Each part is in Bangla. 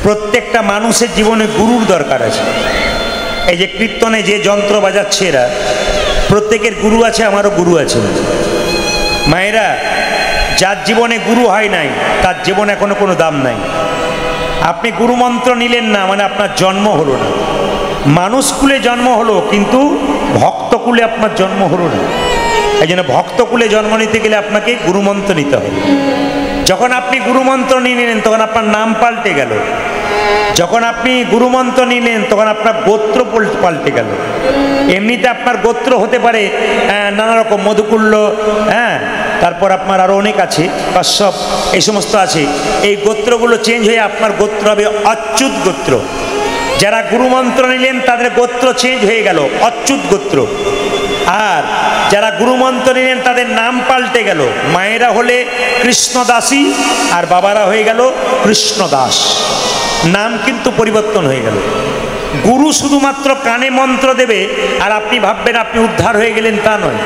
প্রত্যেকটা মানুষের জীবনে গুরুর দরকার আছে। এই যে কীর্তনে যে যন্ত্র বাজাচ্ছে এরা, প্রত্যেকের গুরু আছে, আমারও গুরু আছে। মায়েরা, যার জীবনে গুরু হয় নাই তার জীবনে এখনো কোনো দাম নাই। আপনি গুরুমন্ত্র নিলেন না মানে আপনার জন্ম হলো না। মানুষকুলে জন্ম হলো কিন্তু ভক্তকুলে আপনার জন্ম হলো না। এই জন্য ভক্তকুলে জন্ম নিতে গেলে আপনাকে গুরুমন্ত্র নিতে হবে। যখন আপনি গুরুমন্ত্র নিয়ে নিলেন তখন আপনার নাম পাল্টে গেল। যখন আপনি গুরুমন্ত্র নিলেন তখন আপনার গোত্র পাল্টে গেল। এমনিতে আপনার গোত্র হতে পারে নানা রকম, মধুকুল্য, তারপর আপনার আরও অনেক আছে, কাশ্যপ, এই সমস্ত আছে। এই গোত্রগুলো চেঞ্জ হয়ে আপনার গোত্র হবে অচ্যুত গোত্র। যারা গুরুমন্ত্র নিলেন তাদের গোত্র চেঞ্জ হয়ে গেল, অচ্যুত গোত্র। আর যারা গুরুমন্ত্র নিলেন তাদের নাম পাল্টে গেল। মায়েরা হলে কৃষ্ণদাসী আর বাবারা হয়ে গেল কৃষ্ণদাস। নাম কিন্তু পরিবর্তন হয়ে গেল। গুরু শুধুমাত্র কানে মন্ত্র দেবে আর আপনি ভাববেন আপনি উদ্ধার হয়ে গেলেন, তা নয়।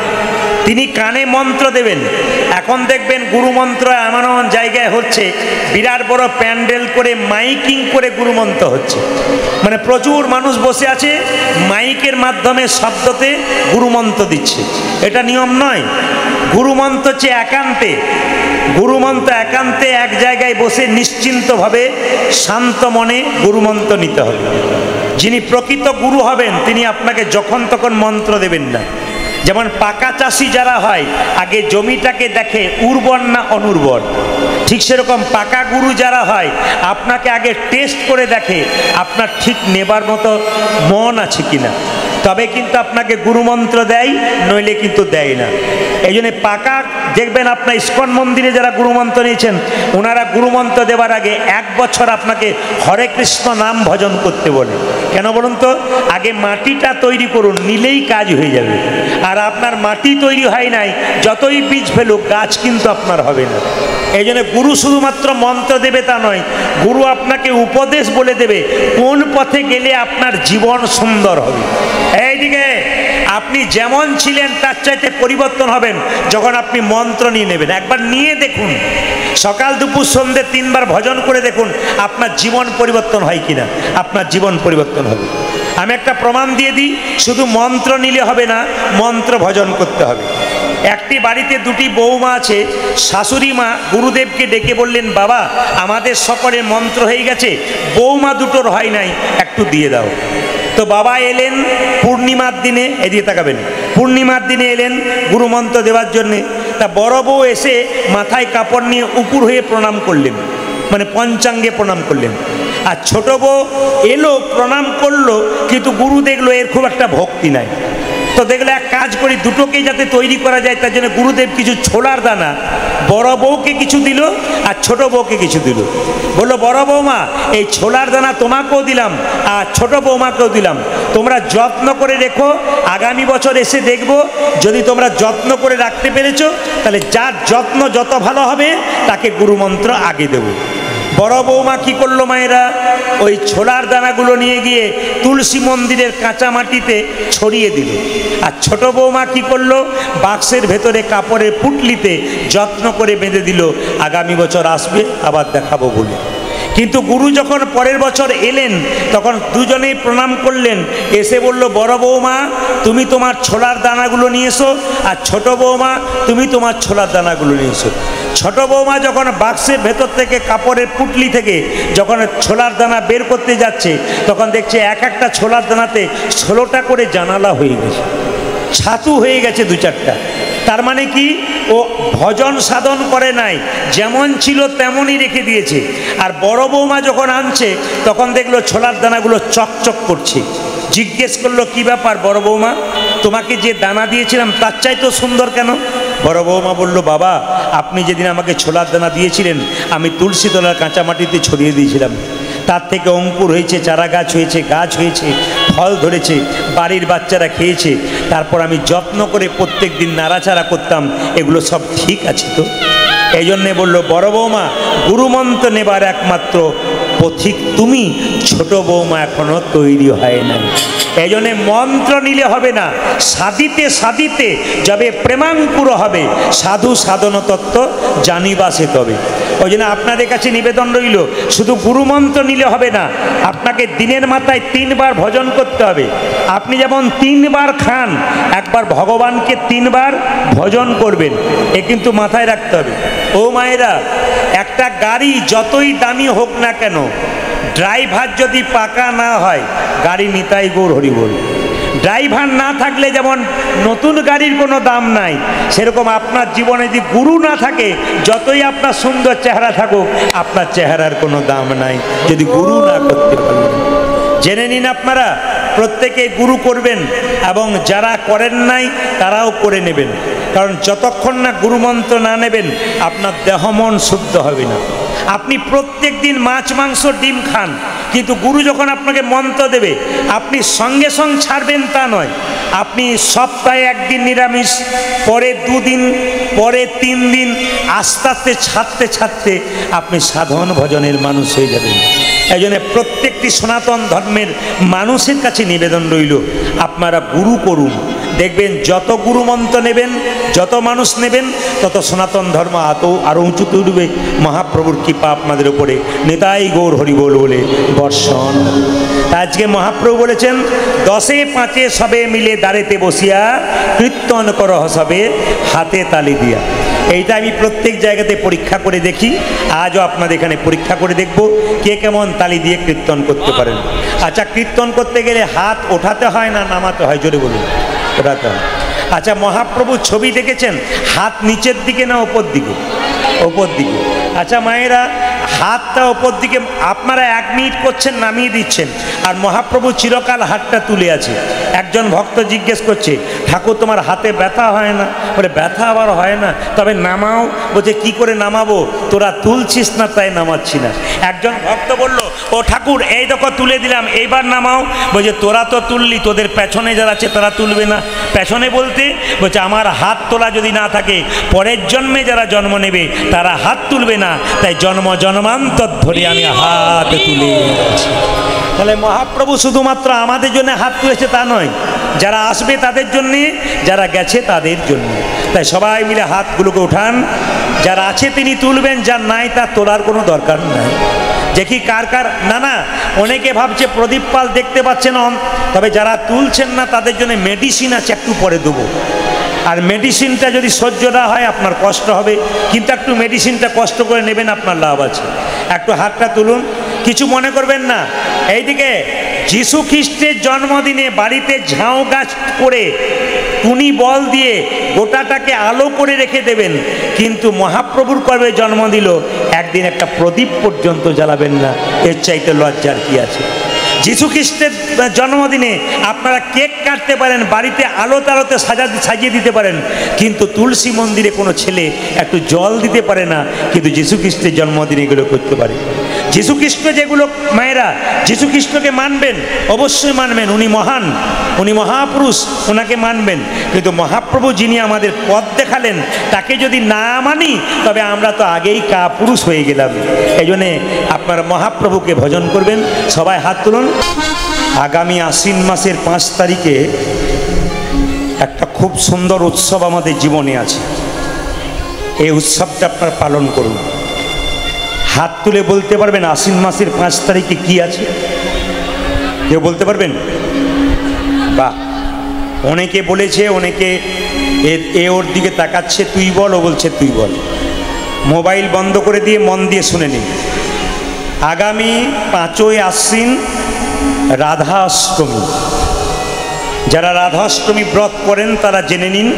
তিনি কানে মন্ত্র দেবেন। এখন দেখবেন গুরুমন্ত্র এমন এমন জায়গায় হচ্ছে, বিরাট বড় প্যান্ডেল করে মাইকিং করে গুরুমন্ত্র হচ্ছে। মানে প্রচুর মানুষ বসে আছে, মাইকের মাধ্যমে শব্দতে গুরুমন্ত্র দিচ্ছে। এটা নিয়ম নয়। গুরুমন্ত্র হচ্ছে একান্তে। গুরুমন্ত্র একান্তে এক জায়গায় বসে নিশ্চিন্তভাবে শান্ত মনে গুরুমন্ত্র নিতে হবে। যিনি প্রকৃত গুরু হবেন তিনি আপনাকে যখন তখন মন্ত্র দেবেন না। যেমন পাকা চাষি যারা হয় আগে জমিটাকে দেখে উর্বর না অনুর্বর, ঠিক সেরকম পাকা গুরু যারা হয় আপনাকে আগে টেস্ট করে দেখে আপনার ঠিক নেবার মতো মন আছে কিনা, তবে কিন্তু আপনাকে গুরুমন্ত্র দেয়, নইলে কিন্তু দেয় না। এই জন্য পাকা দেখবেন আপনার ইস্কন মন্দিরে যারা গুরুমন্ত্র নিয়েছেন ওনারা গুরুমন্ত্র দেওয়ার আগে 1 বছর আপনাকে হরে কৃষ্ণ নাম ভজন করতে বলে। কেন বলুন তো? আগে মাটিটা তৈরি করুন, নিলেই কাজ হয়ে যাবে। আর আপনার মাটি তৈরি হয় নাই, যতই বীজ ফেলুক গাছ কিন্তু আপনার হবে না। এই জন্য গুরু শুধুমাত্র মন্ত্র দেবে তা নয়, গুরু আপনাকে উপদেশ বলে দেবে কোন পথে গেলে আপনার জীবন সুন্দর হবে। এইদিকে আপনি যেমন ছিলেন তার চাইতে পরিবর্তন হবেন যখন আপনি মন্ত্র নিয়ে নেবেন। একবার নিয়ে দেখুন, সকাল দুপুর সন্ধ্যে 3 বার ভজন করে দেখুন আপনার জীবন পরিবর্তন হয় কিনা। আপনার জীবন পরিবর্তন হবে। আমি একটা প্রমাণ দিয়ে দিই, শুধু মন্ত্র নিলে হবে না, মন্ত্র ভজন করতে হবে। একটি বাড়িতে 2টি বৌমা আছে। শাশুড়ি মা গুরুদেবকে ডেকে বললেন, বাবা আমাদের সকলের মন্ত্র হয়ে গেছে, বৌমা দুটোর হয় নাই, একটু দিয়ে দাও। তো বাবা এলেন পূর্ণিমার দিনে, এদিকে তাকাবেন, পূর্ণিমার দিনে এলেন গুরুমন্ত্র দেওয়ার জন্যে। তা বড় বউ এসে মাথায় কাপড় নিয়ে উপুর হয়ে প্রণাম করলেন, মানে পঞ্চাঙ্গে প্রণাম করলেন। আর ছোট বউ এলো, প্রণাম করলো, কিন্তু গুরু দেখলো এর খুব একটা ভক্তি নাই। তো দেখলো এক কাজ করি, দুটোকেই যাতে তৈরি করা যায় তার জন্য গুরুদেব কিছু ছোলার দানা বড় বউকে কিছু দিল আর ছোট বউকে কিছু দিল। বললো, বড় বৌমা এই ছোলার দানা তোমাকেও দিলাম আর ছোট বৌমাকেও দিলাম, তোমরা যত্ন করে রেখো, আগামী বছর এসে দেখবো যদি তোমরা যত্ন করে রাখতে পেরেছো তাহলে যার যত্ন যত ভালো হবে তাকে গুরুমন্ত্র আগে দেবো। বড় বৌমা কি করলো মায়েরা, ওই ছোলার দানাগুলো নিয়ে গিয়ে তুলসী মন্দিরের কাঁচা মাটিতে ছড়িয়ে দিল। আর ছোট বৌমা কি করলো, বাক্সের ভেতরে কাপড়ের পুটলিতে যত্ন করে বেঁধে দিল, আগামী বছর আসবে আবার দেখাবো বলে। কিন্তু গুরু যখন পরের বছর এলেন তখন দুজনেই প্রণাম করলেন, এসে বলল, বড় বৌমা তুমি তোমার ছোলার দানাগুলো নিয়ে এসো, আর ছোট বৌমা তুমি তোমার ছোলার দানাগুলো নিয়ে এসো। ছোট বৌমা যখন বাক্সের ভেতর থেকে কাপড়ের পুটলি থেকে যখন ছোলার দানা বের করতে যাচ্ছে তখন দেখছে এক একটা ছোলার দানাতে 16টা করে জানালা হয়ে গেছে, ছাতু হয়ে গেছে 2-4টা। তার মানে কি, ও ভজন সাধন করে নাই, যেমন ছিল তেমনই রেখে দিয়েছে। আর বড় বৌমা যখন আনছে তখন দেখলো ছোলার দানাগুলো চকচক করছে। জিজ্ঞেস করলো, কি ব্যাপার বড় বৌমা, তোমাকে যে দানা দিয়েছিলাম তার চাইতে সুন্দর কেন? বড় বৌমা বলল, বাবা আপনি যেদিন আমাকে ছোলার দানা দিয়েছিলেন আমি তুলসী তলার কাঁচা মাটিতে ছড়িয়ে দিয়েছিলাম, তার থেকে অঙ্কুর হয়েছে, চারা গাছ হয়েছে, গাছ হয়েছে, ফল ধরেছে, বাড়ির বাচ্চারা খেয়েছে, তারপর আমি যত্ন করে প্রত্যেক দিন নাড়াচাড়া করতাম, এগুলো সব ঠিক আছে তো? এই জন্যে বললো, বড় বৌমা গুরুমন্ত্র নেবার একমাত্র পথিক তুমি, ছোট বৌমা এখনো তৈরি হয় না। এই জন্যে মন্ত্র নিলে হবে না, সাধিতে সাধিতে যবে প্রেমাঙ্কুর হবে, সাধু সাধন তত্ত্ব জানিবাসে তবে। ওই জন্য আপনাদের কাছে নিবেদন রইল, শুধু গুরুমন্ত্র নিলে হবে না, আপনাকে দিনের মাথায় 3 বার ভজন করতে হবে। আপনি যেমন 3 বার খান, একবার ভগবানকে 3 বার ভজন করবেন, এ কিন্তু মাথায় রাখতে হবে। ও মায়েরা, একটা গাড়ি যতই দামি হোক না কেন, ড্রাইভার যদি পাকা না হয়, গাড়ি নিতাই গৌর হরি বল। ড্রাইভার না থাকলে যেমন নতুন গাড়ির কোনো দাম নাই, সেরকম আপনার জীবনে যদি গুরু না থাকে, যতই আপনার সুন্দর চেহারা থাকুক, আপনার চেহারার কোনো দাম নাই যদি গুরু না করতে পারেন। জেনে নিন আপনারা প্রত্যেকে গুরু করবেন, এবং যারা করেন নাই তারাও করে নেবেন। কারণ যতক্ষণ না গুরুমন্ত্র না নেবেন, আপনার দেহ মন শুদ্ধ হবে না। আপনি প্রত্যেক দিন মাছ মাংস ডিম খান, কিন্তু গুরু যখন আপনাকে মন্ত্র দেবে, আপনি সঙ্গে সঙ্গে ছাড়বেন তা নয়। আপনি সপ্তাহে 1 দিন নিরামিষ, পরে 2 দিন, পরে 3 দিন, আস্তে আস্তে ছাড়তে ছাড়তে আপনি সাধন ভজনের মানুষ হয়ে যাবেন। এই জন্য প্রত্যেকটি সনাতন ধর্মের মানুষের কাছে নিবেদন রইল, আপনারা গুরু করুন। দেখবেন যত গুরু মন্ত্র নেবেন, যত মানুষ নেবেন, তত সনাতন ধর্ম আরও উঁচুতে উঠবে। মহাপ্রভুর কৃপা আপনাদের উপরে নিতাই গৌর হরি বল বলে বর্ষণ। আজকে মহাপ্রভু বলেছেন, 10এ 5এ সবে মিলে দাঁড়েতে বসিয়া কীর্তন কর সবে হাতে তালি দিয়া। এইটা আমি প্রত্যেক জায়গাতে পরীক্ষা করে দেখি, আজও আপনাদের এখানে পরীক্ষা করে দেখব কে কেমন তালি দিয়ে কীর্তন করতে পারেন। আচ্ছা, কীর্তন করতে গেলে হাত ওঠাতে হয় না নামাতে হয়? জোরে বলুন। ওঠাতে হয়। আচ্ছা, মহাপ্রভুর ছবি দেখেছেন, হাত নিচের দিকে না ওপর দিকে? ওপর দিকে। আচ্ছা মায়েরা, হাতটা ওপর দিকে আপনারা 1 মিনিট করছেন, নামিয়ে দিচ্ছেন, আর মহাপ্রভু চিরকাল হাতটা তুলে আছে। একজন ভক্ত জিজ্ঞেস করছে, ঠাকুর তোমার হাতে ব্যথা হয় না? বলে ব্যথা আবার হয় না, তবে নামাও। বলছে কি করে নামাবো, তোরা তুলছিস না তাই নামাচ্ছি না। একজন ভক্ত বলল, ও ঠাকুর এই দেখো তুলে দিলাম, এইবার নামাও। বলছে তোরা তো তুললি, তোদের পেছনে যারা আছে তারা তুলবে না। পেছনে বলতে বলছে আমার হাত তোলা যদি না থাকে, পরের জন্মে যারা জন্ম নেবে তারা হাত তুলবে না, তাই জন্ম জন্মান্তর ধরে আমি হাত তুলে। তাহলে মহাপ্রভু শুধুমাত্র আমাদের জন্য হাত তুলেছে তা নয়, যারা আসবে তাদের জন্যে, যারা গেছে তাদের জন্য। তাই সবাই মিলে হাতগুলোকে উঠান। যারা আছে তিনি তুলবেন, যার নাই তার তোলার কোনো দরকার নাই। দেখি কার কার। না, অনেকে ভাবছে প্রদীপ পাল দেখতে পাচ্ছেন, তবে যারা তুলছেন না তাদের জন্য মেডিসিন আছে, একটু পরে দেবো। আর মেডিসিনটা যদি সহ্য না হয় আপনার কষ্ট হবে, কিন্তু একটু মেডিসিনটা কষ্ট করে নেবেন, আপনার লাভ আছে। একটু হাতটা তুলুন, কিছু মনে করবেন না। এইদিকে যীশু খ্রিস্টের জন্মদিনে বাড়িতে ঝাউ গাছ করে টুনি বল দিয়ে গোটাটাকে আলো করে রেখে দেবেন, কিন্তু মহাপ্রভুর কবে জন্ম দিল, একদিন একটা প্রদীপ পর্যন্ত জ্বালাবেন না, এর চাইতে লজ্জার কি আছে? যীশু খ্রিস্টের জন্মদিনে আপনারা কেক কাটতে পারেন, বাড়িতে আলো তালোতে সাজিয়ে দিতে পারেন, কিন্তু তুলসী মন্দিরে কোনো ছেলে একটু জল দিতে পারে না, কিন্তু যীশু খ্রিস্টের জন্মদিনে এগুলো করতে পারে। যীশু খ্রিস্ট যেগুলো, মায়েরা যীশু খ্রিস্টকে মানবেন, অবশ্যই মানবেন, উনি মহান, উনি মহাপুরুষ, ওনাকে মানবেন। কিন্তু মহাপ্রভু যিনি আমাদের পথ দেখালেন, তাকে যদি না মানি তবে আমরা তো আগেই কাপুরুষ হয়ে গেলাম। এই জন্যে আপনারা মহাপ্রভুকে ভজন করবেন। সবাই হাত তুলুন। আগামী আশ্বিন মাসের 5 তারিখে একটা খুব সুন্দর উৎসব আমাদের জীবনে আছে। এই উৎসবটা আপনারা পালন করুন। হাত তুলে বলতে পারবেন আশ্বিন মাসের 5 তারিখে কি আছে? কেউ বলতে পারবেন? বাহ, অনেকে বলেছে, অনেকে ওর দিকে তাকাচ্ছে, তুই বল, ও বলছে তুই বল। মোবাইল বন্ধ করে দিয়ে মন দিয়ে শুনে নিন। আগামী 5ই আশ্বিন রাধা অষ্টমী। যারা রাধা অষ্টমী ব্রত করেন তারা জেনে নিন,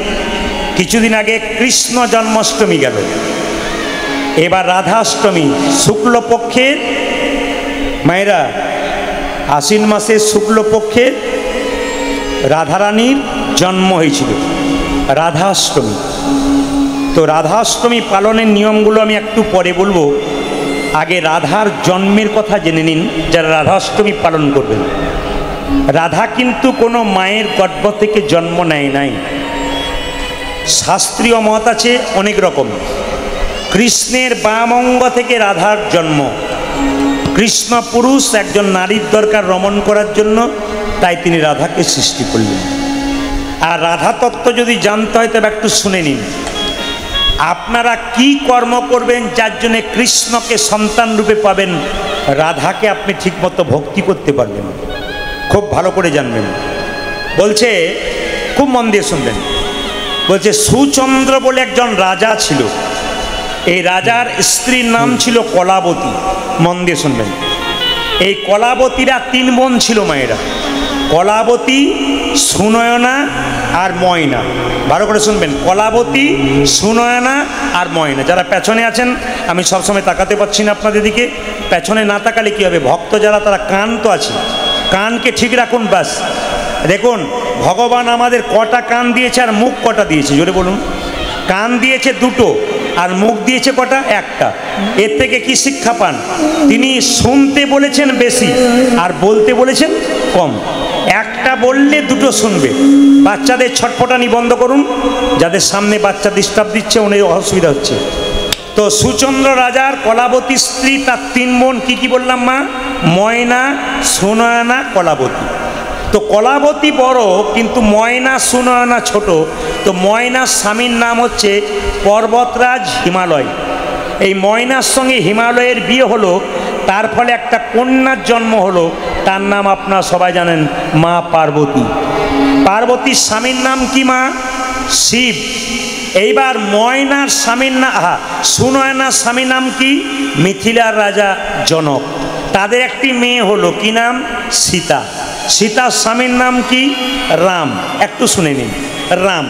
কিছুদিন আগে কৃষ্ণ জন্মাষ্টমী গেল, এবার রাধা অষ্টমী। শুক্লপক্ষের মায়েরা, আশ্বিন মাসের শুক্লপক্ষে রাধারানীর জন্ম হয়েছিল, রাধা অষ্টমী। তো রাধা অষ্টমী পালনের নিয়মগুলো আমি একটু পরে বলবো, আগে রাধার জন্মের কথা জেনে নিন যারা রাধা অষ্টমী পালন করবেন। রাধা কিন্তু কোনো মায়ের গর্ভ থেকে জন্ম নেয় নাই। শাস্ত্রীয় মত আছে অনেক রকম। কৃষ্ণের বাম অঙ্গ থেকে রাধার জন্ম, কৃষ্ণ পুরুষ, একজন নারীর দরকার রমণ করার জন্য, তাই তিনি রাধাকে সৃষ্টি করলেন। আর রাধা তত্ত্ব যদি জানতে হয় তবে একটু শুনে নিন। আপনারা কি কর্ম করবেন যার জন্য কৃষ্ণকে সন্তান রূপে পাবেন, রাধাকে আপনি ঠিকমতো ভক্তি করতে পারবেন, খুব ভালো করে জানবেন। বলছে, খুব মন দিয়ে শুনবেন, বলছে সুচন্দ্র বলে একজন রাজা ছিল। এই রাজার স্ত্রীর নাম ছিল কলাবতী। মন দিয়ে শুনবেন। এই কলাবতীরা 3 বোন ছিল মায়েরা, কলাবতী, সুনয়না আর ময়না। ভালো করে শুনবেন, কলাবতী, সুনয়না আর ময়না। যারা পেছনে আছেন, আমি সবসময় তাকাতে পারছি না আপনাদের দিকে, পেছনে না তাকালে কী হবে, ভক্ত যারা তারা কান তো আছে, কানকে ঠিক রাখুন। বাস দেখুন, ভগবান আমাদের কটা কান দিয়েছে আর মুখ কটা দিয়েছে, জোরে বলুন। কান দিয়েছে 2টো আর মুখ দিয়েছে কটা, 1টা। এর থেকে কি শিক্ষা পান? তিনি শুনতে বলেছেন বেশি আর বলতে বলেছেন কম। 1টা বললে 2টো শুনবে। বাচ্চাদের ছটফটানি বন্ধ করুন, যাদের সামনে বাচ্চা ডিস্টার্ব দিচ্ছে, ওনার অসুবিধা হচ্ছে। তো সুচন্দ্র রাজার কলাবতী স্ত্রী, তার 3 বোন, কি বললাম মা? ময়না, সুনয়না, কলাবতী। তো কলাবতী বড়, কিন্তু ময়না সুনয়না ছোট। তো ময়নার স্বামীর নাম হচ্ছে পর্বতরাজ হিমালয়। এই ময়নার সঙ্গে হিমালয়ের বিয়ে হলো, তার ফলে একটা কন্যার জন্ম হলো, তার নাম আপনারা সবাই জানেন, মা পার্বতী। পার্বতীর স্বামীর নাম কি মা? শিব। এইবার ময়নার স্বামীর নাম, সুনয়নার স্বামীর নাম কি? মিথিলার রাজা জনক। তাদের একটি মেয়ে হলো, কি নাম? সীতা। সীতার স্বামীর নাম কি? রাম। একটু শুনে নিন, রাম।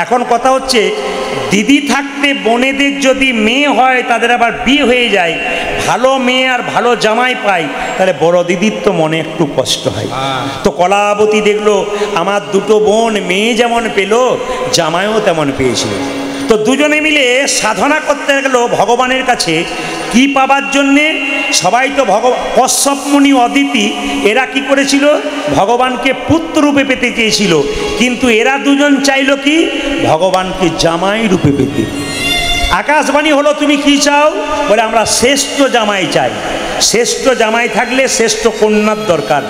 এখন কথা হচ্ছে, দিদি থাকতে বোনেদের যদি মেয়ে হয়, তাদের আবার বিয়ে হয়ে যায়, ভালো মেয়ে আর ভালো জামাই পায়, তাহলে বড় দিদির তো মনে একটু কষ্ট হয়। তো কলাবতী দেখলো, আমার 2টো বোন মেয়ে যেমন পেল, জামাইও তেমন পেয়েছিল। তো দুজনে মিলে সাধনা করতে গেল ভগবানের কাছে। কি পাবার জন্যে? সবাই তো কশ্যপ মুনি, অদিতি, এরা কি করেছিল? ভগবানকে পুত্র রূপে পেতে চেয়েছিল, কিন্তু এরা দুজন চাইল কি? ভগবানকে জামাই রূপে পেতে। আকাশবাণী হলো, তুমি কি চাও? বলে আমরা শ্রেষ্ঠ জামাই চাই। শ্রেষ্ঠ জামাই থাকলে শ্রেষ্ঠ কন্যার দরকার,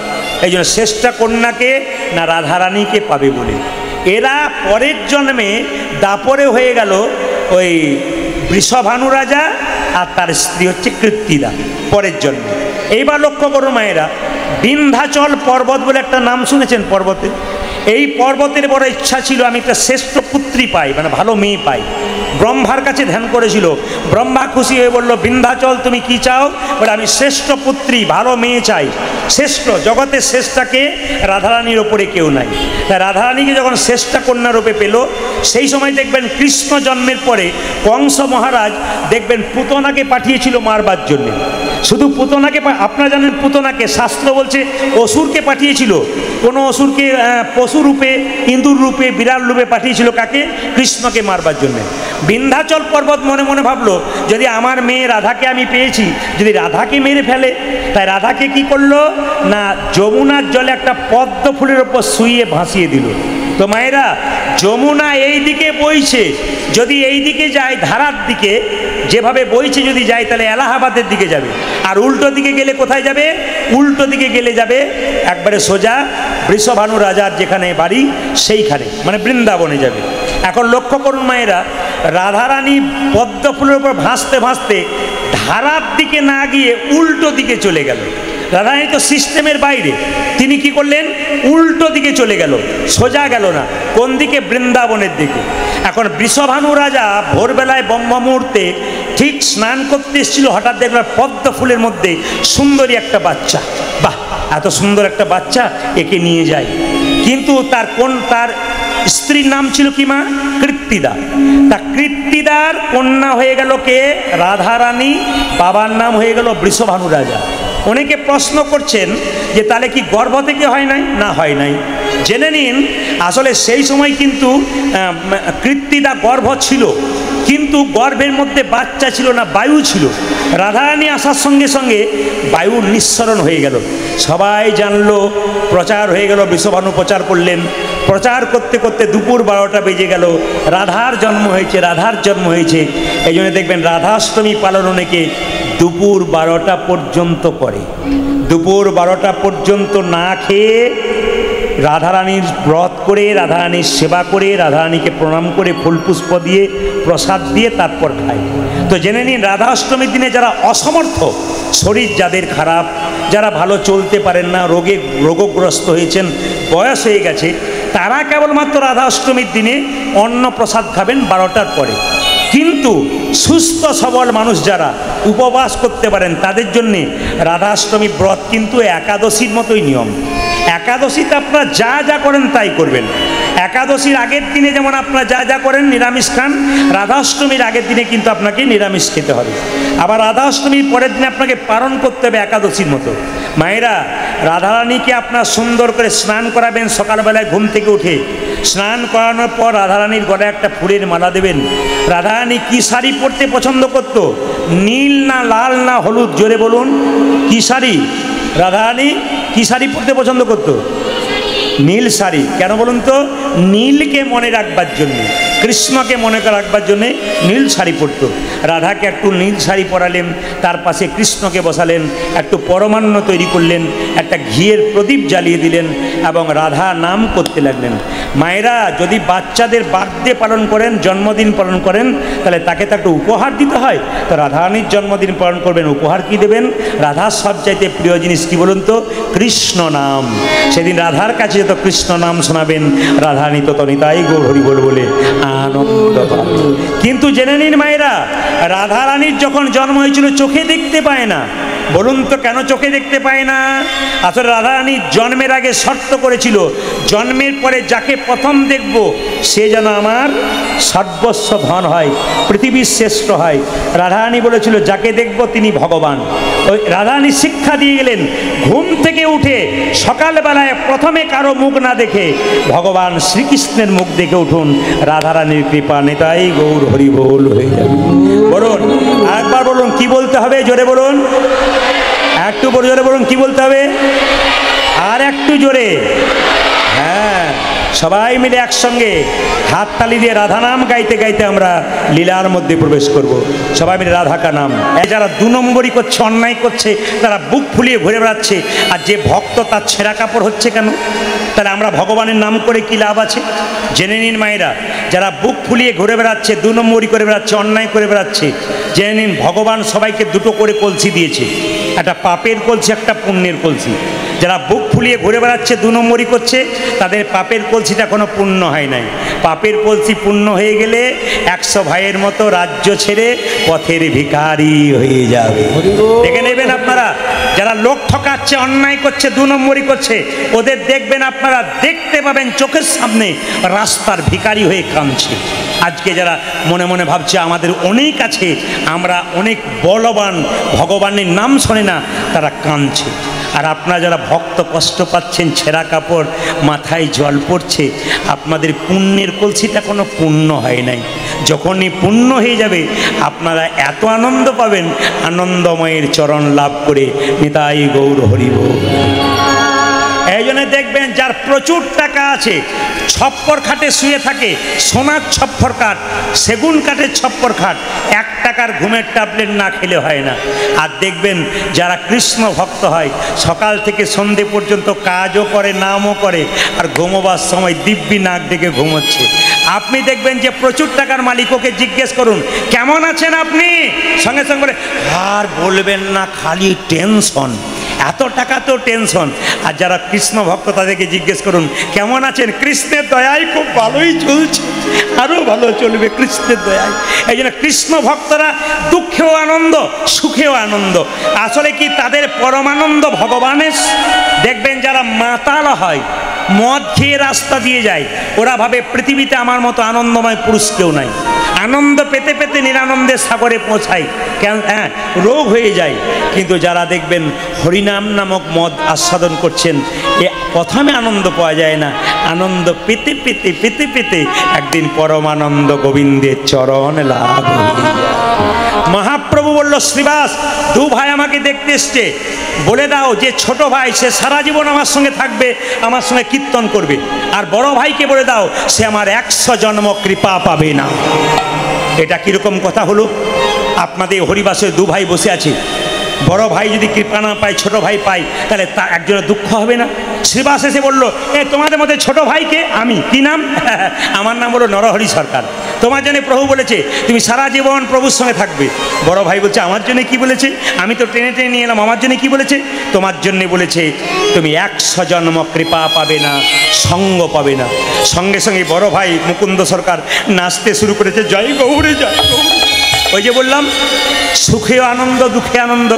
এই জন্য শ্রেষ্ঠ কন্যাকে না রাধারানীকে পাবে বলে এরা পরের জন্মে দাপরে হয়ে গেল ওই বৃষভানু রাজা, আর তার স্ত্রী হচ্ছে কৃত্তিদা পরের জন্মে। এইবার লক্ষ্য করুন মায়েরা, বিন্ধ্যাচল পর্বত বলে একটা নাম শুনেছেন পর্বতের? এই পর্বতের বড় ইচ্ছা ছিল আমি একটা শ্রেষ্ঠ পুত্রী পাই, মানে ভালো মেয়ে পাই। ব্রহ্মার কাছে ধ্যান করেছিল। ব্রহ্মা খুশি হয়ে বলল, বিন্ধ্যাচল তুমি কি চাও? বলে আমি শ্রেষ্ঠ পুত্রী, ভালো মেয়ে চাই। শ্রেষ্ঠ, জগতের শ্রেষ্ঠাকে রাধারানীর ওপরে কেউ নাই। তাই রাধারানীকে যখন শ্রেষ্ঠা কন্যা রূপে পেল, সেই সময় দেখবেন কৃষ্ণ জন্মের পরে কংস মহারাজ দেখবেন পুতনাকে পাঠিয়েছিল মারবার জন্যে। শুধু পুতনাকে, আপনারা জানেন পুতনাকে শাস্ত্র বলছে অসুরকে পাঠিয়েছিল। কোনো অসুরকে পশু রূপে, ইঁদুর রূপে, বিড়াল রূপে পাঠিয়েছিল কাকে? কৃষ্ণকে মারবার জন্যে। বিন্ধ্যাচল পর্বত মনে মনে ভাবলো, যদি আমার মেয়ে রাধাকে আমি পেয়েছি, যদি রাধাকে মেরে ফেলে, তাই রাধাকে কি করলো না যমুনার জলে একটা পদ্ম ফুলের ওপর শুইয়ে ভাসিয়ে দিল। তো মায়েরা, যমুনা এই দিকে বইছে, যদি এই দিকে যায় ধারার দিকে, যেভাবে বইছে যদি যায়, তাহলে এলাহাবাদের দিকে যাবে। আর উল্টো দিকে গেলে কোথায় যাবে? উল্টো দিকে গেলে যাবে একবারে সোজা বৃষভানু রাজার যেখানে বাড়ি, সেইখানে, মানে বৃন্দাবনে যাবে। এখন লক্ষ্য করুন মায়েরা, রাধারানী পদ্ম ফুলের উপর ভাসতে ভাসতে ধারার দিকে না গিয়ে উল্টো দিকে চলে গেল। রাধারানী তো সিস্টেমের বাইরে, তিনি কি করলেন? উল্টো দিকে চলে গেল, সোজা গেল না। কোন দিকে? বৃন্দাবনের দিকে। এখন বৃষভানু রাজা ভোরবেলায় ব্রহ্ম মুহূর্তে ঠিক স্নান করতে এসেছিল, হঠাৎ দেখলাম পদ্ম ফুলের মধ্যে সুন্দরী একটা বাচ্চা। বাহ, এত সুন্দর একটা বাচ্চা, একে নিয়ে যায়। কিন্তু তার স্ত্রীর নাম ছিল কি মা? কৃত্তিদা। তা কৃত্তিদার কন্যা হয়ে গেল কে? রাধারানী। বাবার নাম হয়ে গেল বৃষভানু রাজা। অনেকে প্রশ্ন করছেন যে তাহলে কি গর্ভ থেকে হয় নাই? না, হয় নাই। জেনে নিন, আসলে সেই সময় কিন্তু কৃত্তিদা গর্ভ ছিল, কিন্তু গর্ভের মধ্যে বাচ্চা ছিল না, বায়ু ছিল। রাধারানী আসার সঙ্গে সঙ্গে বায়ুর নিঃসরণ হয়ে গেল। সবাই জানলো, প্রচার হয়ে গেল। বৃষভানু প্রচার করলেন। প্রচার করতে করতে দুপুর 12টা বেজে গেল। রাধার জন্ম হয়েছে, রাধার জন্ম হয়েছে। এই জন্য দেখবেন রাধাষ্টমী পালন অনেকে দুপুর 12টা পর্যন্ত করে। দুপুর 12টা পর্যন্ত না খেয়ে রাধারানীর ব্রত করে, রাধারানীর সেবা করে, রাধারানীকে প্রণাম করে, ফুলপুষ্প দিয়ে, প্রসাদ দিয়ে তারপর খায়। তো জেনে নিন, রাধা অষ্টমীর দিনে যারা অসমর্থ, শরীর যাদের খারাপ, যারা ভালো চলতে পারেন না, রোগগ্রস্ত হয়েছেন, বয়স হয়ে গেছে, তারা কেবলমাত্র রাধা অষ্টমীর দিনে অন্ন প্রসাদ খাবেন 12টার পরে। কিন্তু সুস্থ সবল মানুষ যারা উপবাস করতে পারেন, তাদের জন্যে রাধাষ্টমী ব্রত কিন্তু একাদশীর মতোই নিয়ম। একাদশীতে আপনারা যা যা করেন তাই করবেন। একাদশীর আগের দিনে যেমন আপনারা যা যা করেন নিরামিষ খান, রাধাষ্টমীর আগের দিনে কিন্তু আপনাকে নিরামিষ খেতে হবে। আবার রাধাষ্টমীর পরের দিনে আপনাকে পালন করতে হবে একাদশীর মতো। মায়েরা, রাধারানীকে আপনার সুন্দর করে স্নান করাবেন। সকালবেলায় ঘুম থেকে উঠে স্নান করানোর পর রাধারানীর গলায় একটা ফুলের মালা দেবেন। রাধারানী কি শাড়ি পরতে পছন্দ করত? নীল না লাল না হলুদ? জোরে বলুন, কি শাড়ি? রাধারানী কি শাড়ি পরতে পছন্দ করত? নীল শাড়ি। কেন বলুন তো? নীলকে মনে রাখবার জন্যে, কৃষ্ণকে মনে রাখবার জন্যে নীল শাড়ি পরত। রাধাকে একটু নীল শাড়ি পরালেন, তার পাশে কৃষ্ণকে বসালেন, একটু পরমান্ন তৈরি করলেন, একটা ঘিয়ের প্রদীপ জ্বালিয়ে দিলেন এবং রাধা নাম করতে লাগলেন। মায়েরা, যদি বাচ্চাদের বার্থডে পালন করেন, জন্মদিন পালন করেন, তাহলে তাকে তো একটা উপহার দিতে হয়। তো রাধারানীর জন্মদিন পালন করবেন, উপহার কি দেবেন? রাধার সবচাইতে প্রিয় জিনিস কি বলুন তো? কৃষ্ণ নাম। সেদিন রাধার কাছে যত কৃষ্ণ নাম শোনাবেন, রাধারানী তত নিতাই গৌর হরি বল বলে আনন্দ পাবে। কিন্তু জেনে নিন মায়েরা, রাধারানীর যখন জন্ম হয়েছিল চোখে দেখতে পায় না। বলুন তো কেন চোখে দেখতে পায় না? আসলে রাধারানী জন্মের আগে শর্ত করেছিল, জন্মের পরে যাকে প্রথম দেখব সে যেন আমার সর্বস্ব ধন হয়, পৃথিবীর শ্রেষ্ঠ হয়। রাধারানী বলেছিল যাকে দেখব তিনি ভগবান। ওই রাধারানী শিক্ষা দিয়ে গেলেন, ঘুম থেকে উঠে সকালবেলায় প্রথমে কারো মুখ না দেখে ভগবান শ্রীকৃষ্ণের মুখ দেখে উঠুন। রাধারানীর কৃপা নিতাই গৌর হরি বল হয়ে যাবে। বলুন আরেকবার, বলুন কি বলতে হবে? জোরে বলুন, একটু জোরে বলুন, কি বলতে হবে? আর একটু জোরে। হ্যাঁ, সবাই মিলে একসঙ্গে হাততালি দিয়ে রাধা নাম গাইতে গাইতে আমরা লীলার মধ্যে প্রবেশ করব। সবাই মিলে রাধা কা নাম। যারা 2 নম্বরই করছে, অন্যায় করছে, তারা বুক ফুলিয়ে ঘুরে বেড়াচ্ছে, আর যে ভক্ত তার ছেঁড়া কাপড় হচ্ছে কেন? তাহলে আমরা ভগবানের নাম করে কি লাভ আছে? জেনে নিন মায়েরা, যারা বুক ফুলিয়ে ঘুরে বেড়াচ্ছে, 2 নম্বরই করে বেড়াচ্ছে, অন্যায় করে বেড়াচ্ছে, জেনে নিন ভগবান সবাইকে 2টো করে কলসি দিয়েছে, একটা পাপের কলসি, একটা পুণ্যের কলসি। যারা বুক ফুলিয়ে ঘুরে বেড়াচ্ছে, 2 নম্বরই করছে, তাদের পাপের কলসিটা কোনো পূর্ণ হয় নাই। পাপের কলসি পূর্ণ হয়ে গেলে 100 ভাইয়ের মতো রাজ্য ছেড়ে পথের ভিখারি হয়ে যাবে। দেখে নেবেন আপনারা, যারা লোক ঠকাচ্ছে, অন্যায় করছে, 2 নম্বরই করছে, ওদের দেখবেন আপনারা, দেখতে পাবেন চোখের সামনে রাস্তার ভিখারি হয়ে কাঁদছে। আজকে যারা মনে মনে ভাবছে আমাদের অনেক আছে, আমরা অনেক বলবান, ভগবানের নাম শোনে না, তারা কাঁদছে। আর আপনারা যারা ভক্ত কষ্ট পাচ্ছেন, ছেঁড়া কাপড়, মাথায় জল পড়ছে, আপনাদের পুণ্যের কলসিটা কোনো পূর্ণ হয় নাই। যখনই পূর্ণ হয়ে যাবে আপনারা এত আনন্দ পাবেন, আনন্দময়ের চরণ লাভ করে নিতাই গৌর হরি বল। এই জন্য দেখবেন যার প্রচুর টাকা আছে, ছপ্পর খাটে শুয়ে থাকে, সোনার ছপ্পর খাট, সেগুন কাঠের ছপ্পর খাট, 1 টাকার ঘুমের ট্যাবলেট না খেলে হয় না। আর দেখবেন যারা কৃষ্ণ ভক্ত হয়, সকাল থেকে সন্ধে পর্যন্ত কাজও করে, নামও করে, আর ঘুমোবার সময় দিব্যি নাক ডেকে ঘুমোচ্ছে। আপনি দেখবেন যে প্রচুর টাকার মালিক, ওকে জিজ্ঞেস করুন কেমন আছেন আপনি, সঙ্গে সঙ্গে বলে আর বলবেন না, খালি টেনশন, এত টাকা তো টেনশন। আর যারা কৃষ্ণ ভক্ত তাদেরকে জিজ্ঞেস করুন কেমন আছেন, কৃষ্ণের দয়ায় খুব ভালোই চলছে, আরও ভালো চলবে কৃষ্ণের দয়ায়। এই জন্য কৃষ্ণ ভক্তরা দুঃখেও আনন্দ, সুখেও আনন্দ। আসলে কি তাদের পরমানন্দ ভগবানের। দেখবেন যারা মাতাল হয়, মদ খেয়ে রাস্তা দিয়ে যায়, ওরা ভাবে পৃথিবীতে আমার মতো আনন্দময় পুরুষ কেউ নাই। আনন্দ পেতে পেতে নিরানন্দের সাগরে পৌঁছায়, কেন? হ্যাঁ, রোগ হয়ে যায়। কিন্তু যারা দেখবেন হরিনাম নামক মদ আস্বাদন করছেন, এ প্রথমে আনন্দ পাওয়া যায় না, আনন্দ পেতে পেতে পেতে পেতে একদিন পরমানন্দ গোবিন্দের চরণ লাভ হয়ে যায়। মহাপ্রভু বলল, শ্রীবাস 2 ভাই আমাকে দেখতে এসছে, বলে দাও যে ছোট ভাই সে সারা জীবন আমার সঙ্গে থাকবে, আমার সঙ্গে কীর্তন করবে, আর বড় ভাইকে বলে দাও সে আমার 100 জন্ম কৃপা পাবে না। এটা কীরকম কথা হলো? আপনাদের হরিবাসে দু ভাই বসে আছে, বড় ভাই যদি কৃপা না পায়, ছোট ভাই পায়, তাহলে তা একজনের দুঃখ হবে না? শ্রীবাস এসে বলল, তোমাদের মধ্যে ছোট ভাইকে আমি, কি নাম? আমার নাম হলো নরহরি সরকার। তোমার জন্য প্রভু বলেছে তুমি সারা জীবন প্রভুর সঙ্গে থাকবে। বড় ভাই বলছে, আমার জন্য কি বলেছে? আমি তো টেনে টেনে নিয়ে এলাম, আমার জন্য কি বলেছে? তোমার জন্য বলেছে তুমি 100 জন্ম কৃপা পাবে না, সঙ্গ পাবে না। সঙ্গে সঙ্গে বড় ভাই মুকুন্দ সরকার নাচতে শুরু করেছে, জয় গৌরে জয় গৌরে। ওই যে বললাম, সুখেও আনন্দ, দুঃখে আনন্দ।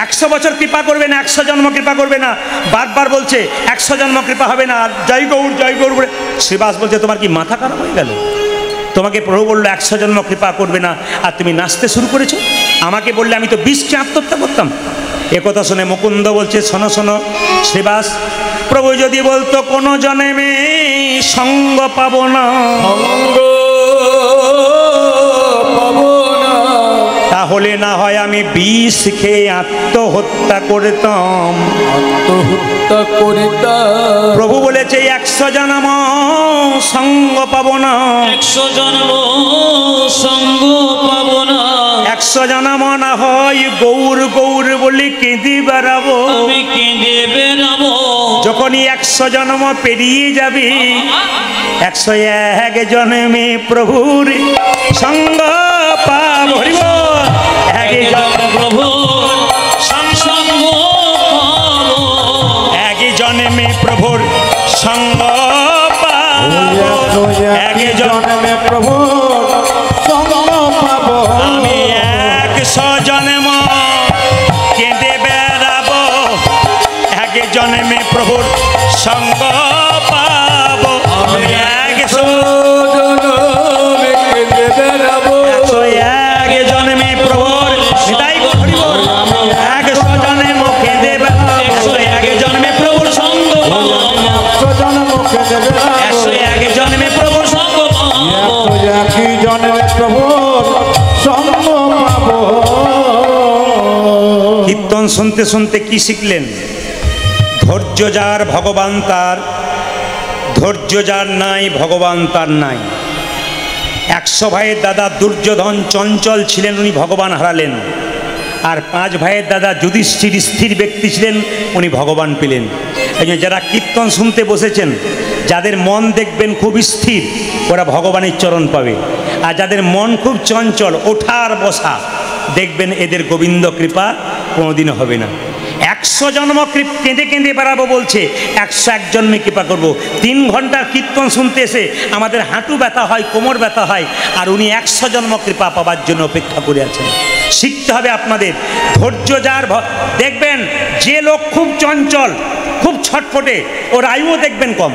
100 বছর কৃপা করবে না, 100 জন্ম কৃপা করবে না, বারবার বলছে 100 জন্ম কৃপা হবে না, আর জয় গৌর বলে। শ্রীবাস বলছে, তোমার কি মাথা খারাপ হয়ে গেল? তোমাকে প্রভু বললো 100 জন্ম কৃপা করবে না, আর তুমি নাচতে শুরু করেছো। আমাকে বললে আমি তো 20কে আত্মহত্যা করতাম। একথা শুনে মুকুন্দ বলছে, শোনো শোনো শ্রীবাস, প্রভু যদি বলতো কোনো জন্মে সঙ্গ পাবো না, তাহলে না হয় আমি 20 খেয়ে আত্মহত্যা করতাম। প্রভু বলেছে 100 জন্ম সঙ্গ পাবো না, 100 জন্ম সঙ্গ পাবো না, 100 জন্ম না হয় গৌর গৌর বলে কেঁদে বেড়াবো, আমি কেঁদে বেড়াবো। যখনই 100 জন্ম পেরিয়ে যাবে, 101 জন্মে প্রভুর সঙ্গ পাবো। প্রভু সঙ্গ পাবো, এক জন্মে প্রভুর সঙ্গ পাবো, এক জন্মে প্রভুর সঙ্গ পাবো। আমি 100 জন্ম কেঁদে বেড়াবো, এক জন্মে প্রভুর সঙ্গ পাবো। আমি 100 জনমে কেঁদে বেড়াবো, 101 জন্মে প্রভুর নিতাই হরিবোল, 100 জন্ম কেঁদে বেড়াবো, 101 জন্মে প্রভুর সঙ্গ পাবো, 100 জনম কেঁদে বেড়াবো, 101 জন্মে প্রভুর সঙ্গ পাবো। 101 জন্মে প্রভুর সঙ্গ পাবো। কীর্তন শুনতে শুনতে কি শিখলেন? ধৈর্য যার ভগবান তার, ধৈর্য যার নাই ভগবান তার নাই। 100 ভাইয়ের দাদা দুর্যোধন চঞ্চল ছিলেন, উনি ভগবান হারালেন। আর 5 ভাইয়ের দাদা যুধিষ্ঠির স্থির ব্যক্তি ছিলেন, উনি ভগবান পেলেন। এই জন্য যারা কীর্তন শুনতে বসেছেন, যাদের মন দেখবেন খুব স্থির, ওরা ভগবানের চরণ পাবে। আর যাদের মন খুব চঞ্চল, ওঠার বসা, দেখবেন এদের গোবিন্দ কৃপা কোনোদিনও হবে না। 100 জন্ম কেঁদে কেঁদে বেড়াবো বলছে, 101 জন্মে কৃপা করবো। 3 ঘন্টার কীর্তন শুনতে এসে আমাদের হাঁটু ব্যথা হয়, কোমর ব্যথা হয়, আর উনি 100 জন্ম কৃপা পাবার জন্য অপেক্ষা করে আছেন। শিখতে হবে আপনাদের ধৈর্য যার। দেখবেন যে লোক খুব চঞ্চল, খুব ছটফটে, ওর আয়ুও দেখবেন কম,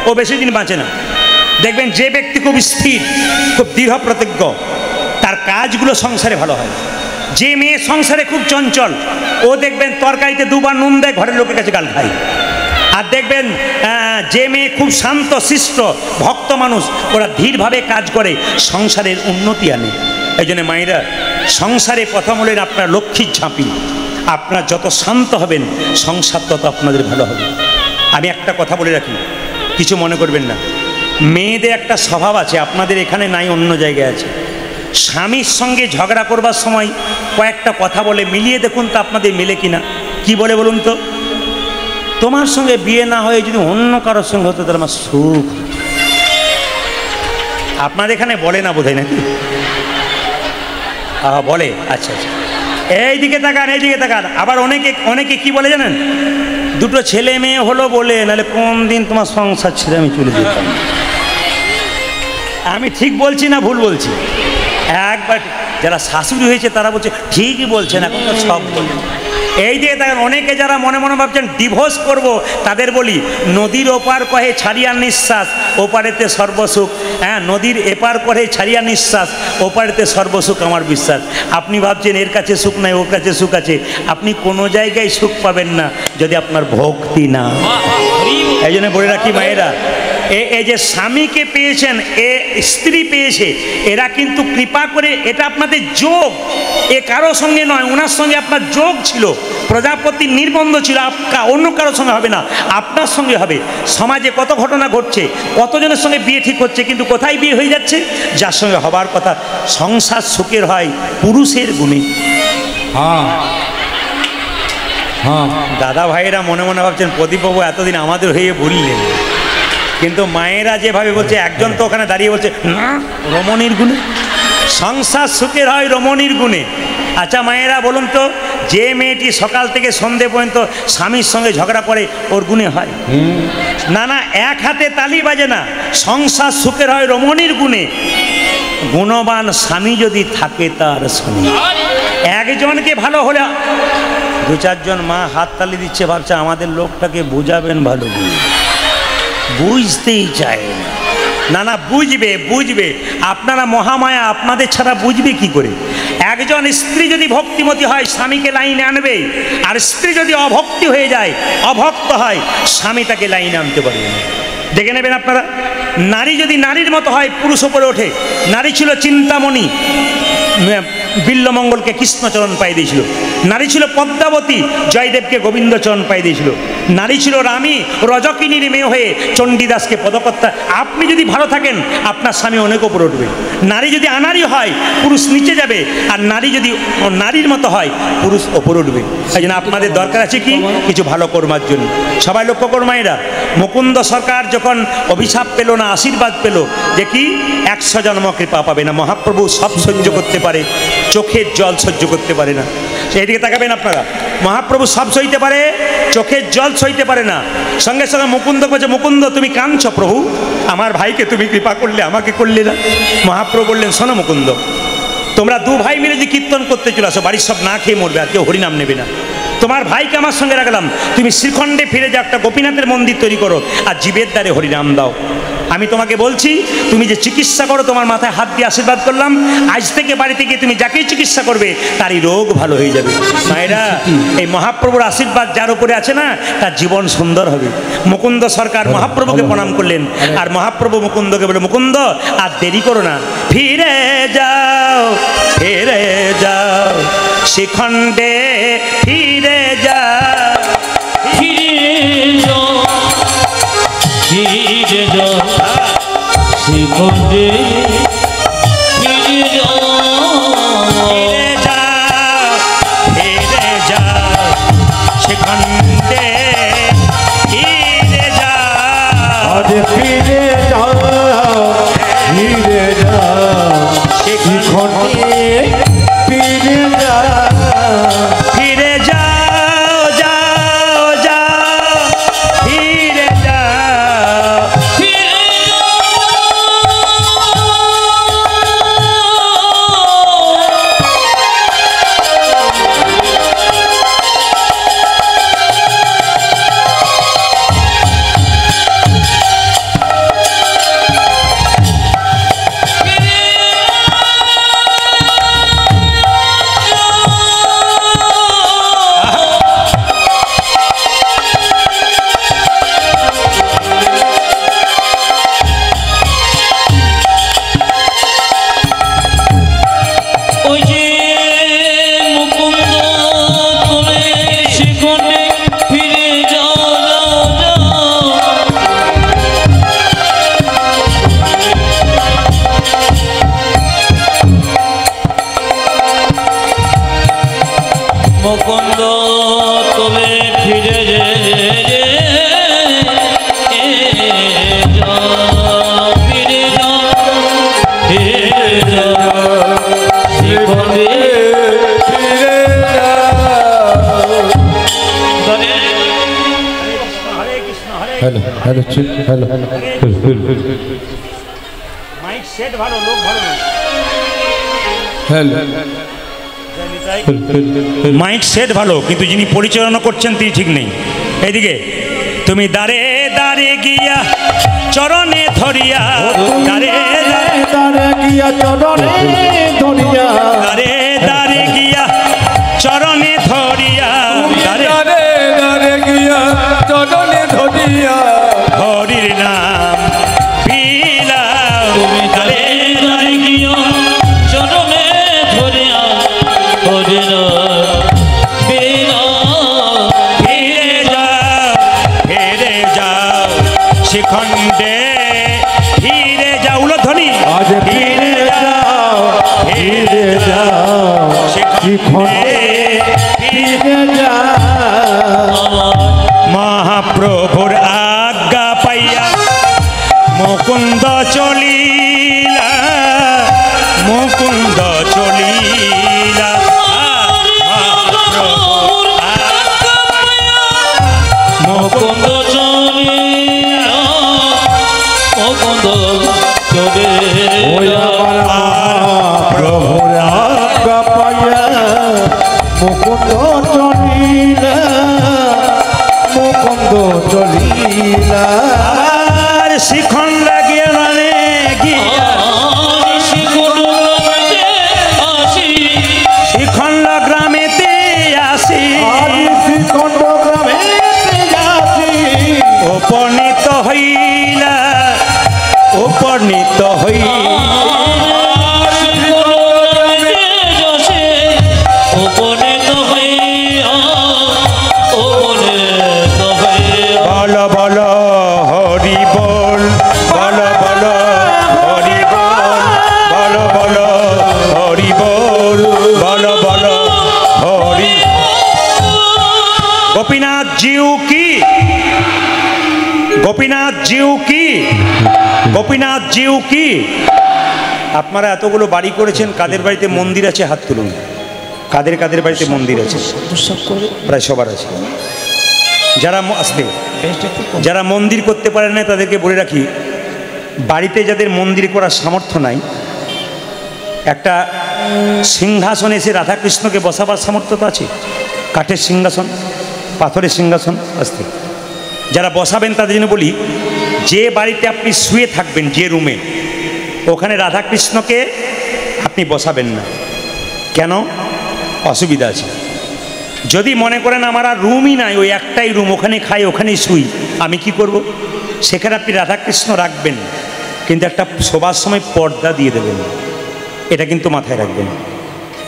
ও বেশি দিন বাঁচে না। দেখবেন যে ব্যক্তি খুব স্থির, খুব দৃঢ় প্রতিজ্ঞ, তার কাজগুলো সংসারে ভালো হয়। যে মেয়ে সংসারে খুব চঞ্চল, ও দেখবেন তরকারিতে 2 বার নুন দেয়, ঘরের লোকের কাছে গাল খায়। আর দেখবেন যে মেয়ে খুব শান্ত শিষ্ট ভক্ত মানুষ, ওরা ধীরভাবে কাজ করে, সংসারের উন্নতি আনে। এই জন্য মায়েরা, সংসারে প্রথম হলেন আপনার লক্ষ্মীর ঝাঁপি। আপনার যত শান্ত হবেন, সংসার তত আপনাদের ভালো হবে। আমি একটা কথা বলে রাখি, কিছু মনে করবেন না। মেয়েদের একটা স্বভাব আছে, আপনাদের এখানে নাই, অন্য জায়গায় আছে। স্বামীর সঙ্গে ঝগড়া করবার সময় কয়েকটা কথা বলে, মিলিয়ে দেখুন তো আপনাদের মেলে কিনা। কি বলে বলুন তো? তোমার সঙ্গে বিয়ে না হয়ে যদি অন্য কারোর সঙ্গে হতো তাহলে আমার সুখ। আপনাদের এখানে বলে না বোধহয়, নাকি? বলে, আচ্ছা আচ্ছা। এইদিকে তাকান, এইদিকে তাকান। আবার অনেকে কি বলে জানেন? 2টো ছেলে মেয়ে হলো বলে, নাহলে কোন দিন তোমার সংসার ছেড়ে আমি চলে যেতাম। আমি ঠিক বলছি না ভুল বলছি? একবার যারা শাশুড়ি হয়েছে তারা বলছে ঠিকই বলছেন, এখন তো সব বলছেন। এই যে দেখেন, অনেকে যারা মনে মনে ভাবছেন ডিভোর্স করব, তাদের বলি, নদীর ওপার কহে ছাড়িয়া নিঃশ্বাস, ওপারেতে সর্বসুখ। হ্যাঁ, নদীর এপার কহে ছাড়িয়া নিঃশ্বাস, ওপারেতে সর্বসুখ আমার বিশ্বাস। আপনি ভাবছেন এর কাছে সুখ নাই, ওর কাছে সুখ আছে, আপনি কোনো জায়গায় সুখ পাবেন না যদি আপনার ভক্তি না। এই জন্য বলে রাখি মায়েরা, এই যে স্বামীকে পেয়েছেন, এ স্ত্রী পেয়েছে, এরা কিন্তু কৃপা করে, এটা আপনাদের যোগ, এ কারো সঙ্গে নয়, ওনার সঙ্গে আপনার যোগ ছিল, প্রজাপতির নির্বন্ধ ছিল, অন্য কারোর সঙ্গে হবে না, আপনার সঙ্গে হবে। সমাজে কত ঘটনা ঘটছে, কতজনের সঙ্গে বিয়ে ঠিক হচ্ছে, কিন্তু কোথায় বিয়ে হয়ে যাচ্ছে? যার সঙ্গে হবার কথা। সংসার সুখের হয় পুরুষের গুণে। হ্যাঁ হ্যাঁ, দাদা ভাইয়েরা মনে মনে ভাবছেন প্রদীপবাবু এতদিন আমাদের হয়ে বললেন, কিন্তু মায়েরা যেভাবে বলছে, একজন তো ওখানে দাঁড়িয়ে বলছে না, রমণীর গুণে সংসার সুখের হয়, রমণীর গুণে। আচ্ছা মায়েরা বলুন তো, যে মেয়েটি সকাল থেকে সন্ধে পর্যন্ত স্বামীর সঙ্গে ঝগড়া করে, ওর গুণে হয়? না না, এক হাতে তালি বাজে না। সংসার সুখের হয় রমণীর গুণে। গুণবান স্বামী যদি থাকে তার স্বামী, একজনকে ভালো হলে 2-4 জন মা হাততালি দিচ্ছে, ভাবছে আমাদের লোকটাকে বোঝাবেন ভালো করে, বুঝতেই চায় না। না বুঝবে, বুঝবে। আপনারা মহামায়া, আপনাদের ছাড়া বুঝবে কি করে? একজন স্ত্রী যদি ভক্তিমতী হয়, স্বামীকে লাইনে আনবে, আর স্ত্রী যদি অভক্তি হয়ে যায়, অভক্ত হয়, স্বামী তাকে লাইনে আনতে পারবে না। দেখে নেবেন আপনারা, নারী যদি নারীর মতো হয়, পুরুষ ওপরে ওঠে। নারী ছিল চিন্তামণি, বিল্লমঙ্গলকে কৃষ্ণচরণ পাই দিয়েছিল। নারী ছিল পদ্মাবতী, জয়দেবকে গোবিন্দচরণ পাই দিয়েছিল। নারী ছিল রামী, রজকিনীর মেয়ে হয়ে চণ্ডীদাসকে পদকর্তা। আপনি যদি ভালো থাকেন, আপনার স্বামী অনেক ওপরে উঠবে। নারী যদি আনারী হয়, পুরুষ নিচে যাবে, আর নারী যদি নারীর মতো হয়, পুরুষ ওপরে উঠবে। এই জন্য আপনাদের দরকার আছে কি? কিছু ভালো করবার জন্য। সবাই লক্ষ্য করুন মায়েরা, মুকুন্দ সরকার যখন অভিশাপ পেল না, আশীর্বাদ পেল যে কি 100 জন্ম কৃপা পাবে না। মহাপ্রভু সব সহ্য করতে পারে, চোখের জল সহ্য করতে পারে না। সেদিকে তাকাবেন আপনারা, মহাপ্রভু সব সইতে পারে, চোখের জল সইতে পারে না। সঙ্গে সঙ্গে মুকুন্দ বলছে, মুকুন্দ তুমি কাঁদছো প্রভু, আমার ভাইকে তুমি কৃপা করলে, আমাকে করলে না। মহাপ্রভু বললেন, শোনো মুকুন্দ, তোমরা 2 ভাই মিলে যে কীর্তন করতে চলে আসো, বাড়ির সব না খেয়ে মরবে, আর কেউ হরিনাম নেবে না। তোমার ভাইকে আমার সঙ্গে রাখলাম, তুমি শ্রীখণ্ডে ফিরে যাও, একটা গোপীনাথের মন্দির তৈরি করো, আর জীবের দ্বারে হরিনাম দাও। আমি তোমাকে বলছি, তুমি যে চিকিৎসা করো, তোমার মাথায় হাত দিয়ে আশীর্বাদ করলাম, আজ থেকে বাড়িতে গিয়ে তুমি যাকেই চিকিৎসা করবে, তারই রোগ ভালো হয়ে যাবে। মায়েরা, এই মহাপ্রভুর আশীর্বাদ যার উপরে আছে না, তার জীবন সুন্দর হবে। মুকুন্দ সরকার মহাপ্রভুকে প্রণাম করলেন, আর মহাপ্রভু মুকুন্দকে বলে, মুকুন্দ আর দেরি করো না, ফিরে যাও, ফিরে যাও, শ্রীখণ্ডে ফিরে যাও, ফিরে যাও, ফিরে যাও, শ্রীখণ্ডে ফিরে যাও, ফিরে যাও, ফিরে যাও, শ্রীখণ্ডে ফিরে যাও, আজ ফিরে যাও, ফিরে যাও, শ্রীখণ্ডে ফিরে যাও, ফিরে যাও, যাও, যাও, ফিরে যাও, ফিরে যাও। ওই যে মুকুন্দ, তুমি শ্রীখণ্ডে ফিরে যাও, যাও, যাও। মুকুন্দ তুমি ফিরে যাও, ফিরে যাও, ফিরে যাও, শ্রীখণ্ডে ফিরে যাও। Hare Krishna, Hare hello hello hello mic set ভালো, লোক ভালো না। হ্যালো, মাইক সেট ভালো, কিন্তু যিনি পরিচালনা করছেন তিনি ঠিক নেই। এইদিকে, তুমি দাঁড়ে দাঁড়ে গিয়া চরণে ধরিয়া, দাঁড়ে দাঁড়ে গিয়া চরণে ধরিয়া, দাঁড়ে দাঁড়ে গিয়া চরণে ধরিয়া, দাঁড়ে দাঁড়ে দাঁড়ে গিয়া চরণে ধরিয়া, হরির নাম শিখণ্ডে ফিরে যাও, উলধ্বনি আজ ফিরে যাও, ফিরে যাও, শিখণ্ডে ফিরে যাও। মহাপ্রভুর আজ্ঞা পাইয়া মুকুন্দ চলিলা, মুকুন্দ চলিলা। মুকুন্দ চলিয়া, মুকুন্দ ওই চলিয়া। আমার প্রভুর আজ্ঞা পাইয়া মুকুন্দ চলিলা, মুকুন্দ চলিলা। আর শিখন লাগিয়া মানে গিয়া, শিখণ্ড গ্রামেতে আসি, আজ শ্রীখণ্ড গ্রামে যাচ্ছি, উপনীত হইলা, উপনীত হইলা। বল বল হরি বল, বল বল হরি বল, বল বল হরি বল, বল বল হরি। গোপীনাথ জিউ কি, গোপীনাথ জিউ কি, গোপীনাথ জিউ কি। আপনারা এতগুলো বাড়ি করেছেন, কাদের বাড়িতে মন্দির আছে হাত তুলুন। কাদের কাদের বাড়িতে মন্দির আছে? প্রায় সবার আছে। যারা আসতে, যারা মন্দির করতে পারেন না তাদেরকে বলে রাখি, বাড়িতে যাদের মন্দির করার সামর্থ্য নাই, একটা সিংহাসনে এসে রাধাকৃষ্ণকে বসাবার সামর্থ্য তো আছে। কাঠের সিংহাসন, পাথরের সিংহাসন আসতে। যারা বসাবেন তাদের জন্য বলি, যে বাড়িতে আপনি শুয়ে থাকবেন, যে রুমে, ওখানে রাধাকৃষ্ণকে আপনি বসাবেন না। কেন? অসুবিধা আছে। যদি মনে করেন আমার আর রুমই নাই, ওই একটাই রুম, ওখানে খাই, ওখানেই শুই, আমি কি করব? সেখানে আপনি রাধাকৃষ্ণ রাখবেন, কিন্তু একটা শোবার সময় পর্দা দিয়ে দেবেন। এটা কিন্তু মাথায় রাখবেন।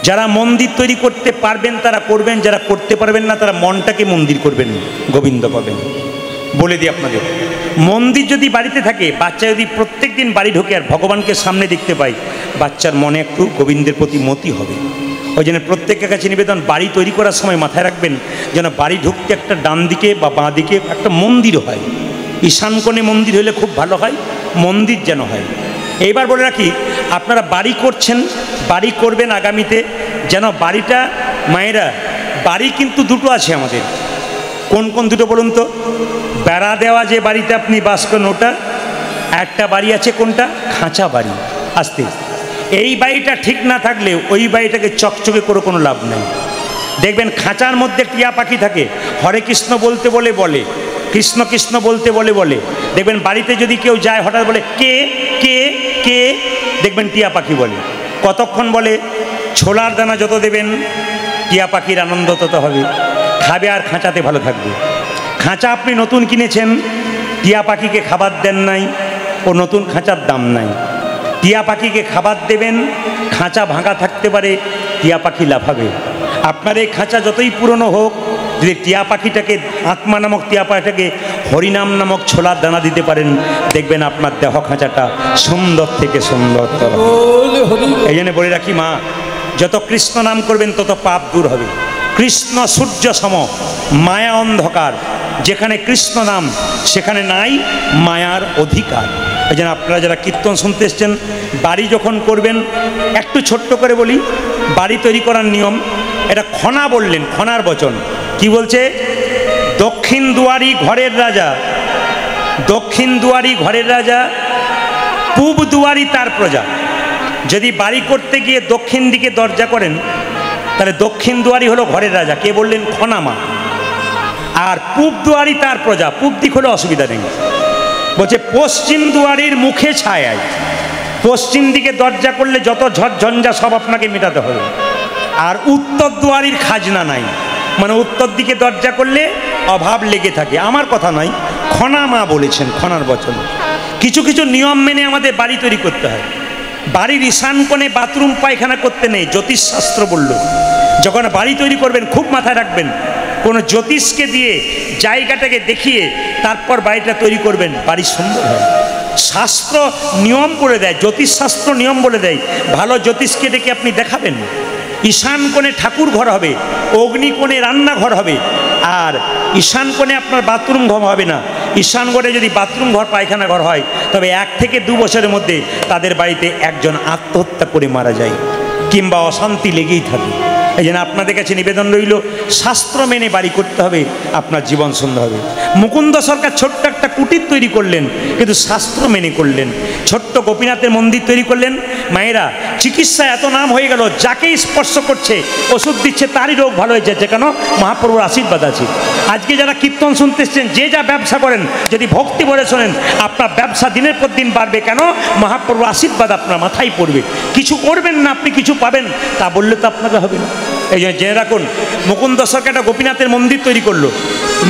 যারা মন্দির তৈরি করতে পারবেন তারা করবেন, যারা করতে পারবেন না তারা মনটাকে মন্দির করবেন, গোবিন্দ পাবেন। বলে দিই আপনাদের, মন্দির যদি বাড়িতে থাকে, বাচ্চা যদি প্রত্যেক দিন বাড়ি ঢোকে আর ভগবানকে সামনে দেখতে পাই, বাচ্চার মনে একটু গোবিন্দের প্রতি মতি হবে। ওই জন্য প্রত্যেকের কাছে নিবেদন, বাড়ি তৈরি করার সময় মাথায় রাখবেন যেন বাড়ি ঢুকতে একটা ডান দিকে বা বাঁ দিকে একটা মন্দির হয়। ঈশান কোণে মন্দির হলে খুব ভালো হয়, মন্দির যেন হয়। এইবার বলে রাখি, আপনারা বাড়ি করছেন, বাড়ি করবেন আগামীতে, যেন বাড়িটা, মায়েরা, বাড়ি কিন্তু দুটো আছে আমাদের। কোন কোন দুটো বলুন তো? বেড়া দেওয়া যে বাড়িতে আপনি বাস করেন ওটা একটা বাড়ি আছে, কোনটা? খাঁচা বাড়ি। আসতে, এই বাড়িটা ঠিক না থাকলে ওই বাড়িটাকে চকচকে করে কোনো লাভ নেই। দেখবেন খাঁচার মধ্যে টিয়া পাখি থাকে, হরে কৃষ্ণ বলতে বলে বলে, কৃষ্ণ কৃষ্ণ বলতে বলে বলে। দেখবেন বাড়িতে যদি কেউ যায় হঠাৎ বলে কে কে কে, দেখবেন টিয়া পাখি বলে। কতক্ষণ বলে? ছোলার দানা যত দেবেন টিয়া পাখির আনন্দ তত হবে, খাবে আর খাঁচাতে ভালো থাকবে। খাঁচা আপনি নতুন কিনেছেন, টিয়া পাখিকে খাবার দেন নাই, ও নতুন খাঁচার দাম নাই। টিয়া পাখিকে খাবার দেবেন, খাঁচা ভাঙা থাকতে পারে, টিয়া পাখি লাফাবে। আপনার এই খাঁচা যতই পুরনো হোক, যদি টিয়া পাখিটাকে, আত্মা নামক টিয়া পাখিটাকে হরিনাম নামক ছোলার দানা দিতে পারেন, দেখবেন আপনার দেহ খাঁচাটা সুন্দর থেকে সুন্দরতর। এই জন্য বলে রাখি মা, যত কৃষ্ণ নাম করবেন তত পাপ দূর হবে। কৃষ্ণ সূর্য সম, মায়া অন্ধকার। যেখানে কৃষ্ণ নাম সেখানে নাই মায়ার অধিকার। এই জন্য আপনারা যারা কীর্তন শুনতে এসছেন, বাড়ি যখন করবেন, একটু ছোট্ট করে বলি, বাড়ি তৈরি করার নিয়ম, এটা খনা বললেন, খনার বচন কি বলছে? দক্ষিণ দুয়ারি ঘরের রাজা, দক্ষিণ দুয়ারি ঘরের রাজা, পূব দুয়ারি তার প্রজা। যদি বাড়ি করতে গিয়ে দক্ষিণ দিকে দরজা করেন, তাহলে দক্ষিণ দুয়ারি হলো ঘরের রাজা, কে বললেন? খনামা। আর পূব দুয়ারি তার প্রজা, পূব দিক হলে অসুবিধা নেই। বলছে পশ্চিম দুয়ারির মুখে ছায়ায়, পশ্চিম দিকে দরজা করলে যত ঝঞ্ঝা সব আপনাকে মেটাতে হবে। আর উত্তর দুয়ারির খাজনা নাই, মানে উত্তর দিকে দরজা করলে অভাব লেগে থাকে। আমার কথা নয়, খনামা বলেছেন, খনার বচন। কিছু কিছু নিয়ম মেনে আমাদের বাড়ি তৈরি করতে হয়। বাড়ির ঈশান কোণে বাথরুম পায়খানা করতে নেই, জ্যোতিষশাস্ত্র বলল। যখন বাড়ি তৈরি করবেন খুব মাথায় রাখবেন, কোনো জ্যোতিষকে দিয়ে জায়গাটাকে দেখিয়ে তারপর বাড়িটা তৈরি করবেন, বাড়ি সুন্দর হয়। শাস্ত্র নিয়ম করে দেয়, জ্যোতিষশাস্ত্র নিয়ম বলে দেয়, ভালো জ্যোতিষকে ডেকে আপনি দেখাবেন। ঈশান কোণে ঠাকুর ঘর হবে, অগ্নি কোণে রান্নাঘর হবে, আর ঈশান কোণে আপনার বাথরুম ঘর হবে না। ঈশান কোণে যদি বাথরুম ঘর পায়খানা ঘর হয় তবে 1 থেকে 2 বছরের মধ্যে তাদের বাড়িতে একজন আত্মহত্যা করে মারা যায় কিংবা অশান্তি লেগেই থাকে। এই জন্য আপনাদের কাছে নিবেদন রইল, শাস্ত্র মেনে বাড়ি করতে হবে, আপনার জীবন সুন্দর হবে। মুকুন্দ সরকার ছোট্ট একটা কুটির তৈরি করলেন, কিন্তু শাস্ত্র মেনে করলেন। ছোট্ট গোপীনাথের মন্দির তৈরি করলেন। মায়েরা, চিকিৎসা এত নাম হয়ে গেল, যাকেই স্পর্শ করছে ওষুধ দিচ্ছে তারই রোগ ভালো হয়ে যাচ্ছে। কেন? মহাপ্রভুর আশীর্বাদ আছে। আজকে যারা কীর্তন শুনতে এসছেন, যে যা ব্যবসা করেন, যদি ভক্তি ভরে শোনেন, আপনার ব্যবসা দিনের পর দিন বাড়বে। কেন? মহাপ্রভুর আশীর্বাদ আপনার মাথায় পড়বে। কিছু করবেন না, আপনি কিছু পাবেন, তা বললে তো আপনাকে হবে না। এই জন্য জেনে রাখুন, মুকুন্দ সরকার একটা গোপীনাথের মন্দির তৈরি করলো।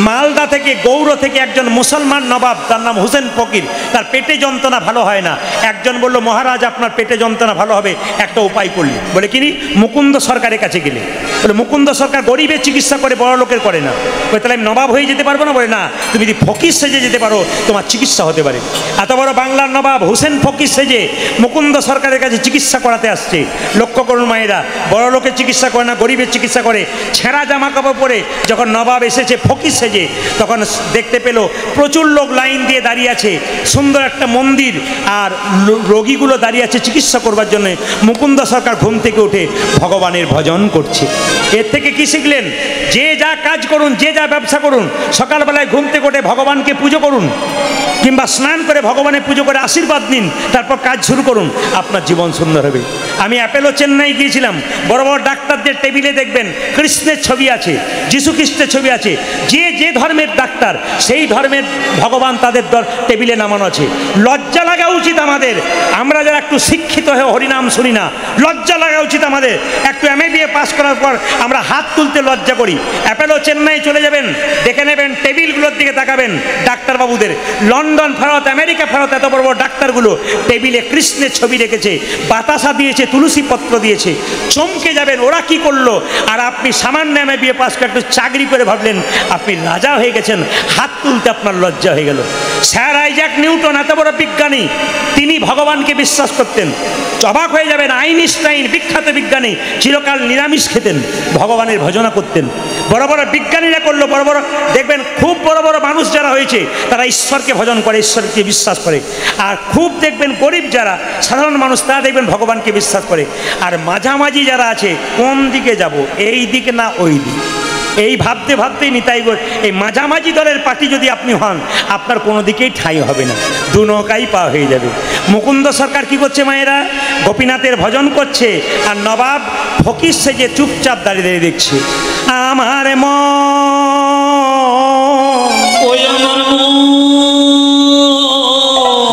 মালদা থেকে, গৌড় থেকে একজন মুসলমান নবাব, তার নাম হুসেন ফকির, তার পেটে যন্ত্রণা ভালো হয় না। একজন বলল, মহারাজ আপনার পেটে যন্ত্রণা ভালো হবে, একটা উপায় করলি। বলে কিনি? মুকুন্দ সরকারের কাছে গেলে। বলে মুকুন্দ সরকার গরিবের চিকিৎসা করে, বড় লোকের করে না। বলে তাহলে আমি নবাব হয়ে যেতে পারবো না? বলে না, তুমি যদি ফকির সেজে যেতে পারো তোমার চিকিৎসা হতে পারে। এত বড় বাংলার নবাব হুসেন ফকির সেজে মুকুন্দ সরকারের কাছে চিকিৎসা করাতে আসছে। লক্ষ্য করুন মায়েরা, বড় লোকের চিকিৎসা করে না, গরিবের চিকিৎসা করে। ছেঁড়া জামা কাপড় পরে যখন নবাব এসেছে ফকির সেজে, তখন দেখতে পেল প্রচুর লোক লাইন দিয়ে দাঁড়িয়ে আছে, সুন্দর একটা মন্দির, আর রোগীগুলো দাঁড়িয়ে আছে চিকিৎসা করবার জন্য। মুকুন্দ সরকার ঘুম থেকে উঠে ভগবানের ভজন করছে। এর থেকে কি শিখলেন? যে যা কাজ করুন, যে যা ব্যবসা করুন, সকালবেলায় ঘুম থেকে উঠে ভগবানকে পুজো করুন, কিংবা স্নান করে ভগবানের পুজো করে আশীর্বাদ নিন, তারপর কাজ শুরু করুন, আপনার জীবন সুন্দর হবে। আমি অ্যাপেলো চেন্নাই গিয়েছিলাম, বড় বড় ডাক্তারদের টেবিলে দেখবেন কৃষ্ণের ছবি আছে, যীশু খ্রিস্টের ছবি আছে। যে যে ধর্মের ডাক্তার, সেই ধর্মের ভগবান তাদের টেবিলে নামানো আছে। লজ্জা লাগা উচিত আমাদের, আমরা যারা একটু শিক্ষিত হয়ে হরিনাম শুনি না, লজ্জা লাগা উচিত আমাদের। একটু MA পাস করার পর আমরা হাত তুলতে লজ্জা করি। অ্যাপেলো চেন্নাই চলে যাবেন, দেখে নেবেন টেবিলগুলোর দিকে তাকাবেন, ডাক্তারবাবুদের লন্ডন ফেরত, আমেরিকা ফেরত এত বড় বড় ডাক্তারগুলো টেবিলে কৃষ্ণের ছবি রেখেছে, বাতাসা দিয়েছে, তুলসী পত্র দিয়েছে। চমকে যাবেন ওরা কি করলো, আর আপনি সামান্য MA পাস করে একটু চাকরি করে ভাবলেন আপনি রাজা হয়ে গেছেন, হাত তুলতে আপনার লজ্জা হয়ে গেল। স্যার আইজ্যাক নিউটন এত বড় বিজ্ঞানী, তিনি ভগবানকে বিশ্বাস করতেন। অবাক হয়ে যাবেন, আইনস্টাইন বিখ্যাত বিজ্ঞানী, চিরকাল নিরামিষ খেতেন, ভগবানের ভজনা করতেন। বড় বড় বিজ্ঞানীরা করলো, বড় বড় দেখবেন খুব বড় বড় মানুষ যারা হয়েছে তারা ঈশ্বরকে ভজন করে, ঈশ্বরকে বিশ্বাস করে। আর খুব দেখবেন গরিব যারা সাধারণ মানুষ, তারা দেখবেন ভগবানকে বিশ্বাস করে। আর মাঝামাঝি যারা আছে, কোন দিকে যাব, এই দিকে না ওই দিক, এই ভাবতে ভাবতেই নিতাই এই মাঝামাঝি দলের পার্টি যদি আপনি হন, আপনার কোনো দিকেই ঠাঁই হবে না, দু নৌকাই পা হয়ে যাবে। মুকুন্দ সরকার কি করছে মায়েরা? গোপীনাথের ভজন করছে, আর নবাব ফকির সেজে চুপচাপ দাঁড়িয়ে দাঁড়িয়ে দেখছে। আমার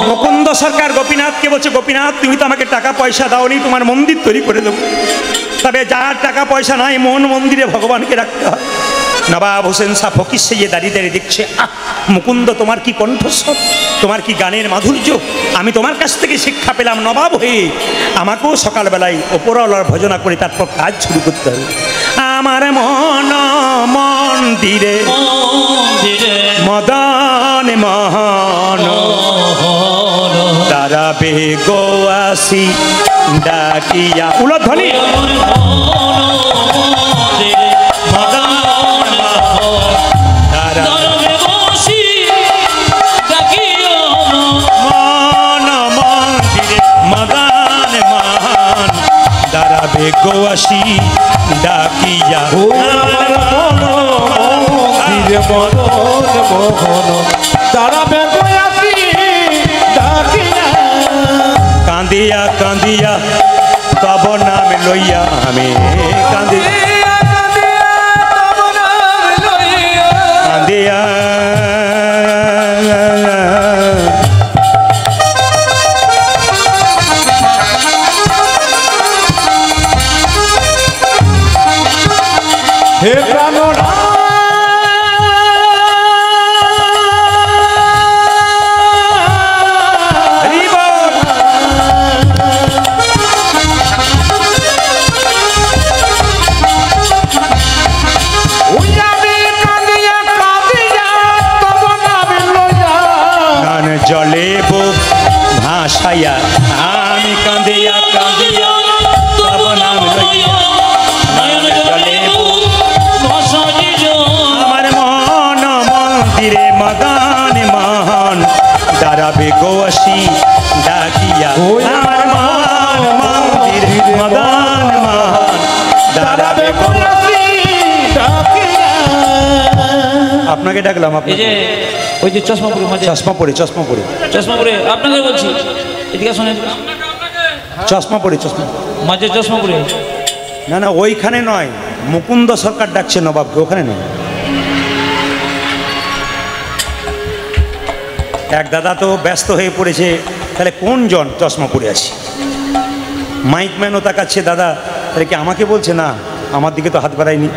মুকুন্দ সরকার গোপীনাথকে বলছে, গোপীনাথ তুমি তো আমাকে টাকা পয়সা দাওনি, তোমার মন্দির তৈরি করে দেবো, তবে যার টাকা পয়সা নাই মন মন্দিরে ভগবানকে রাখতে হয়। নবাব হোসেন শাহ ফকির সেজে দাঁড়িয়ে দাঁড়িয়ে দেখছে, মুকুন্দ তোমার কি কণ্ঠস্বর, তোমার কি গানের মাধুর্য, আমি তোমার কাছ থেকে শিক্ষা পেলাম নবাব হয়ে, আমাকেও সকালবেলায় ওপরওয়ালার ভজনা করে তারপর কাজ শুরু করতে হবে। আমার মন মন্দিরে মদন মোহন তারা বেগো আসি ডাকিয়া উলধ্বনি গোয়াসি ডাকিয়া কান্দিয়া কান্দিয়া তব নাম লইয়া আমি কান্দিয়া কান্দিয়া হে প্রাণনা জলে বুক ভাসাইয়া আমি কাঁদিয়া কাঁদিয়া তব নাম লইয়া জলে বুক আমার মন মন্দিরে মগান মহান দাঁড়াবে গোয়াসি ডাকিয়া আমার মন মন্দিরে মগান মহান দাঁড়াবে গোয়াসি ডাকিয়া। আপনাকে ডাকলাম এই যে ওই যে চশমা পরে মাঝে চশমা পরে চশমা পরে আপনাকে বলছি এদিকে শোনেন চশমা পরে চশমা মাঝে চশমা পরে না না ওইখানে নয়, মুকুন্দ সরকার ডাকছে নবাবকে, ওখানে নয়। এক দাদা তো ব্যস্ত হয়ে পড়েছে, তাহলে কোন জন চশমা পরে আছি, মাইকম্যানও তাকাচ্ছে, দাদা তাহলে কি আমাকে বলছে? না, আমার দিকে তো হাত বাড়ায়নি।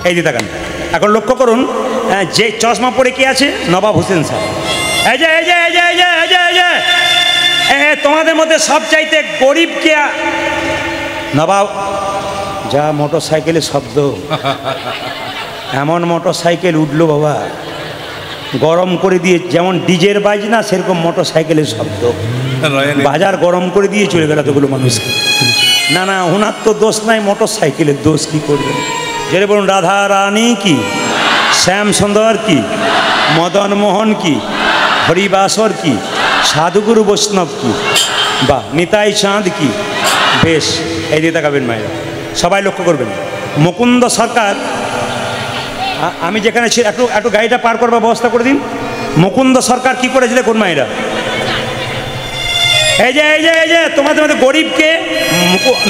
এই দিয়ে তাকান, এখন লক্ষ্য করুন যে চশমা পরে কে আছে, নবাব হোসেন স্যার। এই যে এই যে এই যে এই যে এই যে এই যে তোমাদের মধ্যে সবচাইতে গরিব কে? নবাব যা মোটর সাইকেলের শব্দ, এমন মোটর সাইকেল উঠলো বাবা, গরম করে দিয়ে, যেমন ডিজের বাজনা সেরকম মোটর সাইকেলের শব্দ, বাজার গরম করে দিয়ে চলে গেল এতগুলো মানুষকে। না না, ওনার তো দোষ নাই, মোটর সাইকেলের দোষ। কি করবেন? যেটা বলুন, রাধা রানী কি, শ্যাম সুন্দর কি, মদন মোহন কি, হরিবাসর কি, সাধুগুরু বৈষ্ণব কি, বা নিতাই চাঁদ কি। বেশ, এই দিয়ে তাকাবেন মায়েরা, সবাই লক্ষ্য করবেন। মুকুন্দ সরকার, আমি যেখানে ছিল, একটু গাড়িটা পার করবার ব্যবস্থা করে দিন। মুকুন্দ সরকার কি করেছিল কোন মায়েরা? এই যে এই যে এই যে তোমাদের মধ্যে গরিবকে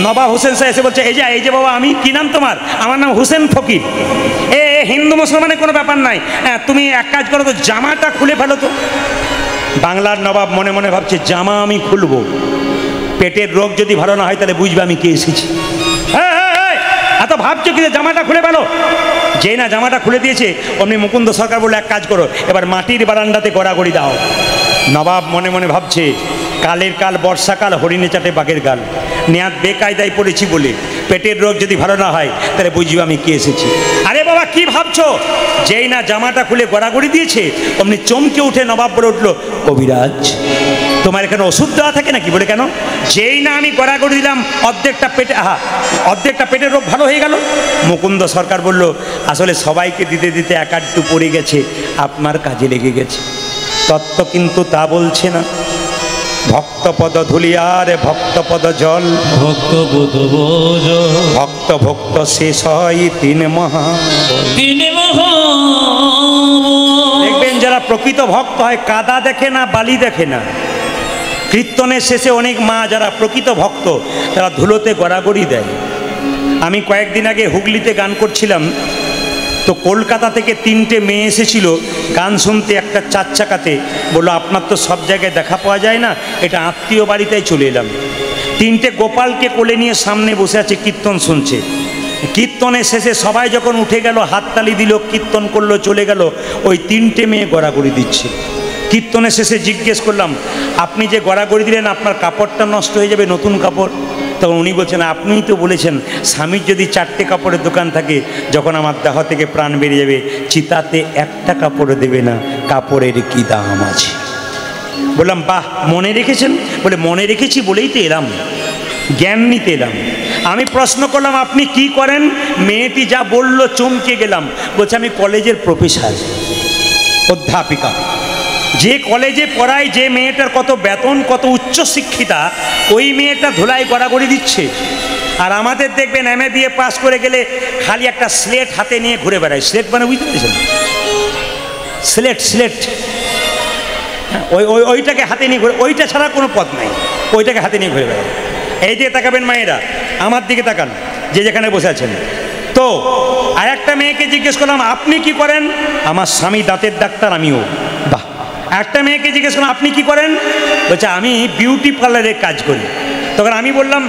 নবাব হোসেন সাহেব এসে বলছে, এই যে বাবা, আমি কি নাম তোমার? আমার নাম হোসেন ফকির। হিন্দু মুসলমানের কোনো ব্যাপার নাই, তুমি এক কাজ করো তো, জামাটা খুলে ফেলো তো। বাংলার নবাব মনে মনে ভাবছে, জামা আমি খুলবো, পেটের রোগ যদি ভালো না হয় তাহলে বুঝবে আমি কে এসেছি। এত ভাবছো কি, জামাটা খুলে ফেলো। যেই না জামাটা খুলে দিয়েছে, অমনি মুকুন্দ সরকার বললো, এক কাজ করো, এবার মাটির বারান্দাতে গড়াগড়ি দাও। নবাব মনে মনে ভাবছে, কালের কাল বর্ষাকাল, হরিণে চাটে বাঘের গাল, নেয়াত বেকায়দায় পড়েছি বলে পেটের রোগ যদি ভালো না হয় তাহলে বুঝবে আমি কে এসেছি। আরে বাবা কি ভাবছো? যেই না জামাটা খুলে গড়াগড়ি দিয়েছে, অমনি চমকে উঠে নবাব বলে উঠলো, কবিরাজ তোমার এখানে ওষুধ দেওয়া থাকে নাকি? বলে কেন? যেই না আমি গড়াগড়ি দিলাম, অর্ধেকটা পেটের রোগ ভালো হয়ে গেল। মুকুন্দ সরকার বলল, আসলে সবাইকে দিতে দিতে এক আধটু পড়ে গেছে, আপনার কাজে লেগে গেছে। তত্ত্ব কিন্তু তা বলছে না। ভক্তপদ ধুলিয়ার ভক্তপদ জল, ভক্ত ভক্ত শেষ হয় তিন মহা। দেখবেন যারা প্রকৃত ভক্ত হয়, কাদা দেখে না, বালি দেখে না। কীর্তনের শেষে অনেক মা যারা প্রকৃত ভক্ত, তারা ধুলোতে গড়াগড়ি দেয়। আমি কয়েকদিন আগে হুগলিতে গান করছিলাম, তো কলকাতা থেকে 3টে মেয়ে এসেছিল গান শুনতে, একটা 4 চাকাতে। বললো, আপনার তো সব জায়গায় দেখা পাওয়া যায় না, এটা আত্মীয় বাড়িতেই চলে এলাম। 3টে গোপালকে কোলে নিয়ে সামনে বসে আছে, কীর্তন শুনছে। কীর্তনের শেষে সবাই যখন উঠে গেল, হাততালি দিল, কীর্তন করলো, চলে গেল, ওই 3টে মেয়ে গড়াগড়ি দিচ্ছে। কীর্তনের শেষে জিজ্ঞেস করলাম, আপনি যে গড়াগড়ি দিলেন, আপনার কাপড়টা নষ্ট হয়ে যাবে, নতুন কাপড়। তখন উনি বলছেন, আপনিই তো বলেছেন স্বামীর যদি 4টে কাপড়ের দোকান থাকে, যখন আমার দেহ থেকে প্রাণ বেরিয়ে যাবে, চিতাতে একটা কাপড় দেবে না, কাপড়ের কি দাম আছে। বললাম, বাহ, মনে রেখেছেন? বলে, মনে রেখেছি বলেই তো এলাম, জ্ঞান নিতে এলাম। আমি প্রশ্ন করলাম, আপনি কি করেন? মেয়েটি যা বলল চমকে গেলাম। বলছে, আমি কলেজের প্রফেসর, অধ্যাপিকা। যে কলেজে পড়ায়, যে মেয়েটার কত বেতন, কত উচ্চ শিক্ষিতা, ওই মেয়েটা ধুলাই গড়াগড়ি দিচ্ছে। আর আমাদের দেখবেন MA BA পাস করে গেলে খালি একটা স্লেট হাতে নিয়ে ঘুরে বেড়ায়। স্লেট মানে বুঝতে পেরেছেন? স্লেট ওইটাকে হাতে নিয়ে ঘুরে, ওইটা ছাড়া কোনো পথ নাই, ওইটাকে হাতে নিয়ে ঘুরে বেড়ায়। এই দিকে তাকাবেন মায়েরা, আমার দিকে তাকান, যে যেখানে বসে আছেন। তো আর একটা মেয়েকে জিজ্ঞেস করলাম, আপনি কি করেন? আমার স্বামী দাঁতের ডাক্তার, আমিও। বাহ। একটা মেয়েকে জিজ্ঞেস করলাম, আপনি কি করেন? বলছে, আমি বিউটি পার্লারে কাজ করি। তখন আমি বললাম,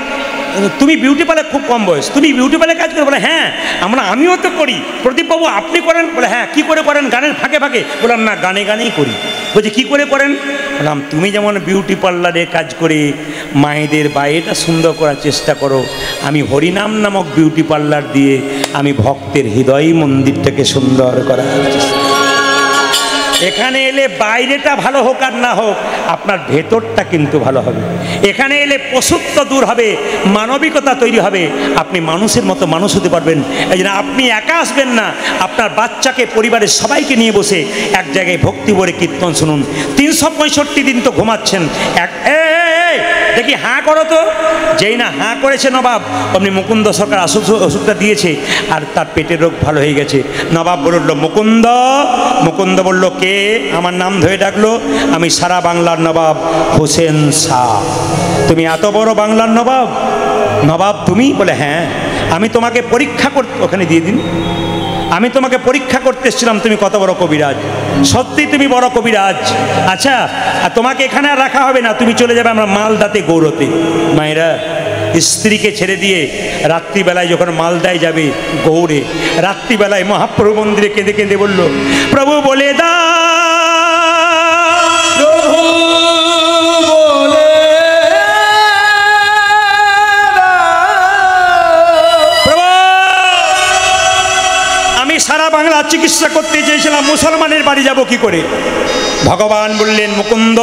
তুমি বিউটি পার্লার, খুব কম বয়স, তুমি বিউটি পার্লারে কাজ করো? বলে, হ্যাঁ আমিও তো করি। প্রদীপবাবু আপনি করেন? বলে, হ্যাঁ। কি করে করেন? গানের ফাঁকে ফাঁকে? বললাম, না, গানেই করি। বলছে, কি করে করেন? বললাম, তুমি যেমন বিউটি পার্লারে কাজ করে মায়েদের বাইরেটা সুন্দর করার চেষ্টা করো, আমি হরিনাম নামক বিউটি পার্লার দিয়ে আমি ভক্তের হৃদয় মন্দিরটাকে সুন্দর করার চেষ্টা। এখানে এলে বাইরেটা ভালো হোক আর না হোক, আপনার ভেতরটা কিন্তু ভালো হবে। এখানে এলে পশুত্ব দূর হবে, মানবিকতা তৈরি হবে, আপনি মানুষের মতো মানুষ হতে পারবেন। এই জন্য আপনি একা আসবেন না, আপনার বাচ্চাকে, পরিবারের সবাইকে নিয়ে বসে এক জায়গায় ভক্তি ভরে কীর্তন শুনুন। 365 দিন তো ঘুমাচ্ছেন, দেখি হাঁ করো তো। যেই না হাঁ করেছে নবাব, অমনি মুকুন্দ সরকার ওষুধটা দিয়েছে আর তার পেটের রোগ ভালো হয়ে গেছে। নবাব বলল মুকুন্দ। মুকুন্দ বলল কে? আমার নাম ধরে ডাকলো, আমি সারা বাংলার নবাব হোসেন শাহ। তুমি এত বড় বাংলার নবাব? নবাব তুমি? বলে হ্যাঁ, আমি তোমাকে পরীক্ষা করতে, ওখানে দিয়ে দিন, আমি তোমাকে পরীক্ষা করতে এসেছিলাম তুমি কত বড় কবিরাজ। সত্যি তুমি বড় কবিরাজ। আচ্ছা, আর তোমাকে এখানে আর রাখা হবে না, তুমি চলে যাবে আমরা মালদাতে গৌরতে। মায়েরা স্ত্রীকে ছেড়ে দিয়ে রাত্রিবেলায় যখন মালদায় যাবে গৌড়ে, রাত্রিবেলায় মহাপ্রভু মন্দিরে কেঁদে কেঁদে বলল, প্রভু বলে দা সারা বাংলা চিকিৎসা করতে চেয়েছিলাম, মুসলমানের বাড়ি যাব কি করে? ভগবান বললেন মুকুন্দ,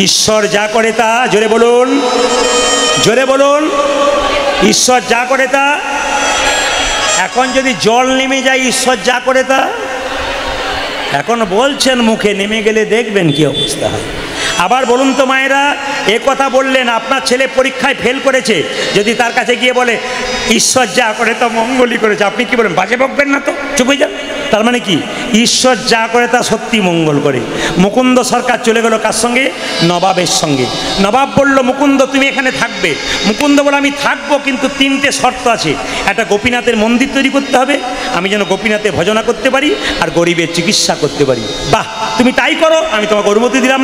ঈশ্বর যা করে তা, জোরে বলুন, জোরে বলুন, ঈশ্বর যা করে তা। এখন যদি জল নেমে যায়, ঈশ্বর যা করে তা। এখন বলছেন মুখে, নেমে গেলে দেখবেন কি অবস্থা হয়। আবার বলুন তো মায়েরা, এ কথা বললেন, আপনার ছেলে পরীক্ষায় ফেল করেছে, যদি তার কাছে গিয়ে বলে ঈশ্বর যা করে তা মঙ্গলই করেছে, আপনি কি বলেন? বাজে বকবেন না তো, চুপ হয়ে যান। তার মানে কি? ঈশ্বর যা করে তা সত্যি মঙ্গল করে। মুকুন্দ সরকার চলে গেল কার সঙ্গে? নবাবের সঙ্গে। নবাব বলল মুকুন্দ তুমি এখানে থাকবে। মুকুন্দ বলে আমি থাকবো, কিন্তু 3টে শর্ত আছে। একটা গোপীনাথের মন্দির তৈরি করতে হবে, আমি যেন গোপীনাথের ভজনা করতে পারি আর গরিবের চিকিৎসা করতে পারি। বাহ, তুমি তাই করো, আমি তোমাকে অনুমতি দিলাম।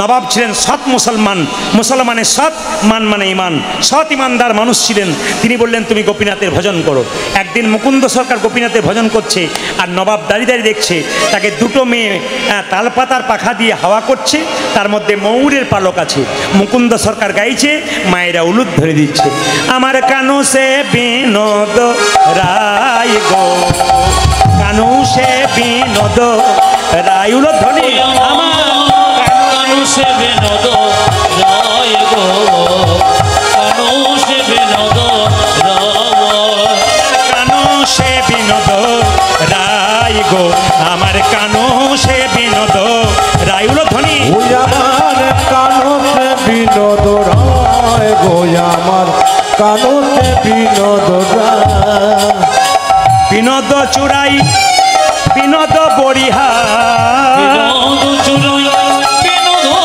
নবাব ছিলেন সৎ মুসলমান, মুসলমানের সৎ, মান মানে ইমান, সৎ ইমানদার মানুষ ছিলেন। তিনি বললেন তুমি গোপীনাথের ভজন করো। একদিন মুকুন্দ সরকার গোপীনাথের ভজন করছে, আর নবাব দাঁড়িয়ে দাঁড়িয়ে দেখছে তাকে দুটো মেয়ে তালপাতার পাখা দিয়ে হাওয়া করছে, তার মধ্যে ময়ূরের পালক আছে। মুকুন্দ সরকার গাইছে, মায়েরা উলুদ ধরে দিচ্ছে, আমার কানু সে বিনোদ রায় গো, কানু সে বিনোদ রায়, উলুদ ধ্বনি, আমার কানু সে বিনোদ রায় গো, কানু সে বিনোদ রায়, কানু সে বিনোদ রায় গো, আমার কানু সে বিনোদ রায়, উলুদ ধ্বনি, ওই আমার কানতে বিনোদ রায় গো, আমার কানতে বিনোদ রায়। বিনোদ চুরাই, বিনোদ বরিহার, বিনোদ চুরাই, বিনোদ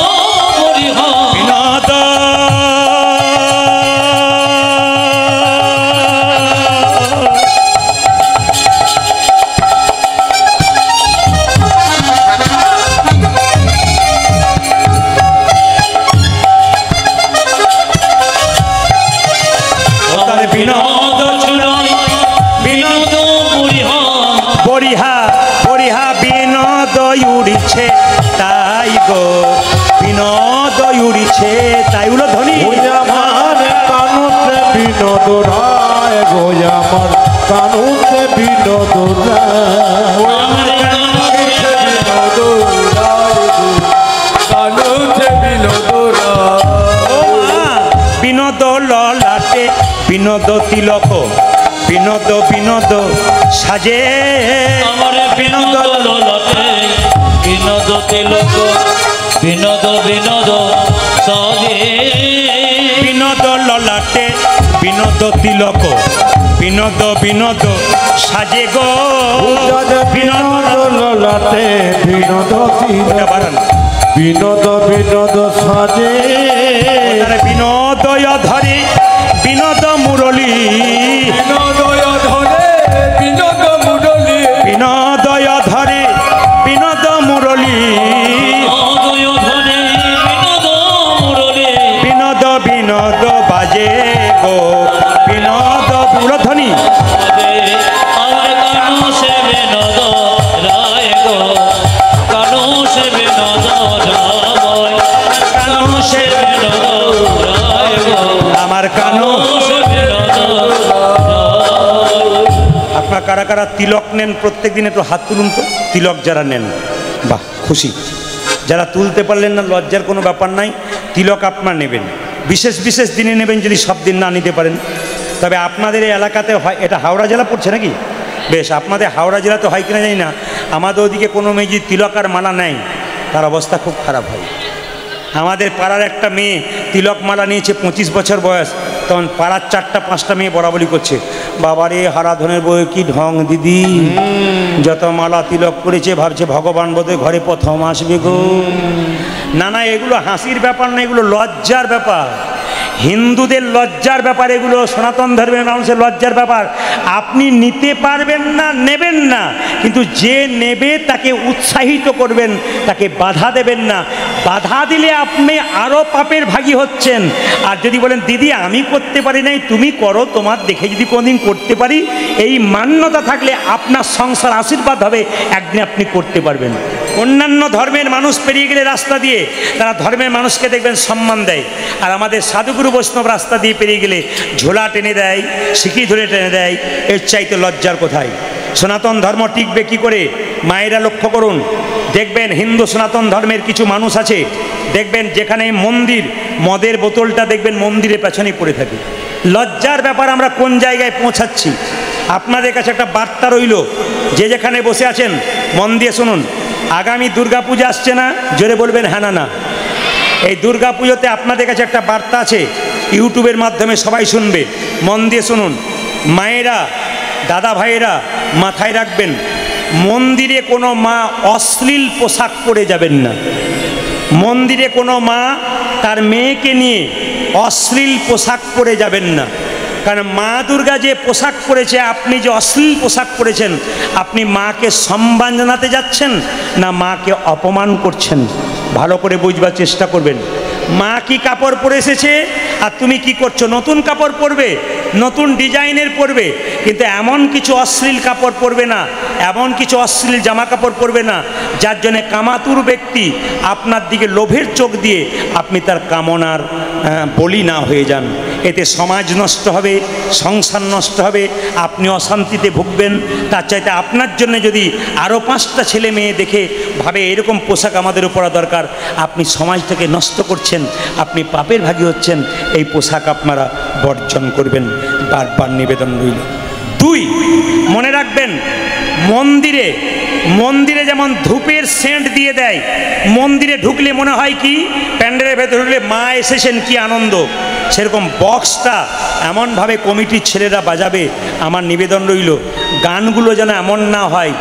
বরিহার, বিনোদ বিনোদ চুরাই, বিনোদ বরিহার, বরিহা বরিহা বিনোদ উড়িছে তাই গো, বিনোদ উড়িছে তাই, উলুদ ধ্বনি, ওই আমার কানতে বিনোদ রায় গো, আমার কানতে বিনোদ রায়। আমার কানতে বিনোদ রায় গো, কানতে বিনোদ রায়। ও মা, বিনোদ ললাটে বিনোদ তিলক, বিনোদ বিনোদ সাজে, আমার বিনোদ ললাটে বিনোদ তিলক, বিনোদ বিনোদ সাজে, বিনোদ ললাটে বিনোদ তিলক, বিনোদ বিনোদ সাজে গো, বিনোদ ললাটে বিনোদ তিলক, বাড়ান, বিনোদ বিনোদ সাজে, বিনোদয় ধরে বিনোদ মুরলী, বিনোদয় ধরে বিনোদ মুরলী, বিনোদয় ধরে বিনোদ মুরলী, বিনোদয় ধরে বিনোদ মুরলী, বিনোদ বিনোদ বাজে গো, বিনোদ মূলধ্বনি, আমার কানু সে বিনোদ রায় গো, কানু সে বিনোদ রায়, কানু সে বিনোদ রায় গো, আমার কানু। সে বিনোদ রায়। আপনার কারা কারা তিলক নেন প্রত্যেক দিন একটু হাত তুলুন তো, তিলক যারা নেন বাহ, খুশি। যারা তুলতে পারলেন না, লজ্জার কোনো ব্যাপার নাই, তিলক আপনার নেবেন, বিশেষ বিশেষ দিনে নেবেন, যদি সব দিন না নিতে পারেন। তবে আপনাদের এই এলাকাতে হয়, এটা হাওড়া জেলা পড়ছে নাকি? বেশ, আপনাদের হাওড়া জেলাতে হয় কিনা জানি না, আমাদের ওদিকে কোনো মেয়ে যদি তিলক আর মালা নেয় তার অবস্থা খুব খারাপ হয়। আমাদের পাড়ার একটা মেয়ে তিলক মালা নিয়েছে, 25 বছর বয়স, তখন পাড়ার 4-5টা মেয়ে বরাবরি করছে, বাবারে হারাধনের বই কি ঢং দিদি, যত মালা তিলক করেছে ভাবছে ভগবান বোধহয় ঘরে প্রথম আসবে গো। না না, এগুলো হাসির ব্যাপার না, এগুলো লজ্জার ব্যাপার, হিন্দুদের লজ্জার ব্যাপার, এগুলো সনাতন ধর্মের মানুষের লজ্জার ব্যাপার। আপনি নিতে পারবেন না, নেবেন না, কিন্তু যে নেবে তাকে উৎসাহিত করবেন, তাকে বাধা দেবেন না। বাধা দিলে আপনি আরও পাপের ভাগী হচ্ছেন। আর যদি বলেন দিদি আমি করতে পারি নাই, তুমি করো, তোমার দেখে যদি কোনোদিন করতে পারি, এই মান্যতা থাকলে আপনার সংসার আশীর্বাদ হবে, একদিন আপনি করতে পারবেন। অন্যান্য ধর্মের মানুষ পেরিয়ে গেলে রাস্তা দিয়ে, তারা ধর্মের মানুষকে দেখবেন সম্মান দেয়, আর আমাদের সাধুগুরু বৈষ্ণব রাস্তা দিয়ে পেরিয়ে গেলে ঝোলা টেনে দেয়, শিখি ধরে টেনে দেয়। এর চাইতে লজ্জার কোথায়? সনাতন ধর্ম টিকবে কি করে? মায়েরা লক্ষ্য করুন, দেখবেন হিন্দু সনাতন ধর্মের কিছু মানুষ আছে, দেখবেন যেখানে মন্দির, মদের বোতলটা দেখবেন মন্দিরের পেছনেই পড়ে থাকে। লজ্জার ব্যাপার, আমরা কোন জায়গায় পৌঁছাচ্ছি? আপনাদের কাছে একটা বার্তা রইল, যে যেখানে বসে আছেন মন দিয়ে শুনুন। আগামী দুর্গাপূজা আসছে না? জোরে বলবেন হ্যাঁ না না। এই দুর্গাপুজোতে আপনাদের কাছে একটা বার্তা আছে, ইউটিউবের মাধ্যমে সবাই শুনবে, মন দিয়ে শুনুন। মায়েরা, দাদা ভাইয়েরা, মাথায় রাখবেন, মন্দিরে কোনো মা অশ্লীল পোশাক পরে যাবেন না। মন্দিরে কোনো মা তার মেয়েকে নিয়ে অশ্লীল পোশাক পরে যাবেন না। কারণ মা দুর্গা যে পোশাক পরেছে, আপনি যে অশ্লীল পোশাক পরেছেন, আপনি মাকে সম্মান জানাতে যাচ্ছেন না মাকে অপমান করছেন? ভালো করে বুঝবার চেষ্টা করবেন। মা কি কাপড় পরে এসেছে আর তুমি কি করছো? নতুন কাপড় পরবে, নতুন ডিজাইনের পরবে, কিন্তু এমন কিছু অশ্লীল কাপড় পরবে না, এমন কিছু অশ্লীল জামা কাপড় পরবে না যার জন্যে কামাতুর ব্যক্তি আপনার দিকে লোভের চোখ দিয়ে আপনি তার কামনার বলি না হয়ে যান। এতে সমাজ নষ্ট হবে, সংসার নষ্ট হবে, আপনি অশান্তিতে ভুগবেন। তার চাইতে আপনার জন্য যদি আরও 5টা ছেলে মেয়ে দেখে ভাবে এরকম পোশাক আমাদেরও পরা দরকার, আপনি সমাজটাকে নষ্ট করছেন, আপনি পাপের ভাগী হচ্ছেন। এই পোশাক আপনারা বর্জন করবেন, বারবার নিবেদন রইল। 2, মনে রাখবেন, মন্দিরে যেমন ধূপের সেন্ট দিয়ে দেয়, মন্দিরে ঢুকলে মনে হয় কি প্যান্ডেলের ভেতরে ঢুকলে মা এসেছেন, কি আনন্দ, সেরকম বক্সটা এমনভাবে কমিটির ছেলেরা বাজাবে। আমার নিবেদন রইল, গানগুলো যেন এমন না হয়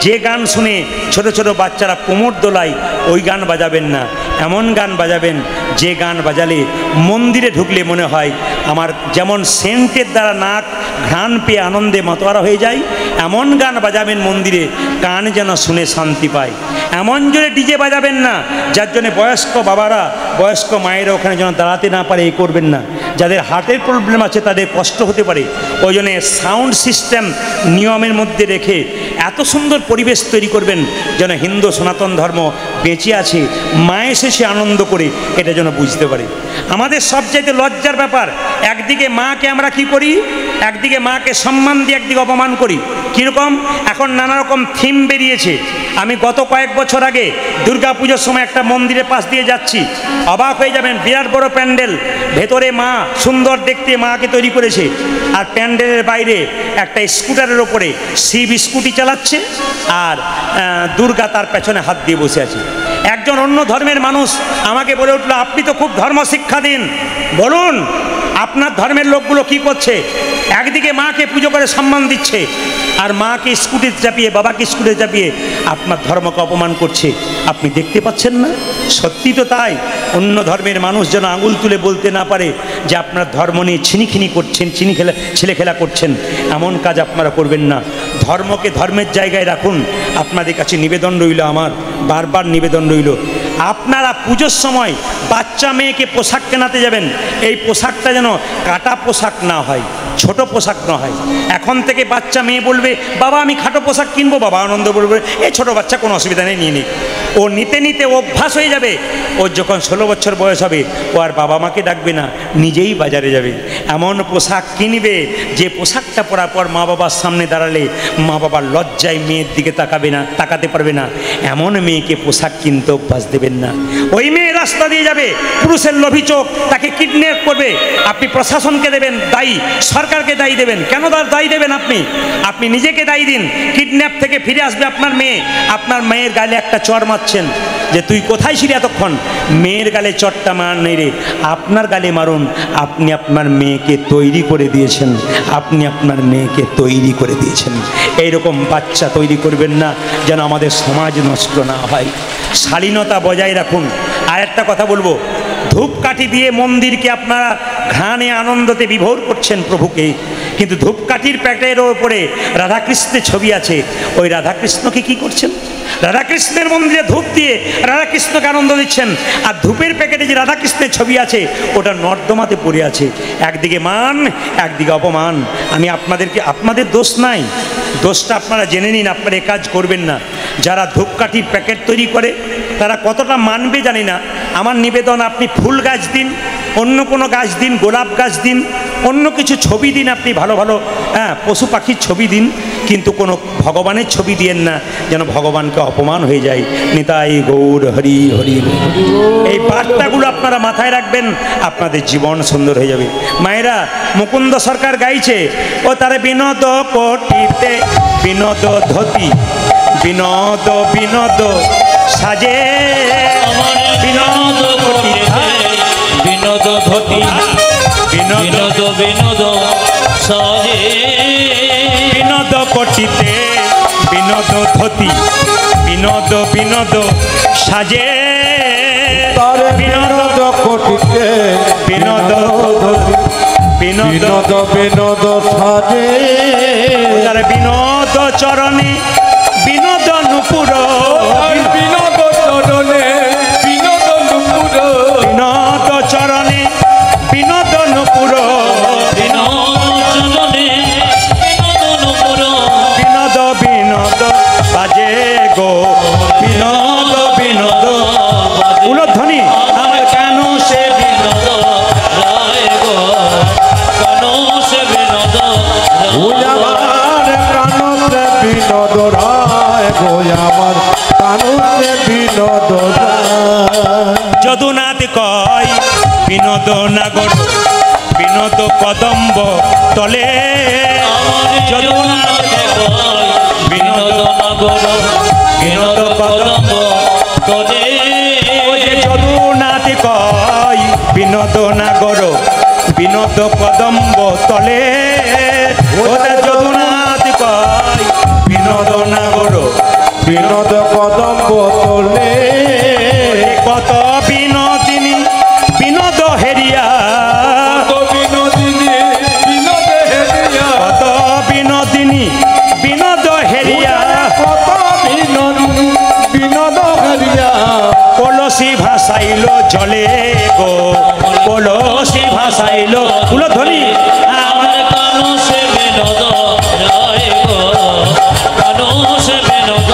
যে গান শুনে ছোট ছোট বাচ্চারা কোমর দোলায়, ওই গান বাজাবেন না। এমন গান বাজাবেন যে গান বাজালে মন্দিরে ঢুকলে মনে হয় আমার যেমন সেন্টের দ্বারা নাক ঘ্রাণ পেয়ে আনন্দে মাতোয়ারা হয়ে যায়, এমন গান বাজাবেন মন্দিরে কান যেন শুনে শান্তি পায়। এমন জোরে ডিজে বাজাবেন না যার জন্য বয়স্ক বাবারা, বয়স্ক মায়েরা ওখানে যেন দাঁড়াতে না পারে, এই করবেন না। যাদের হার্টের প্রবলেম আছে তাদের কষ্ট হতে পারে, ওই জন্য সাউন্ড সিস্টেম নিয়মের মধ্যে রেখে এত সুন্দর পরিবেশ তৈরি করবেন যেন হিন্দু সনাতন ধর্ম বেঁচে আছে, মায়ে শেষে আনন্দ করে এটা যেন বুঝতে পারে। আমাদের সবচাইতে লজ্জার ব্যাপার, একদিকে মাকে আমরা কি করি, একদিকে মাকে সম্মান দিয়ে একদিকে অপমান করি। কীরকম? এখন নানা রকম থিম বেরিয়েছে। আমি গত কয়েক বছর আগে দুর্গাপুজোর সময় একটা মন্দিরের পাশ দিয়ে যাচ্ছি, অবাক হয়ে যাবেন, বিরাট বড় প্যান্ডেল, ভেতরে মা সুন্দর দেখতে মাকে তৈরি করেছে, আর প্যান্ডেলের বাইরে একটা স্কুটারের ওপরে শিব স্কুটি চালাচ্ছে আর দুর্গা তার পেছনে হাত দিয়ে বসে আছে। একজন অন্য ধর্মের মানুষ আমাকে বলে উঠল, আপনি তো খুব ধর্ম শিক্ষা দিন, বলুন আপনার ধর্মের লোকগুলো কি করছে? একদিকে মাকে পুজো করে সম্মান দিচ্ছে, আর মাকে স্কুটিতে চাপিয়ে, বাবাকে স্কুটিতে চাপিয়ে আপনার ধর্মকে অপমান করছে। আপনি দেখতে পাচ্ছেন না? সত্যি তো তাই। অন্য ধর্মের মানুষ যেন আঙুল তুলে বলতে না পারে যে আপনার ধর্ম নিয়ে ছিনিখিনি করছেন, ছেলে খেলা করছেন। এমন কাজ আপনারা করবেন না। ধর্মকে ধর্মের জায়গায় রাখুন। আপনাদের কাছে নিবেদন রইল, আমার বারবার নিবেদন রইল, আপনারা পুজোর সময় বাচ্চা মেয়েকে পোশাক কেনাতে যাবেন, এই পোশাকটা যেন কাটা পোশাক না হয়, ছোট পোশাক না হয়। এখন থেকে বাচ্চা মেয়ে বলবে বাবা আমি খাটো পোশাক কিনবো, বাবা আনন্দ বলবে এই ছোট বাচ্চা কোনো অসুবিধা নেই নিয়ে নিক। ও নিতে নিতে অভ্যাস হয়ে যাবে, ওর যখন 16 বছর বয়স হবে ও আর বাবা মাকে ডাকবে না, নিজেই বাজারে যাবে, এমন পোশাক কিনবে যে পোশাকটা পরার পর মা বাবার সামনে দাঁড়ালে মা বাবার লজ্জায় মেয়ের দিকে তাকাতে পারবে না, এমন মেয়েকে পোশাক কিনতে অভ্যাস দেবেন না। ওই মেয়ে রাস্তা দিয়ে যাবে, পুরুষের লোভী চোখ তাকে কিডন্যাপ করবে, আপনি প্রশাসনকে দেবেন দায়ী, সরকারকে দায়ী দেবেন। কেন তার দায়ী দেবেন? আপনি নিজেকে দায়ী দিন। কিডন্যাপ থেকে ফিরে আসবে আপনার মেয়ে, আপনার মেয়ের গালে একটা চর মারছেন যে তুই কোথায় ছিলি এতক্ষণ, মেয়ের গালে চরটা মার নেই রে, আপনার গালে মারুন। আপনি আপনার মেয়েকে তৈরি করে দিয়েছেন, আপনি আপনার মেয়েকে তৈরি করে দিয়েছেন। এইরকম বাচ্চা তৈরি করবেন না যেন আমাদের সমাজ নষ্ট না হয়। শালীনতা বজায় রাখুন। আর একটা কথা বলবো, ধূপকাঠি দিয়ে মন্দিরকে আপনারা ঘ্রাণে আনন্দতে বিভোর করছেন প্রভুকে, কিন্তু ধূপকাঠির প্যাকেটের ওপরে রাধাকৃষ্ণের ছবি আছে, ওই রাধাকৃষ্ণকে কি করছেন? রাধাকৃষ্ণের মন্দিরে ধূপ দিয়ে রাধাকৃষ্ণকে আনন্দ দিচ্ছেন, আর ধূপের প্যাকেটে যে রাধাকৃষ্ণের ছবি আছে ওটা নর্দমাতে পড়ে আছে। একদিকে মান, একদিকে অপমান। আমি আপনাদের দোষ নাই, দোষটা আপনারা জেনে নিন, আপনারা এ কাজ করবেন না। যারা ধূপকাঠির প্যাকেট তৈরি করে তারা কতটা মানবে জানি না। আমার নিবেদন, আপনি ফুল গাছ দিন, অন্য কোনো গাছ দিন, গোলাপ গাছ দিন, অন্য কিছু ছবি দিন, আপনি ভালো ভালো পশু পাখির ছবি দিন, কিন্তু কোনো ভগবানের ছবি দিয়েন না, যেন ভগবানকে অপমান হয়ে যায়। নিতাই গৌর হরি হরি। এই বার্তাগুলো আপনারা মাথায় রাখবেন, আপনাদের জীবন সুন্দর হয়ে যাবে। মায়েরা, মুকুন্দ সরকার গাইছে, ও তার বিনোদ কোটিতে বিনোদ ধতি, বিনোদ বিনোদ সাজে, বিনোদ কোটিতে বিনোদ ধতি, বিনোদ বিনোদ সাজে, বিনোদ কোটিতে বিনোদ ধতি, বিনোদ বিনোদ সাজে, তার বিনোদ কোটিতে বিনোদ বিনোদ বিনোদ সাজে, তার বিনোদ চরণে বিনোদ নুপুর, বিনোদ চরণে বিনোদ নুপুর, বিনোদ চরণে বিনোদ নুপুর, বিনোদ চরণে বিনোদ নুপুর, বিনোদ বিনোদ বাজে গো, বিনোদ বিনোদ উলধ্বনি আমার কেন সে বিনোদ রায় গো, কানো সে বিনোদ আমার কানতে বিনোদ রায় গো, আমার কানতে বিনোদ রায়। যদুনাথ কয় বিনোদ নাগর, বিনোদ কদম্ব তলে, যদুনাথ কয় বিনোদ নগর, বিনোদ কদম্ব তলে, যদুনাথ কয় বিনোদ নাগর, বিনোদ কদম্ব তলে, যদুনাথ কয় বিনোদ নাগর, বিনোদ কদম্ব তোলে, কত বিনোদিনী বিনোদ হেরিয়া, বিনোদিনী বিনোদ হেরিয়া, কত বিনোদিনী বিনোদ হেরিয়া, কত বিনোদিনী বিনোদ হেরিয়া, কলসি ভাসাইল জলে গো, কলসি ভাসাইল উলধ্বনি আমার কানো সে বিনোদ রায় গো, কানো সে বিনোদ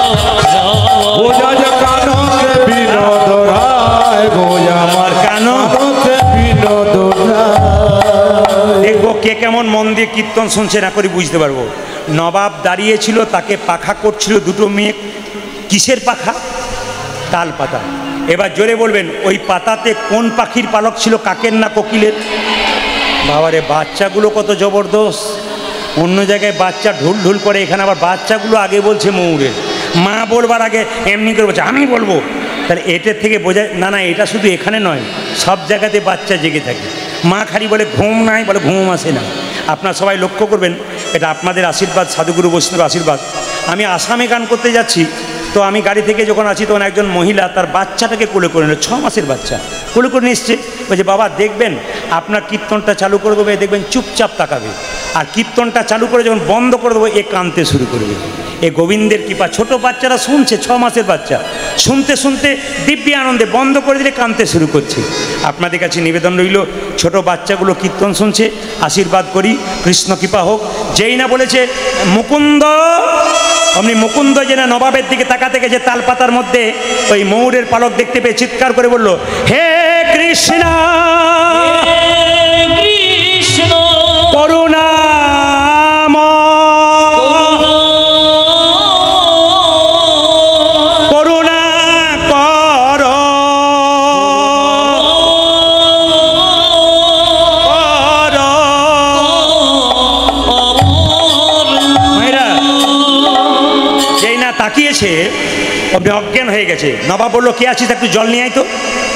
রায়, কানতে বিনোদ রায় গো, আমার কানতে বিনোদ রায়। দেখবো কে কেমন মন দিয়ে কীর্তন শুনছে না করে বুঝতে পারবো। নবাব দাঁড়িয়েছিল, তাকে পাখা করছিল দুটো মেয়ে, কিসের পাখা? তাল পাতা। এবার জোরে বলবেন ওই পাতাতে কোন পাখির পালক ছিল, কাকের না কোকিলের? বাবারে, বাচ্চাগুলো কত জবরদস্ত। অন্য জায়গায় বাচ্চা ঢুল ঢুল করে, এখানে আবার বাচ্চাগুলো আগে বলছে ময়ূরের। মা বলবার আগে এমনি করে বলছে আমি বলবো। তাহলে এটার থেকে বোঝা না, না এটা শুধু এখানে নয়, সব জায়গাতে বাচ্চা জেগে থাকে। মা খালি বলে ঘুম নাই, বলে ঘুম আসে না। আপনারা সবাই লক্ষ্য করবেন, এটা আপনাদের আশীর্বাদ, সাধুগুরু বৈষ্ণব আশীর্বাদ। আমি আসামে গান করতে যাচ্ছি, তো আমি গাড়ি থেকে যখন আছি তখন একজন মহিলা তার বাচ্চাটাকে কোলে করে নিল, 6 মাসের বাচ্চা কোলে করে নিয়ে এসছে। বলছে বাবা দেখবেন আপনার কীর্তনটা চালু করে দেবো, দেখবেন চুপচাপ তাকাবে, আর কীর্তনটা চালু করে যখন বন্ধ করে দেবো এ কাঁদতে শুরু করবে। এ গোবিন্দের কৃপা। ছোট বাচ্চারা শুনছে, 6 মাসের বাচ্চা। শুনতে শুনতে দিব্যি আনন্দে, বন্ধ করে দিলে কাঁদতে শুরু করছে। আপনাদের কাছে নিবেদন রইল, ছোট বাচ্চাগুলো কীর্তন শুনছে, আশীর্বাদ করি, কৃষ্ণ কৃপা হোক। যেই না বলেছে মুকুন্দ, অমনি মুকুন্দ যে না নবাবের দিকে তাকাতে গেছে, তালপাতার মধ্যে ওই ময়ূরের পালক দেখতে পেয়ে চিৎকার করে বলল, হে কৃষ্ণ কৃষ্ণ করুণাম করুণা কর মায়েরা। যেই না তাকিয়েছে অমনি অজ্ঞান হয়ে গেছে। নবাব বললো, কে আছিস, একটু জল নিয়ে আয় তো।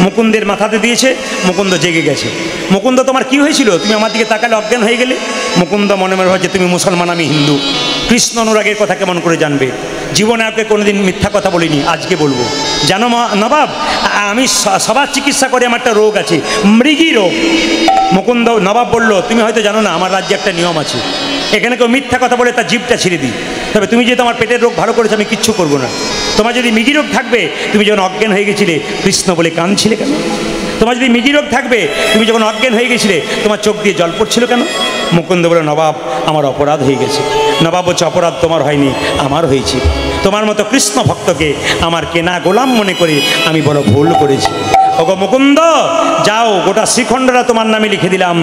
মুকুন্দের মাথাতে দিয়েছে, মুকুন্দ জেগে গেছে। মুকুন্দ, তোমার কি হয়েছিল, তুমি আমার দিকে তাকালে অজ্ঞান হয়ে গেলে? মুকুন্দ মনে মনে ভাবছে, তুমি মুসলমান, আমি হিন্দু, কৃষ্ণ অনুরাগের কথা কেমন করে জানবে? জীবনে আগে কোনোদিন মিথ্যা কথা বলিনি, আজকে বলবো। জানো নবাব, আমি সবার চিকিৎসা করে, আমার একটা রোগ আছে, মৃগী রোগ। মুকুন্দ নবাব বলল, তুমি হয়তো জানো না, আমার রাজ্যে একটা নিয়ম আছে, এখানে কেউ মিথ্যা কথা বলে তার জিভটা ছিঁড়ে দিই। তবে তুমি যেহেতু আমার পেটের রোগ ভালো করেছো, আমি কিচ্ছু করবো না। তোমার যদি মৃগী রোগ থাকবে, তুমি যখন অজ্ঞান হয়ে গেছিলে কৃষ্ণ বলে কাঁদছিলে কেন? তোমার যদি মৃগী রোগ থাকবে, তুমি যখন অজ্ঞান হয়ে গেছিলে তোমার চোখ দিয়ে জল পড়ছিল কেন? মুকুন্দ বলে, নবাব আমার অপরাধ হয়ে গেছে। নবাব বলছে, অপরাধ তোমার হয়নি, আমার হয়েছে। তোমার মতো কৃষ্ণ ভক্তকে আমার কেনা গোলাম মনে করে আমি বড় ভুল করেছি। ওগো মুকুন্দ, যাও, গোটা শ্রীখণ্ডরা তোমার নামে লিখে দিলাম।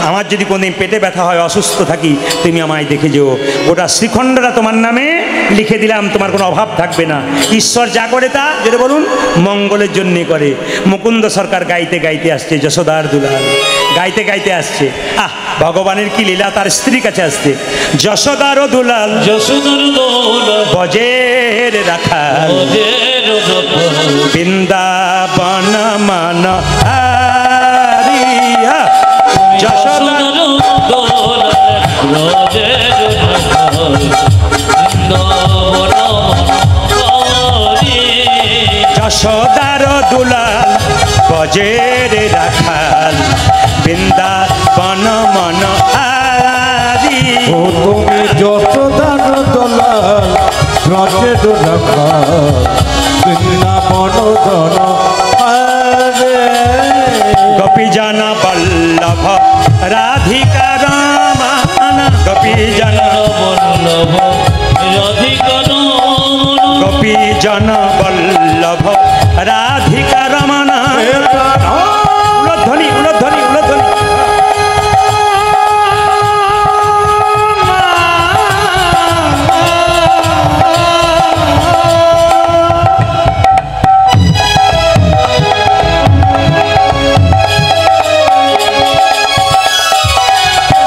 আমার যদি কোনোদিন পেটে ব্যথা হয়, অসুস্থ থাকি, তুমি আমায় দেখে যেও। গোটা শ্রীখণ্ডরা তোমার নামে লিখে দিলাম, তোমার কোনো অভাব থাকবে না। ঈশ্বর যা করে তা, যেটা বলুন, মঙ্গলের জন্যে করে। মুকুন্দ সরকার গাইতে গাইতে আসছে, যশোদার দুলাল গাইতে গাইতে আসছে। ভগবানের কি লীলা, তার স্ত্রীর কাছে আসছে, যশোদার দুলাল যশোদার দোলাল বজের রাখাল বৃন্দাবন মান হারিয়া। যশোদার দোলাল রজের রাখাল বৃন্দাবন হারি। যশোদার দুলাল বজের রাখাল বৃন্দাবন মন হারি। ও তুমি যশোদার দলাল রজের রাখাল বৃন্দাবন ধন হারে। গোপীজন বল্লভ রাধিকা রমণ, গোপীজন বল্লভ রাধিকা রমণ, গোপীজন বল্লভ রাধিকা রমণ। উলধ্বনি উলধ্বনি উলধ্বনি।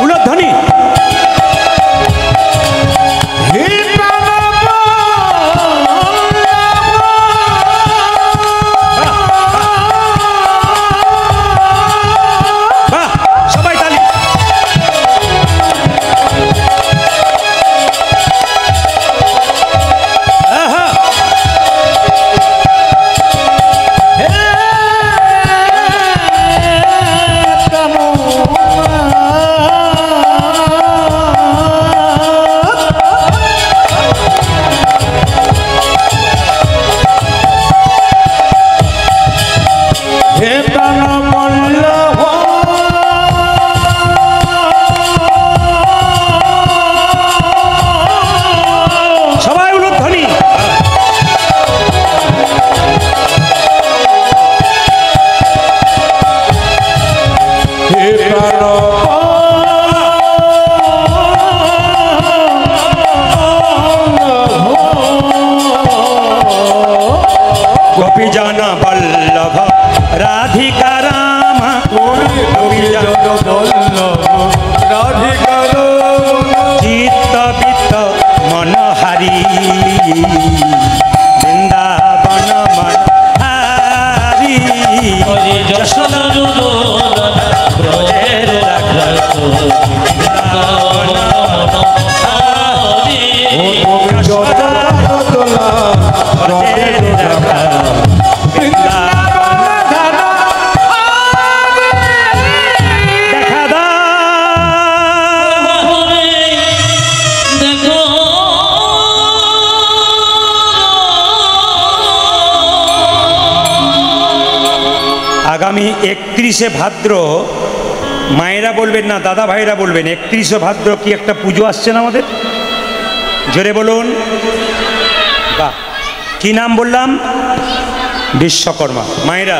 উলধ্বনি। বাহ, সবাই তালি। আহা। হে প্রাণ বল্লভ সবাই উলধ্বনি। হে প্রাণ গোপীজন বল্লভ রাধিকা রাম, গোপীজন রাধিকার চিত্ত বিত্ত মনোহারি বৃন্দাবন মনোহারি। হরি যশোদার দোলাল রজের রাখাল বৃন্দাবন হারি। যশোদার দলাল রজের রাখাল দেখা দাও দেখো আগামী 31শে ভাদ্র, মায়েরা বলবেন না দাদা ভাইরা বলবেন, 31শে ভাদ্র কি একটা পুজো আসছে না আমাদের? জোরে বলুন। বাহ, কি নাম বললাম? বিশ্বকর্মা। মায়েরা,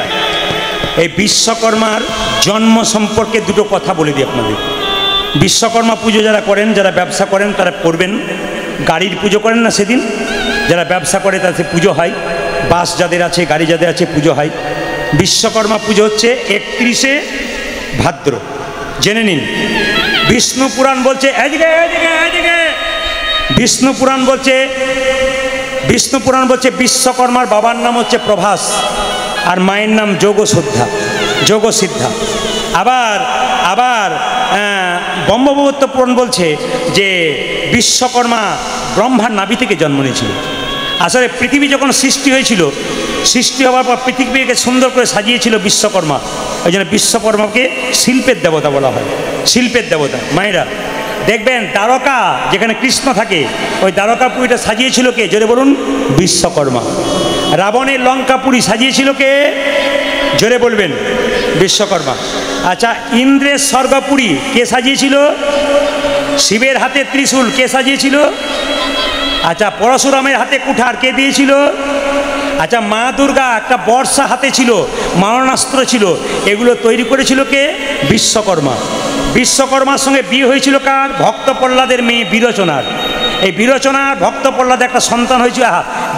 এই বিশ্বকর্মার জন্ম সম্পর্কে দুটো কথা বলে দিই আপনাদের। বিশ্বকর্মা পুজো যারা করেন, যারা ব্যবসা করেন তারা করবেন। গাড়ির পুজো করেন না সেদিন, যারা ব্যবসা করে তাতে পুজো হয়। বাস যাদের আছে, গাড়ি যাদের আছে, পুজো হয়। বিশ্বকর্মা পুজো হচ্ছে 31শে ভাদ্র, জেনে নিন। বিষ্ণু পুরাণ বলছে, বিষ্ণু পুরাণ বলছে বিশ্বকর্মার বাবার নাম হচ্ছে প্রভাস, আর মায়ের নাম যোগসিদ্ধা। আবার ব্রহ্মবৈবর্ত পুরাণ বলছে যে বিশ্বকর্মা ব্রহ্মার নাভি থেকে জন্ম নিয়েছিল। আসলে পৃথিবী যখন সৃষ্টি হয়েছিল, সৃষ্টি হওয়ার পর পৃথিবীকে সুন্দর করে সাজিয়েছিল বিশ্বকর্মা। ওই জন্য বিশ্বকর্মাকে শিল্পের দেবতা বলা হয়, শিল্পের দেবতা। মায়েরা দেখবেন দ্বারকা যেখানে কৃষ্ণ থাকে, ওই দ্বারকাপুরীটা সাজিয়েছিল কে? জোরে বলুন, বিশ্বকর্মা। রাবণের লঙ্কাপুরী সাজিয়েছিল কে? জোরে বলবেন, বিশ্বকর্মা। আচ্ছা, ইন্দ্রের স্বর্গপুরী কে সাজিয়েছিল? শিবের হাতে ত্রিশূল কে সাজিয়েছিল? আচ্ছা, পরশুরামের হাতে কুঠার কে দিয়েছিল? আচ্ছা, মা দুর্গা একটা বর্ষা হাতে ছিল, মারণাস্ত্র ছিল, এগুলো তৈরি করেছিল কে? বিশ্বকর্মা। বিশ্বকর্মার সঙ্গে বিয়ে হয়েছিল কার? ভক্ত প্রহ্লাদের মেয়ে বিরোচনার। এই বিরোচনার ভক্ত প্রহ্লাদের একটা সন্তান হয়েছিল।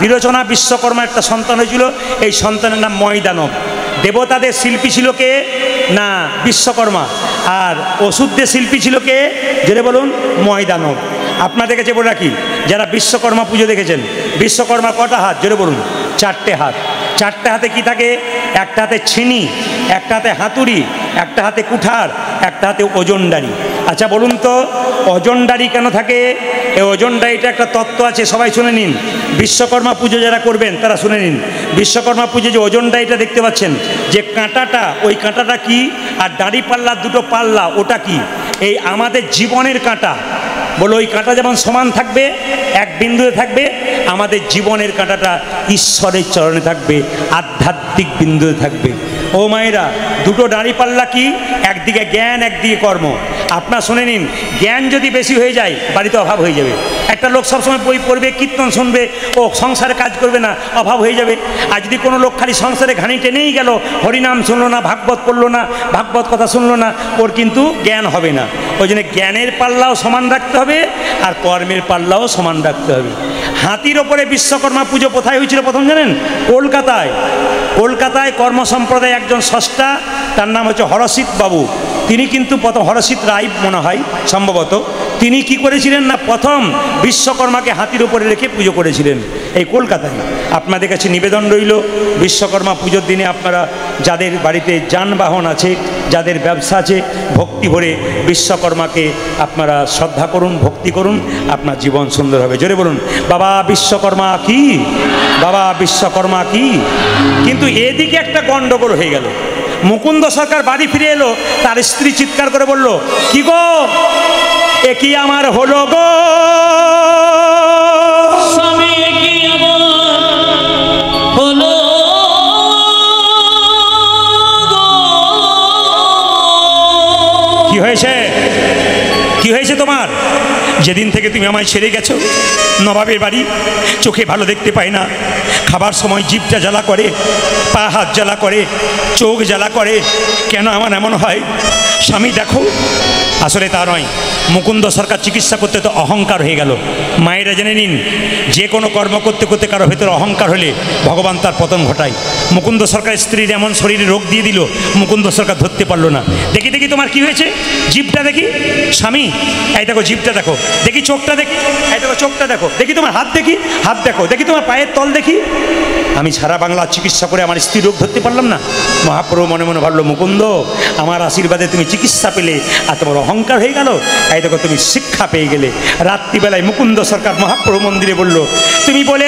বিরোচনা বিশ্বকর্মা একটা সন্তান হয়েছিল, এই সন্তানের নাম ময়দানব। দেবতাদের শিল্পী ছিল কে? না, বিশ্বকর্মা। আর ওষুধদের শিল্পী ছিল কে? যেটা বলুন, ময়দানব। আপনাদের কাছে বলে রাখি, যারা বিশ্বকর্মা পুজো দেখেছেন, বিশ্বকর্মা কটা হাত? জোরে বলুন, 4টে হাত। 4টে হাতে কি থাকে? একটা হাতে ছিনি, একটা হাতে হাতুড়ি, একটা হাতে কুঠার, একটা হাতে ওজনদারি। আচ্ছা বলুন তো, ওজনদারি কেন থাকে? এই ওজনদারিটা একটা তত্ত্ব আছে, সবাই শুনে নিন। বিশ্বকর্মা পুজো যারা করবেন তারা শুনে নিন। বিশ্বকর্মা পুজো যে ওজনদারিটা দেখতে পাচ্ছেন, যে কাঁটাটা, ওই কাঁটাটা কি? আর দাড়ি পাল্লার দুটো পাল্লা, ওটা কি? এই আমাদের জীবনের কাঁটা। বলো, ওই কাঁটা যেমন সমান থাকবে, এক বিন্দুতে থাকবে, আমাদের জীবনের কাঁটাটা ঈশ্বরের চরণে থাকবে, আধ্যাত্মিক বিন্দুতে থাকবে। ও মায়েরা, দুটো দাঁড়িপাল্লা কি? একদিকে জ্ঞান, একদিকে কর্ম। আপনার শুনে নিন, জ্ঞান যদি বেশি হয়ে যায় বাড়িতে অভাব হয়ে যাবে। একটা লোক সবসময় বই পড়বে, কীর্তন শুনবে, ও সংসারে কাজ করবে না, অভাব হয়ে যাবে। আর যদি কোনো লোক খালি সংসারে ঘানি টেনেই গেল, হরিনাম শুনলো না, ভাগবত পড়লো না, ভাগবত কথা শুনলো না, ওর কিন্তু জ্ঞান হবে না। ওই জন্য জ্ঞানের পাল্লাও সমান রাখতে হবে, আর কর্মের পাল্লাও সমান রাখতে হবে। হাতির ওপরে বিশ্বকর্মা পুজো কোথায় হয়েছিল প্রথম জানেন? কলকাতায়। কলকাতায় কর্ম সম্প্রদায় একজন স্রষ্টা, তার নাম হচ্ছে হরসিত বাবু। তিনি কিন্তু প্রথম, হরসিত রায় মনে হয় সম্ভবত, তিনি কি করেছিলেন না, প্রথম বিশ্বকর্মাকে হাতির উপরে রেখে পুজো করেছিলেন এই কলকাতায়। আপনাদের কাছে নিবেদন রইল, বিশ্বকর্মা পুজোর দিনে আপনারা যাদের বাড়িতে যানবাহন আছে, যাদের ব্যবসা আছে, ভক্তি ভরে বিশ্বকর্মাকে আপনারা শ্রদ্ধা করুন, ভক্তি করুন, আপনার জীবন সুন্দর হবে। জোরে বলুন, বাবা বিশ্বকর্মা কি, বাবা বিশ্বকর্মা কি। কিন্তু এদিকে একটা গন্ডগোল হয়ে গেল। মুকুন্দ সরকার বাড়ি ফিরে এলো, তার স্ত্রী চিৎকার করে বলল, কি গো, এ কি আমার হলো গো? স্বামী কি আমার হলো গো? কি হয়েছে? কি হয়েছে তোমার? যেদিন থেকে তুমি আমায় ছেড়ে গেছো, নবাবের বাড়ি, চোখে ভালো দেখতে পাই না, খাবার সময় জিভটা জ্বালা করে, পা হাত জ্বালা করে, চোখ জ্বালা করে, কেন আমার এমন হয়? স্বামী দেখো। আসলে তা নয়, মুকুন্দ সরকার চিকিৎসা করতে তো অহংকার হয়ে গেল। মায়েরা জেনে নিন, যে কোনো কর্ম করতে করতে কারো ভেতরে অহংকার হলে ভগবান তার পতন ঘটায়। মুকুন্দ সরকার স্ত্রীর এমন শরীরে রোগ দিয়ে দিল, মুকুন্দ সরকার ধরতে পারলো না। দেখি দেখি তোমার কি হয়েছে, জিভটা দেখি। স্বামী, এই দেখো জিভটা দেখো, দেখি চোখটা দেখি, এই দেখো চোখটা দেখো, দেখি তোমার হাত দেখি, হাত দেখো, দেখি তোমার পায়ের তল দেখি। আমি সারা বাংলা চিকিৎসা করে আমার স্ত্রী রোগ ধরতে পারলাম না। মহাপ্রভু মনে মনে ভাবলো, মুকুন্দ, আমার আশীর্বাদে তুমি চিকিৎসা পেলে, আর তোমার অহংকার হয়ে গেল, এই দেখো তুমি শিক্ষা পেয়ে গেলে। রাত্রিবেলায় মুকুন্দ সরকার মহাপ্রভু মন্দিরে বলল, তুমি বলে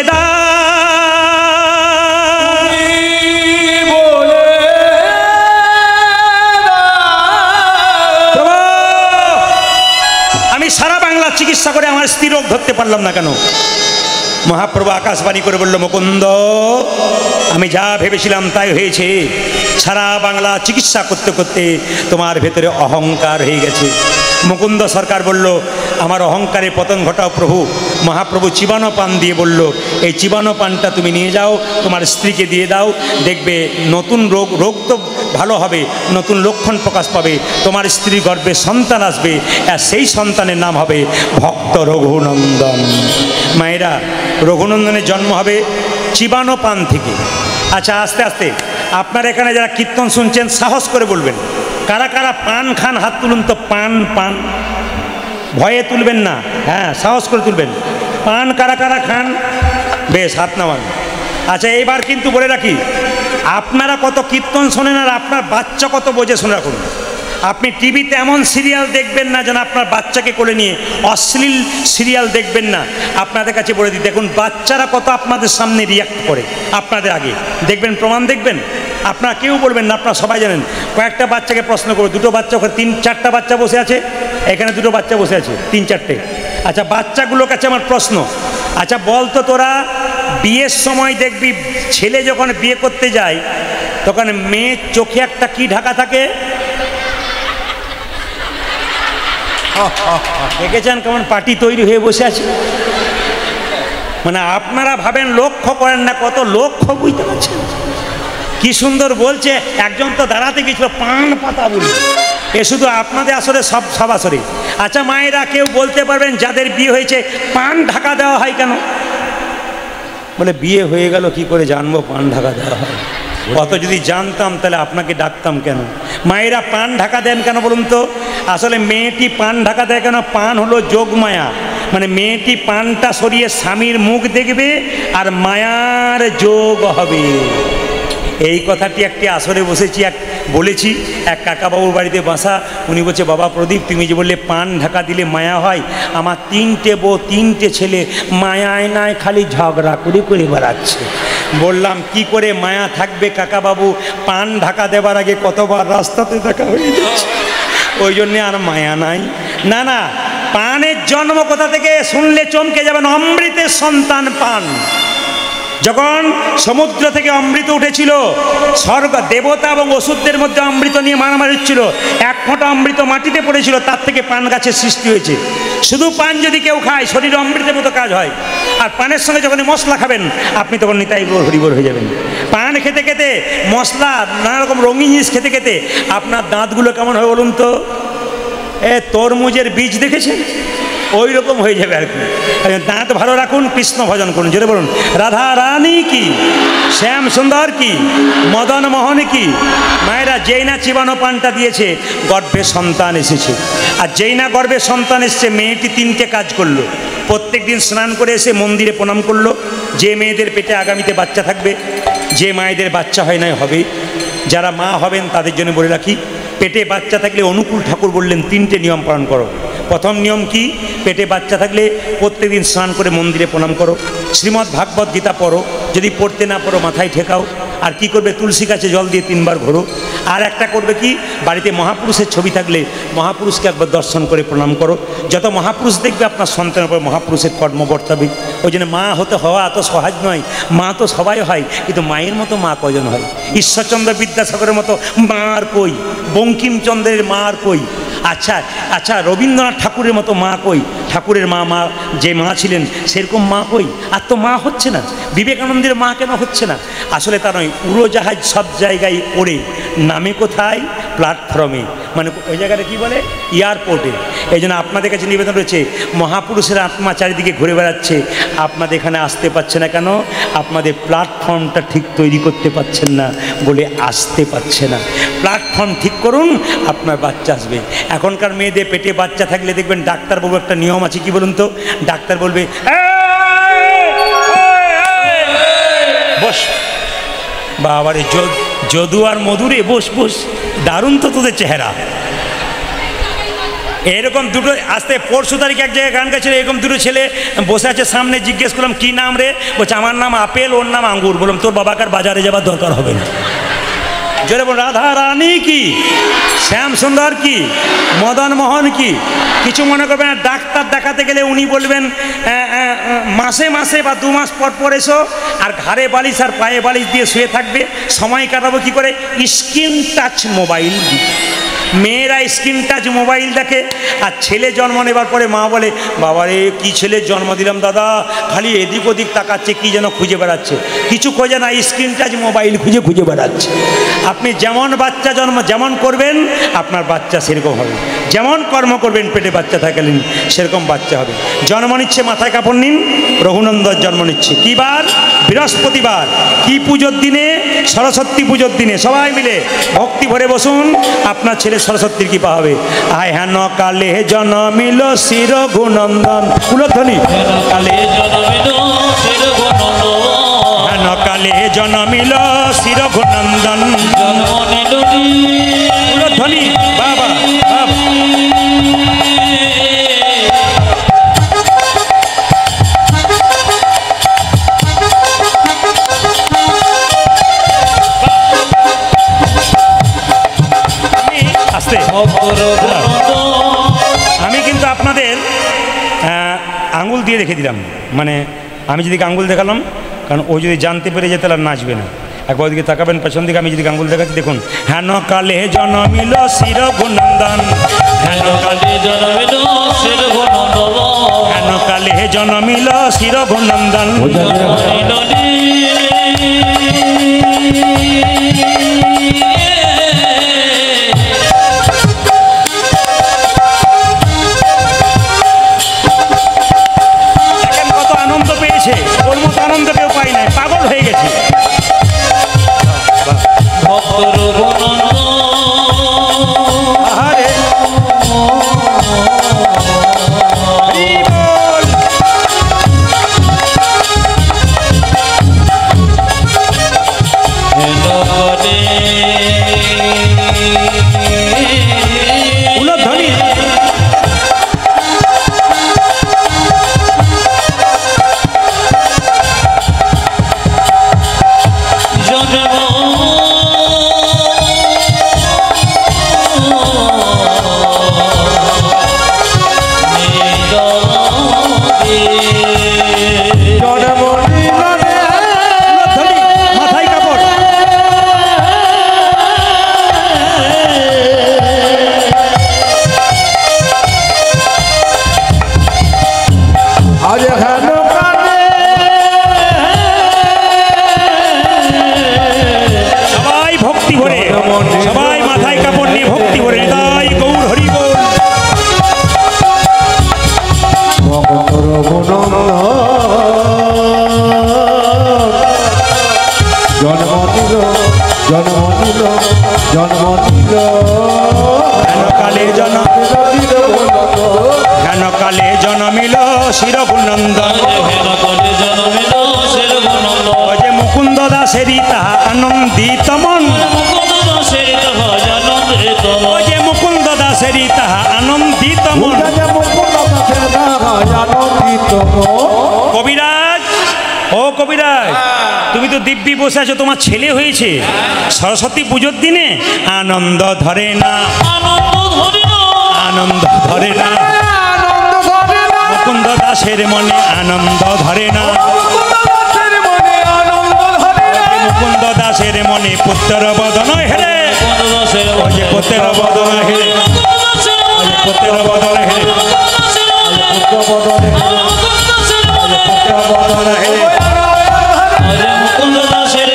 আমি সারা বাংলা চিকিৎসা করে আমার স্ত্রী রোগ ধরতে পারলাম না কেন? মহাপ্রভু আকাশবাণী করে বলল, মুকুন্দ, আমি যা ভেবেছিলাম তাই হয়েছে। সারা বাংলা চিকিৎসা করতে করতে তোমার ভেতরে অহংকার হয়ে গেছে। মুকুন্দ সরকার বলল, আমার অহংকারে পতন ঘটাও প্রভু। মহাপ্রভু চিবানো পান দিয়ে বলল, এই চিবানো পানটা তুমি নিয়ে যাও, তোমার স্ত্রীকে দিয়ে দাও, দেখবে নতুন রোগ তো ভালো হবে, নতুন লক্ষণ প্রকাশ পাবে, তোমার স্ত্রীর গর্ভে সন্তান আসবে, আর সেই সন্তানের নাম হবে ভক্ত রঘুনন্দন। মায়েরা, রঘুনন্দনের জন্ম হবে চিবানো পান থেকে। আচ্ছা, আস্তে আস্তে আপনারা এখানে যারা কীর্তন শুনছেন সাহস করে বলবেন, কারা কারা পান খান? হাত তুলুন তো। পান পান ভয়ে তুলবেন না, হ্যাঁ সাহস করে তুলবেন। পান কারা কারা খান? বেশ, হাত নামান। আচ্ছা, এইবার কিন্তু বলে রাখি, আপনারা কত কীর্তন শোনেন আর আপনার বাচ্চা কত বোঝে শুনে রাখুন। আপনি টিভিতে এমন সিরিয়াল দেখবেন না যেন আপনার বাচ্চাকে কোলে নিয়ে, অশ্লীল সিরিয়াল দেখবেন না। আপনাদের কাছে বলে দিই, দেখুন বাচ্চারা কত আপনাদের সামনে রিয়াক্ট করে, আপনাদের আগে দেখবেন, প্রমাণ দেখবেন। আপনারা কেউ বলবেন না, আপনারা সবাই জানেন। কয়েকটা বাচ্চাকে প্রশ্ন করো, দুটো বাচ্চা, ওখানে 3-4টা বাচ্চা বসে আছে, এখানে দুটো বাচ্চা বসে আছে, 3-4টে। আচ্ছা, বাচ্চাগুলোর কাছে আমার প্রশ্ন, আচ্ছা বলতো তোরা, বিয়ের সময় দেখবি ছেলে যখন বিয়ে করতে যায় তখন মেয়ের চোখে একটা কি ঢাকা থাকে? দেখেছেন কেমন পার্টি তৈরি হয়ে বসে আছে? মানে আপনারা ভাবেন, লক্ষ্য করেন না, কত লক্ষ্য বুঝতে পারছেন? কি সুন্দর বলছে। একজন তো দাঁড়াতে গেছিল, পান পাতা বলি, এ শুধু আপনাদের আসরে সব আসরে। আচ্ছা মায়েরা, কেউ বলতে পারবেন যাদের বিয়ে হয়েছে পান ঢাকা দেওয়া হয় কেন? বলে বিয়ে হয়ে গেল কি করে জানবো পান ঢাকা দেওয়া হয়? অত যদি জানতাম তাহলে আপনাকে ডাকতাম কেন? মায়েরা পান ঢাকা দেন কেন বলুন তো? আসলে মেয়েটি পান ঢাকা দেয় কেন? পান হলো যোগমায়া, মানে মেয়েটি পানটা সরিয়ে স্বামীর মুখ দেখবে আর মায়ার যোগ হবে। এই কথাটি একটি আসরে বসেছি, বলেছি, এক কাকাবাবুর বাড়িতে বাসা। উনি বলছে, বাবা প্রদীপ, তুমি যে বললে পান ঢাকা দিলে মায়া হয়, আমার 3টে বউ 3টে ছেলে মায়ায় নাই খালি ঝগড়া করে করে বেড়াচ্ছে। বললাম, কি করে মায়া থাকবে কাকাবাবু? পান ঢাকা দেবার আগে কতবার রাস্তাতে দেখা হয়ে যাচ্ছে, ওই জন্যে আর মায়া নাই। না না, পানের জন্ম কোথা থেকে শুনলে চমকে যাবেন। অমৃতের সন্তান পান। যখন সমুদ্র থেকে অমৃত উঠেছিল, স্বর্গ দেবতা এবং অসুরদের মধ্যে অমৃত নিয়ে মারামারি হচ্ছিল, 1 ফোঁটা অমৃত মাটিতে পড়েছিল, তার থেকে পান গাছের সৃষ্টি হয়েছে। শুধু পান যদি কেউ খায় শরীরে অমৃতের মতো কাজ হয়। আর পানের সঙ্গে যখন মশলা খাবেন আপনি তখন নিতাই হরিবর হয়ে যাবেন। পান খেতে খেতে, মশলা নানা রকম রঙিন জিনিস খেতে খেতে আপনার দাঁতগুলো কেমন হয় বলুন তো? তরমুজের বীজ দেখেছেন? ওই রকম হয়ে যাবে আর কি। দাঁত ভালো রাখুন, কৃষ্ণ ভজন করুন, জোরে বলুন রাধা রানী কি, শ্যাম সুন্দর কি, মদন মোহন কি। মায়েরা, যেই না চিবানো পানটা দিয়েছে গর্ভে সন্তান এসেছে। আর যেই না গর্ভে সন্তান এসেছে, মেয়েটি 3টে কাজ করলো। প্রত্যেক দিন স্নান করে এসে মন্দিরে প্রণাম করলো। যে মেয়েদের পেটে আগামীতে বাচ্চা থাকবে, যে মায়েদের বাচ্চা হয় নাই হবে, যারা মা হবেন তাদের জন্য বলে রাখি, পেটে বাচ্চা থাকলে অনুকূল ঠাকুর বললেন 3টে নিয়ম পালন করো। প্রথম নিয়ম কি? পেটে বাচ্চা থাকলে প্রত্যেকদিন স্নান করে মন্দিরে প্রণাম করো, শ্রীমদ্ ভাগবত গীতা পড়ো, যদি পড়তে না পারো মাথায় ঠেকাও। আর কি করবে? তুলসী গাছে জল দিয়ে 3 বার ঘোরো। আর একটা করবে কি, বাড়িতে মহাপুরুষের ছবি থাকলে মহাপুরুষকে একবার দর্শন করে প্রণাম করো। যত মহাপুরুষ দেখবে আপনার সন্তানের উপর মহাপুরুষের কর্ম বর্তাবে। ওই জন্য মা হওয়া এত সহজ নয়। মা তো সবাই হয়, কিন্তু মায়ের মতো মা কজন হয়? ঈশ্বরচন্দ্র বিদ্যাসাগরের মতো মার কই? বঙ্কিমচন্দ্রের মার কই? আচ্ছা রবীন্দ্রনাথ ঠাকুরের মতো মা কই? ঠাকুরের মা যে মা ছিলেন সেরকম মা কই? আর তো মা হচ্ছে না। বিবেকানন্দের মা কেন হচ্ছে না? আসলে তা নয়, উড়োজাহাজ সব জায়গায় ওড়ে, নামে কোথায়? প্ল্যাটফর্মে, মানে ওই জায়গাটা কি বলে? এয়ারপোর্টে। এই জন্য আপনাদের কাছে নিবেদন রয়েছে, মহাপুরুষের আত্মা চারিদিকে ঘুরে বেড়াচ্ছে, আপনাদের এখানে আসতে পারছে না কেন? আপনাদের প্ল্যাটফর্মটা ঠিক তৈরি করতে পারছেন না বলে আসতে পারছে না। প্ল্যাটফর্ম ঠিক করুন, আপনার বাচ্চা আসবে। এখনকার মেয়েদের পেটে বাচ্চা থাকলে দেখবেন ডাক্তারবাবু একটা নিয়ম আছে, কি বলুন তো? ডাক্তার বলবে, বস বাবারে, যদু আর মধুরে, বস বস, দারুণ তো তোদের চেহারা। এরকম দুটো আসতে, পরশু তারিখ এক জায়গায় গান গাইছিল, এরকম দুটো ছেলে বসে আছে সামনে। জিজ্ঞেস করলাম কি নাম রে? বলছে আমার নাম আপেল, ওর নাম আঙ্গুর। বললাম তোর বাবাকার বাজারে যাবার দরকার হবে না। জোরে বলুন, রাধা রানী কি, শ্যাম সুন্দর কি, মদন মোহন কি। কিছু মনে করবেন না, ডাক্তার দেখাতে গেলে উনি বলবেন মাসে মাসে বা 2 মাস পর পর এসো, আর ঘাড়ে বালিশ আর পায়ে বালিশ দিয়ে শুয়ে থাকবে। সময় কাটাবো কি করে? Screen touch mobile. মেয়েরা স্ক্রিন টাচ মোবাইল দেখে, আর ছেলে জন্ম নেবার পরে মা বলে, বাবা রে কী ছেলের জন্ম দিলাম দাদা, খালি এদিক ওদিক তাকাচ্ছে, কি যেন খুঁজে বেড়াচ্ছে। কিছু খোঁজে না, স্ক্রিন টাচ মোবাইল খুঁজে খুঁজে বেড়াচ্ছে। আপনি যেমন বাচ্চা জন্ম যেমন করবেন আপনার বাচ্চা সেরকম হবে, যেমন কর্ম করবেন পেটে বাচ্চা থাকলেন সেরকম বাচ্চা হবে। জন্ম নিচ্ছে, মাথায় কাপড় নিন, রঘুনন্দন জন্ম নিচ্ছে। কী বার? বৃহস্পতিবার। কি পুজোর দিনে? সরস্বতী পুজোর দিনে। সবাই মিলে ভক্তি ভরে বসুন, আপনার ছেলে সরস্বতীর কৃপা হবে। আয় হেন কালে জন্মিল শির রঘুনন্দন, কুলধ্বনি। কালে জন্মিল শির রঘুনন্দন, হেন কালে জন্মিল শির রঘুনন্দন, জন্ম নিল কুলধ্বনি। বাবা বাবা। আমি কিন্তু আপনাদের আঙুল দিয়ে রেখে দিলাম, মানে আমি যদি আঙুল দেখালাম, কারণ ও যদি জানতে পেরে যেত তাহলে নাচবে না। একবার ওদিকে তাকাবেন পেছন দিকে, আমি যদি আঙুল দেখাচ্ছি দেখুন। হেন কালে জন্মিল শির রঘুনন্দন, হেন কালে জন্মিল শির রঘুনন্দন, হেন কালে জন্মিল শির রঘুনন্দন। কত আনন্দ পেয়েছে, ওর মতো আনন্দ কেউ পাই নাই, পাগল হয়ে গেছে। ভক্ত রঘুনন্দন, আহারে হরি বল। হেন কালে উলধ্বনি। উলধ্বনি, মাথায় কাপড়। আজ হেন কালে সবাই ভক্তি ভরে, সবাই মাথায় কাপড় নিয়ে ভক্তি ভরে, হৃদয় গৌর হরি বল। ভক্ত রঘুনন্দন জন্ম নিল, জন্ম নিল, জন্ম নিল। হেন কালে হেন কালে জন্মিল শির রঘুনন্দন, হেন কালে জন্মিল শির রঘুনন্দন, ও যে মুকুন্দ দাসেরই তাহা আনন্দিত মন, মুকুন্দ দাসের তাহা আনন্দিত ও যে মুকুন্দ দাসেরই তাহা আনন্দিত মন। কবিরাজ, ও কবিরাজ, তুমি তো দিব্যি বসে আছো, তোমার ছেলে হয়েছে। সরস্বতী পুজোর দিনে আনন্দ ধরে না, আনন্দ ধরিল, আনন্দ ধরে না, মুকুন্দ দাসের মনে আনন্দ ধরে না। মুকুন্দ দাসের মনে পুত্র বদন হেরে, মুকুন্দ দাসের ও যে পুত্র বদন হেরে, মুকুন্দ দাসের পুত্র বদন হেরে, বদন হেরে, মুকুন্দ দাসের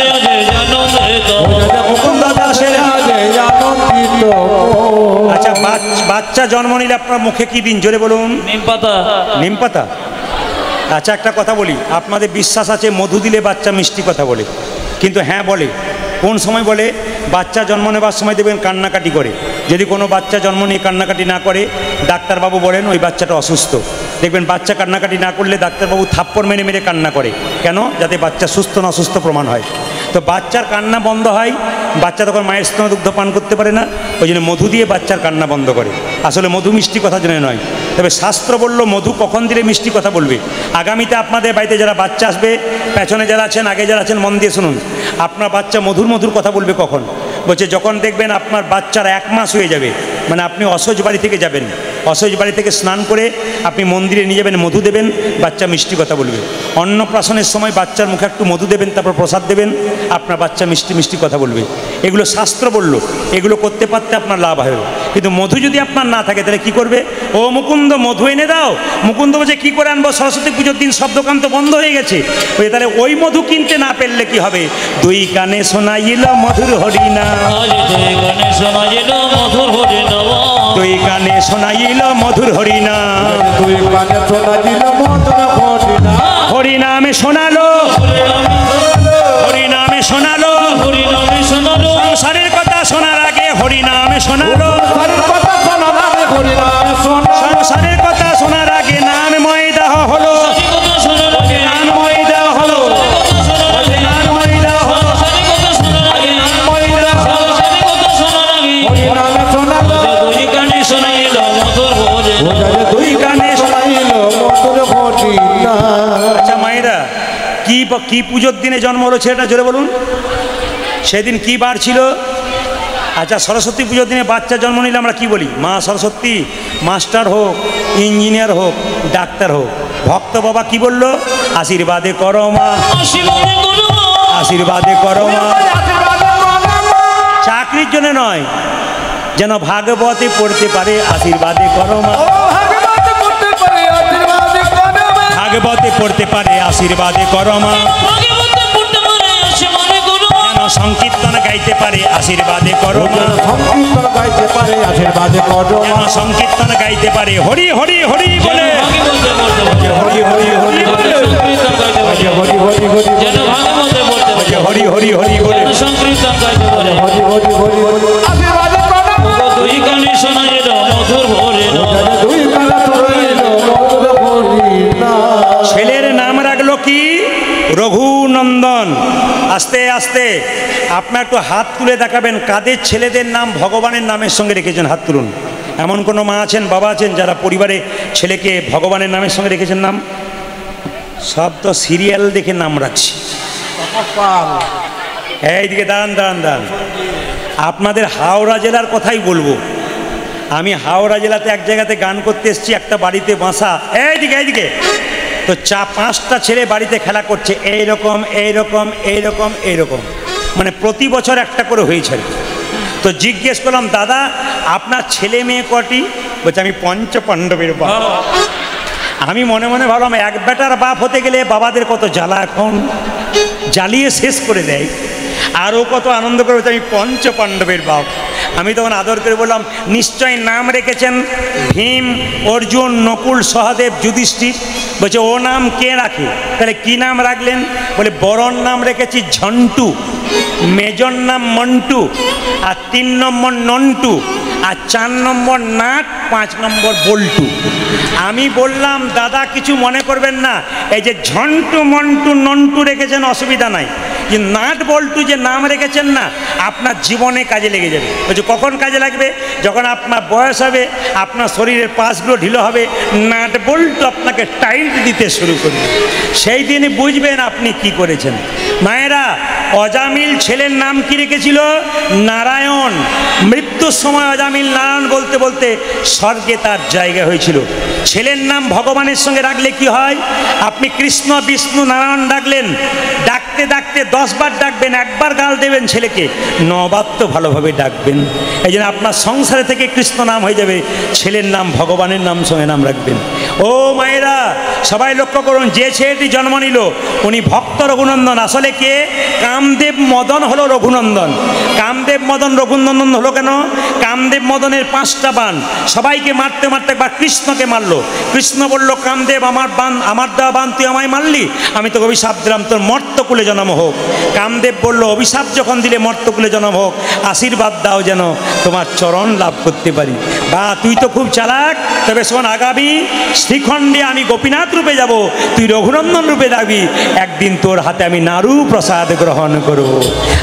আনন্দিত, মুকুন্দ দাসের। আচ্ছা, বাচ্চা জন্ম নিলে আপনার মুখে কি দিন জোরে বলুন? নিম পাতা, নিম পাতা। আচ্ছা, একটা কথা বলি, আপনাদের বিশ্বাস আছে মধু দিলে বাচ্চা মিষ্টি কথা বলে, কিন্তু হ্যাঁ বলে। কোন সময় বলে? বাচ্চা জন্ম নেবার সময় দেখবেন কান্নাকাটি করে। যদি কোনো বাচ্চা জন্ম নিয়ে কান্নাকাটি না করে, ডাক্তারবাবু বলেন ওই বাচ্চাটা অসুস্থ। দেখবেন বাচ্চা কান্নাকাটি না করলে ডাক্তারবাবু থাপ্পড় মেরে মেরে কান্না করে, কেন? যাতে বাচ্চা সুস্থ না অসুস্থ প্রমাণ হয়। তো বাচ্চার কান্না বন্ধ হয়, বাচ্চা তখন মায়ের স্তনদুগ্ধ পান করতে পারে না, ওই জন্য মধু দিয়ে বাচ্চার কান্না বন্ধ করে। আসলে মধু মিষ্টি কথা জন্য নয়, তবে শাস্ত্র বলল মধু কখন দিলে মিষ্টি কথা বলবে। আগামীতে আপনাদের বাড়িতে যারা বাচ্চা আসবে, পেছনে যারা আছেন আগে যারা আছেন মন দিয়ে শুনুন, আপনার বাচ্চা মধুর মধুর কথা বলবে কখন? বলছে যখন দেখবেন আপনার বাচ্চার 1 মাস হয়ে যাবে, মানে আপনি অসহজ বাড়ি থেকে যাবেন, অসহজ বাড়ি থেকে স্নান করে আপনি মন্দিরে নিয়ে যাবেন, মধু দেবেন, বাচ্চা মিষ্টি কথা বলবে। অন্নপ্রাশনের সময় বাচ্চার মুখে একটু মধু দেবেন, তারপর প্রসাদ দেবেন, আপনার বাচ্চা মিষ্টি মিষ্টি কথা বলবে। এগুলো শাস্ত্র বলল, এগুলো করতে পারতে আপনার লাভ হবে। কিন্তু মধু যদি আপনার না থাকে তাহলে কি করবে? ও মুকুন্দ মধু এনে দাও। মুকুন্দ বলছে কি করে আনবো, সরস্বতী পুজোর দিন সব দোকান তো বন্ধ হয়ে গেছে। ওই তাহলে ওই মধু কিনতে না পারলে কি হবে? 2 কানে শোনাইল মধুর হরিনা, আজ দুই গানে শোনাইল মধুর হরিনাম। 2 কানে শোনাইল মধুর হরিনা, 2 কানে শোনাইল মধুর হরিনা, হরিনামে শোনালো, হরিনামে শোনালো, হরিনামে শোনালো, সংসারের কথা শোনার আগে হরিনামে শোনালো, হরির কথা শোনা নামে হরিনাম শোনা, সংসারের কথা শোনার আগে নামময় দেহ হলো, সারি কথা শোনার আগে, নামময় দেহ হলো, কথা শোনার আগে, নামময় দেহ হলো, সারি কথা শোনার আগে, সারি কথা শোনার আগে, হরিনামে শোনালো, দুই গানে শোনাইল মধুর হরিনাম। 2 কানে শোনাইল মধুর হরিনা। আচ্ছা মায়েরা, কি পুজোর দিনে জন্ম হলো ছেলেটা জোরে বলুন? সেদিন কি বার ছিল? আচ্ছা সরস্বতী পুজোর দিনে বাচ্চা জন্ম নিলে আমরা কি বলি? মা সরস্বতী, মাস্টার হোক, ইঞ্জিনিয়ার হোক, ডাক্তার হোক। ভক্ত বাবা কি বলল? আশীর্বাদে করো মা, আশীর্বাদে করো মা, আশীর্বাদে করো মা। চাকরির জন্য নয়, যেন ভাগবতে পড়তে পারে, আশীর্বাদে করো মা। ভাগবতে পড়তে পারে, আশীর্বাদে করো মা। ভাগবতে পড়তে পারে, আশীর্বাদে করো মা। যেন সংকীর্তন গাইতে পারে, আশীর্বাদে করো মা। সংকীর্তন গাইতে পারে, আশীর্বাদে করো যেন মা। সংকীর্তন গাইতে পারে, হরি হরি হরি বলে, ভাগবতে পড়তে পারে, হরি হরি হরি বলে, সংকীর্তন গাইতে পারে, হরি হরি হরি যেন ভাগবতে পড়তে পারে, হরি হরি হরি বলে। যেন সংকীর্তন গাইতে পারে। হরি হরি হরি হরি, আশীর্বাদে করো মা। দুই গানে শোনাইল মধুর হরিনাম। 2 কানে শোনাইল মধুর হরিনা। ছেলের নাম রাখলো কি? রঘুনন্দন। আস্তে আস্তে আপনার একটু হাত তুলে দেখাবেন কাদের ছেলেদের নাম ভগবানের নামের সঙ্গে রেখেছেন, হাত তুলুন। এমন কোনো মা আছেন, বাবা আছেন যারা পরিবারে ছেলেকে ভগবানের নামের সঙ্গে রেখেছেন নাম? সব তো সিরিয়াল দেখে নাম রাখছি। এইদিকে দাঁড়ান দাঁড়ান দাঁড়ান, আপনাদের হাওড়া জেলার কথাই বলবো। আমি হাওড়া জেলাতে এক জায়গাতে গান করতে এসেছি, একটা বাড়িতে বাসা, এইদিকে এইদিকে তো 5টা ছেলে বাড়িতে খেলা করছে, এইরকম এইরকম এইরকম এইরকম, মানে প্রতি বছর একটা করে হয়েছে। তো জিজ্ঞেস করলাম, দাদা আপনার ছেলে মেয়ে কটি? বলছে আমি 5 পাণ্ডবের বাপ। আমি মনে মনে ভাবলাম, এক বেটার বাপ হতে গেলে বাবাদের কত জ্বালা, এখন জ্বালিয়ে শেষ করে দেয়। আরও কত আনন্দ করে বলছে আমি 5 পাণ্ডবের বাপ। আমি তখন আদর করে বললাম, নিশ্চয় নাম রেখেছেন ভীম, অর্জুন, নকুল, সহদেব, যুধিষ্ঠির। বলছে ও নাম কে রাখে? তাহলে কি নাম রাখলেন? বলে বড়র নাম রেখেছি ঝন্টু, মেজর নাম মন্টু, আর 3 নম্বর নন্টু, আর 4 নম্বর নাট, 5 নম্বর বল্টু। আমি বললাম, দাদা কিছু মনে করবেন না, এই যে ঝন্টু মন্টু নন্টু রেখেছেন অসুবিধা নাই, যে নাট বল্টু যে নাম রেখেছেন না, আপনার জীবনে কাজে লেগে যাবে। বলছে কখন কাজে লাগবে? যখন আপনার বয়স হবে, আপনার শরীরের পাশগুলো ঢিলো হবে, নাট বল্টু আপনাকে টাইট দিতে শুরু করবে, সেই দিনই বুঝবেন আপনি কি করেছেন। মায়েরা, অজামিল ছেলের নাম কি রেখেছিল? নারায়ণ। মৃত্যুর সময় অজামিল নারায়ণ বলতে বলতে স্বর্গে তার জায়গা হয়েছিল। ছেলের নাম ভগবানের সঙ্গে রাখলে কি হয়? আপনি কৃষ্ণ, বিষ্ণু, নারায়ণ ডাকলেন, ডাকতে ডাকতে 10 বার ডাকবেন, একবার গাল দেবেন ছেলেকে, 9 বার তো ভালোভাবে ডাকবেন। এই জন্য আপনার সংসারে থেকে কৃষ্ণ নাম হয়ে যাবে, ছেলের নাম ভগবানের নাম সঙ্গে নাম রাখবেন। ও মায়েরা, সবাই লক্ষ্য করুন, যে ছেলেটি জন্ম নিল উনি ভক্ত রঘুনন্দন। আসলে কে? কামদেব মদন হলো রঘুনন্দন। কামদেব মদন রঘুনন্দন হলো কেন? কামদেব মদনের 5টা বাণ, সবাইকে মারতে মারতে একবার কৃষ্ণকে মারলো। কৃষ্ণ বলল, কামদেব আমার দেওয়া বাণ তুই আমায় মারলি, আমি তোকে অভিশাপ দিলাম তোর মর্তকুলে জন্ম হোক। কামদেব বলল, অভিশাপ যখন দিলে মর্তকুলে জন্ম হোক, আশীর্বাদ দাও যেন তোমার চরণ লাভ করতে পারি। বা তুই তো খুব চালাক, তবে শোন, আগামী শ্রীখণ্ডে আমি গোপীনাথ রূপে যাব, তুই রঘুনন্দন রূপে যাবি, একদিন তোর হাতে আমি নারু প্রসাদ গ্রহণ করব।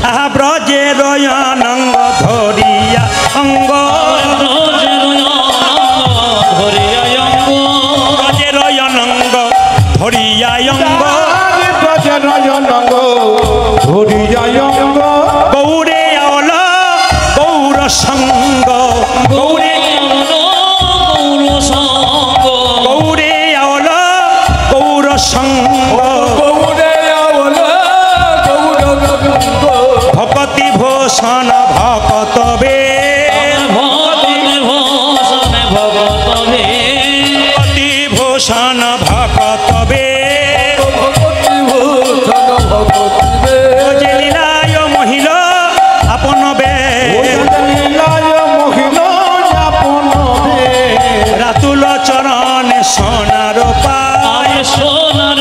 আহা ব্রজে রয়নঙ্গ ধরিয়া অঙ্গ, ব্রজে রয়নঙ্গ ধরিয়া অঙ্গ, গৌরে আওলা সঙ্গ গৌরে গৌর সঙ্গ গৌরে আওল গৌর সঙ্গ ভকতি ভূষণ ভকতবে ভকতি ভূষণ ভকতবে যে লীলায় মহিল আপনবে রাতুল চরণে সোনার পায় সোনার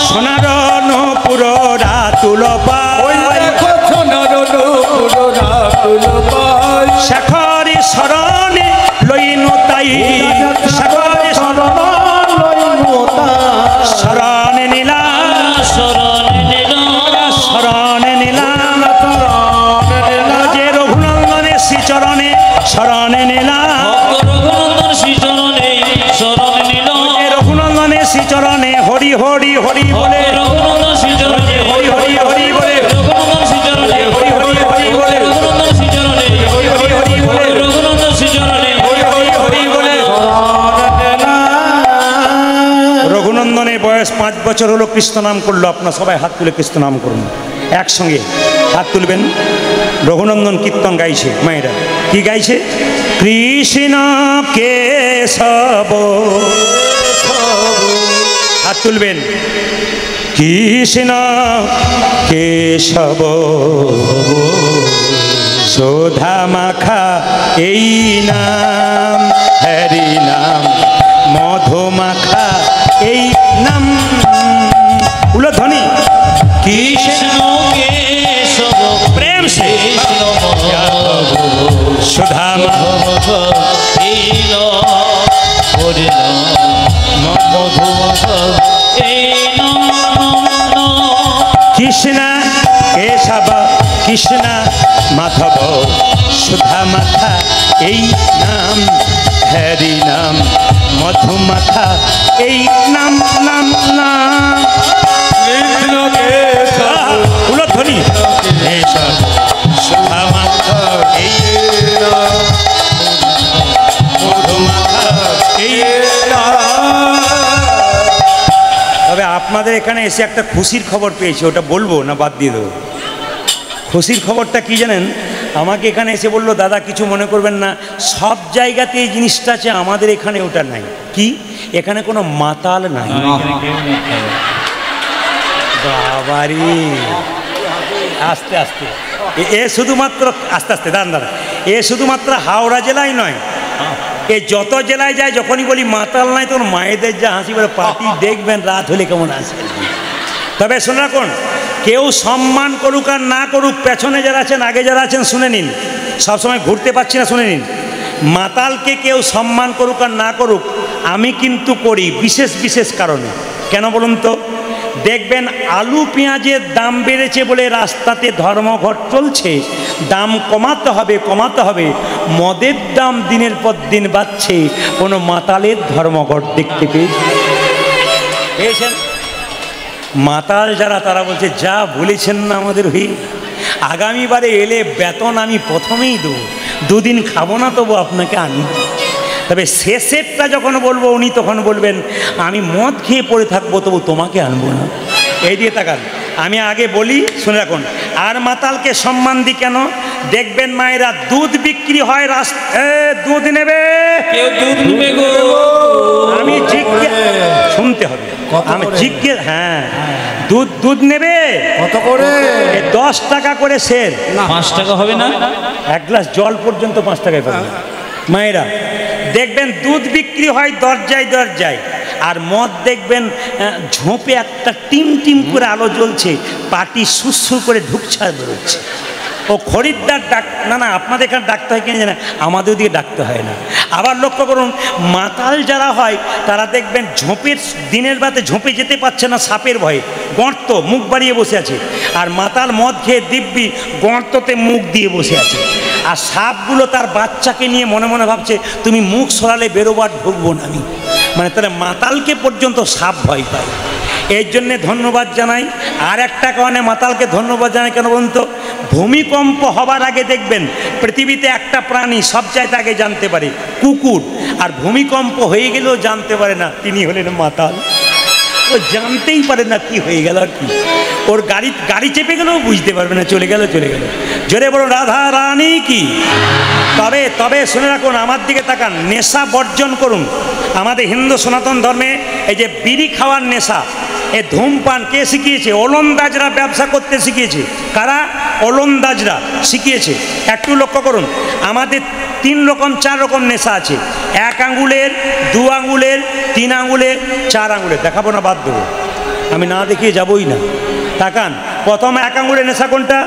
সোনার নপুর রাতুল পায় শেখরি শরণে লইনু তাই শেখরি শরণে নিলাম শরণে নিলাম যে রঘুনন্দনে শ্রীচরণে শরণে নিলাম যে রঘুনন্দনে শ্রীচরণে হরি হরি হরি বলে হরি হরি হরি বলে হরি হরি হরি বলে হরি হরি হরি বলে হরি হরি হরি বলে রঘুনন্দনের বয়স 5 বছর হলো কৃষ্ণ নাম করলো। আপনার সবাই হাত তুলে কৃষ্ণ নাম করুন, একসঙ্গে হাত তুলবেন। রঘুনন্দন কীর্তন গাইছে মায়েরা। কি গাইছে? কৃষ্ণ কেশব, হাত তুলবেন। কৃষ্ণ কেশব শোধা মাখা এই নাম, হরি নাম মধু মাখা এই নাম। উলধ্বনি কৃষ্ণ প্রেম সে সুধা কৃষ্ণ কেশব কৃষ্ণ মাধব সুধা মাখা এই নাম, হরি নাম মধু মাখা এই নাম নাম নাম। উলধ্বনি কেশব সুধা মাখা এই মধু মাখা এই। তবে আপনাদের এখানে এসে একটা খুশির খবর পেয়েছি, ওটা বলবো না বাদ দিয়ে দেবো? খুশির খবরটা কি জানেন? আমাকে এখানে এসে বললো, দাদা কিছু মনে করবেন না, সব জায়গাতে এই জিনিসটা আছে, আমাদের এখানে ওটা নাই। কি? এখানে কোনো মাতাল নাই। বাবারি, আস্তে আস্তে এ শুধুমাত্র আস্তে আস্তে দাঁড়ান দাঁড়ান, এ শুধুমাত্র হাওড়া জেলায় নয়, এ যত জেলায় যায় যখনই বলি মাতাল নাই তখন মায়েদের যা হাসি বলে পার্টি দেখবেন রাত হলে কেমন আসে। তবে শুনে রাখুন, কেউ সম্মান করুক আর না করুক, পেছনে যারা আছেন আগে যারা আছেন শুনে নিন, সবসময় ঘুরতে পারছি না শুনে নিন। মাতালকে কেউ সম্মান করুক আর না করুক, আমি কিন্তু করি বিশেষ বিশেষ কারণে। কেন বলুন তো? দেখবেন আলু পেঁয়াজের দাম বেড়েছে বলে রাস্তাতে ধর্মঘট চলছে, দাম কমাতে হবে কমাতে হবে। মদের দাম দিনের পর দিন বাড়ছে, কোনো মাতালের ধর্মঘট দেখতে পেয়েছেন? মাতাল যারা তারা বলছে যা বলেছেন না আমাদের হয়ে, আগামীবারে এলে বেতন আমি প্রথমেই দেবো, দুদিন খাবো না তবু আপনাকে আনি। তবে শেষেরটা যখন বলবো উনি তখন বলবেন আমি মদ খেয়ে পড়ে থাকবো তবু তোমাকে আনবো না। এই দিয়ে তাকান, আমি আগে বলি শুনে রাখুন। আর মাতালকে সম্মান দিই কেন? দেখবেন মায়েরা দুধ বিক্রি হয় রাস্তায়, দুধ নেবে কেউ দুধ নেবে গো, আমি জিজ্ঞেস শুনতে হবে, আমি জিজ্ঞেস, হ্যাঁ দুধ দুধ নেবে কত করে? 10 টাকা করে সের। 5 টাকা হবে না? এক গ্লাস জল পর্যন্ত 5 টাকায় পাবেন। মায়েরা দেখবেন দুধ বিক্রি হয় দরজায় দরজায়, আর মদ দেখবেন ঝোপে একটা টিম টিম করে আলো জ্বলছে, পাটি সুরসুর করে ঢুকছে আর বেরোচ্ছে। ও খরিদ্দার ডাক না, না আপনাদের এখানে ডাকতে হয় কিনা জানে, আমাদের দিকে ডাকতে হয় না। আবার লক্ষ্য করুন, মাতাল যারা হয় তারা দেখবেন ঝোপের দিনের রাতে ঝোপে যেতে পারছে না সাপের ভয়ে, গর্ত মুখ বাড়িয়ে বসে আছে। আর মাতাল মদ খেয়ে দিব্যি গর্ততে মুখ দিয়ে বসে আছে। আর সাপগুলো তার বাচ্চাকে নিয়ে মনে মনে ভাবছে তুমি মুখ সরালে বেরোবার ঢুকবো না আমি। মানে তাহলে মাতালকে পর্যন্ত সাপ ভয় পায়। এর জন্যে ধন্যবাদ জানাই। আর একটা কারণে মাতালকে ধন্যবাদ জানাই কেন বলুন তো? ভূমিকম্প হবার আগে দেখবেন পৃথিবীতে একটা প্রাণী সব চাইতে আগে জানতে পারে, কুকুর। আর ভূমিকম্প হয়ে গেলেও জানতে পারে না, তিনি হলেন মাতাল। ও জানতেই পারে না কি হয়ে গেল আর কি। ওর গাড়ি চেপে গেলেও বুঝতে পারবে না, চলে গেল। জোরে বলো রাধা রানী কি। তবে শুনে রাখুন, আমার দিকে তাকান, নেশা বর্জন করুন। আমাদের হিন্দু সনাতন ধর্মে এই যে বিড়ি খাওয়ার নেশা, এ ধূমপান কে শিখিয়েছে? ওলন্দাজরা ব্যবসা করতে শিখিয়েছে। কারা? ওলন্দাজরা শিখিয়েছে। একটু লক্ষ্য করুন, আমাদের 3 রকম 4 রকম নেশা আছে। 1 আঙ্গুলের, 2 আঙ্গুলের, 3 আঙ্গুলের, 4 আঙ্গুলের। দেখাবো না, বাদ দেবো, আমি না দেখিয়ে যাবই না। তাকান, প্রথম 1 আঙ্গুলের নেশা কোনটা?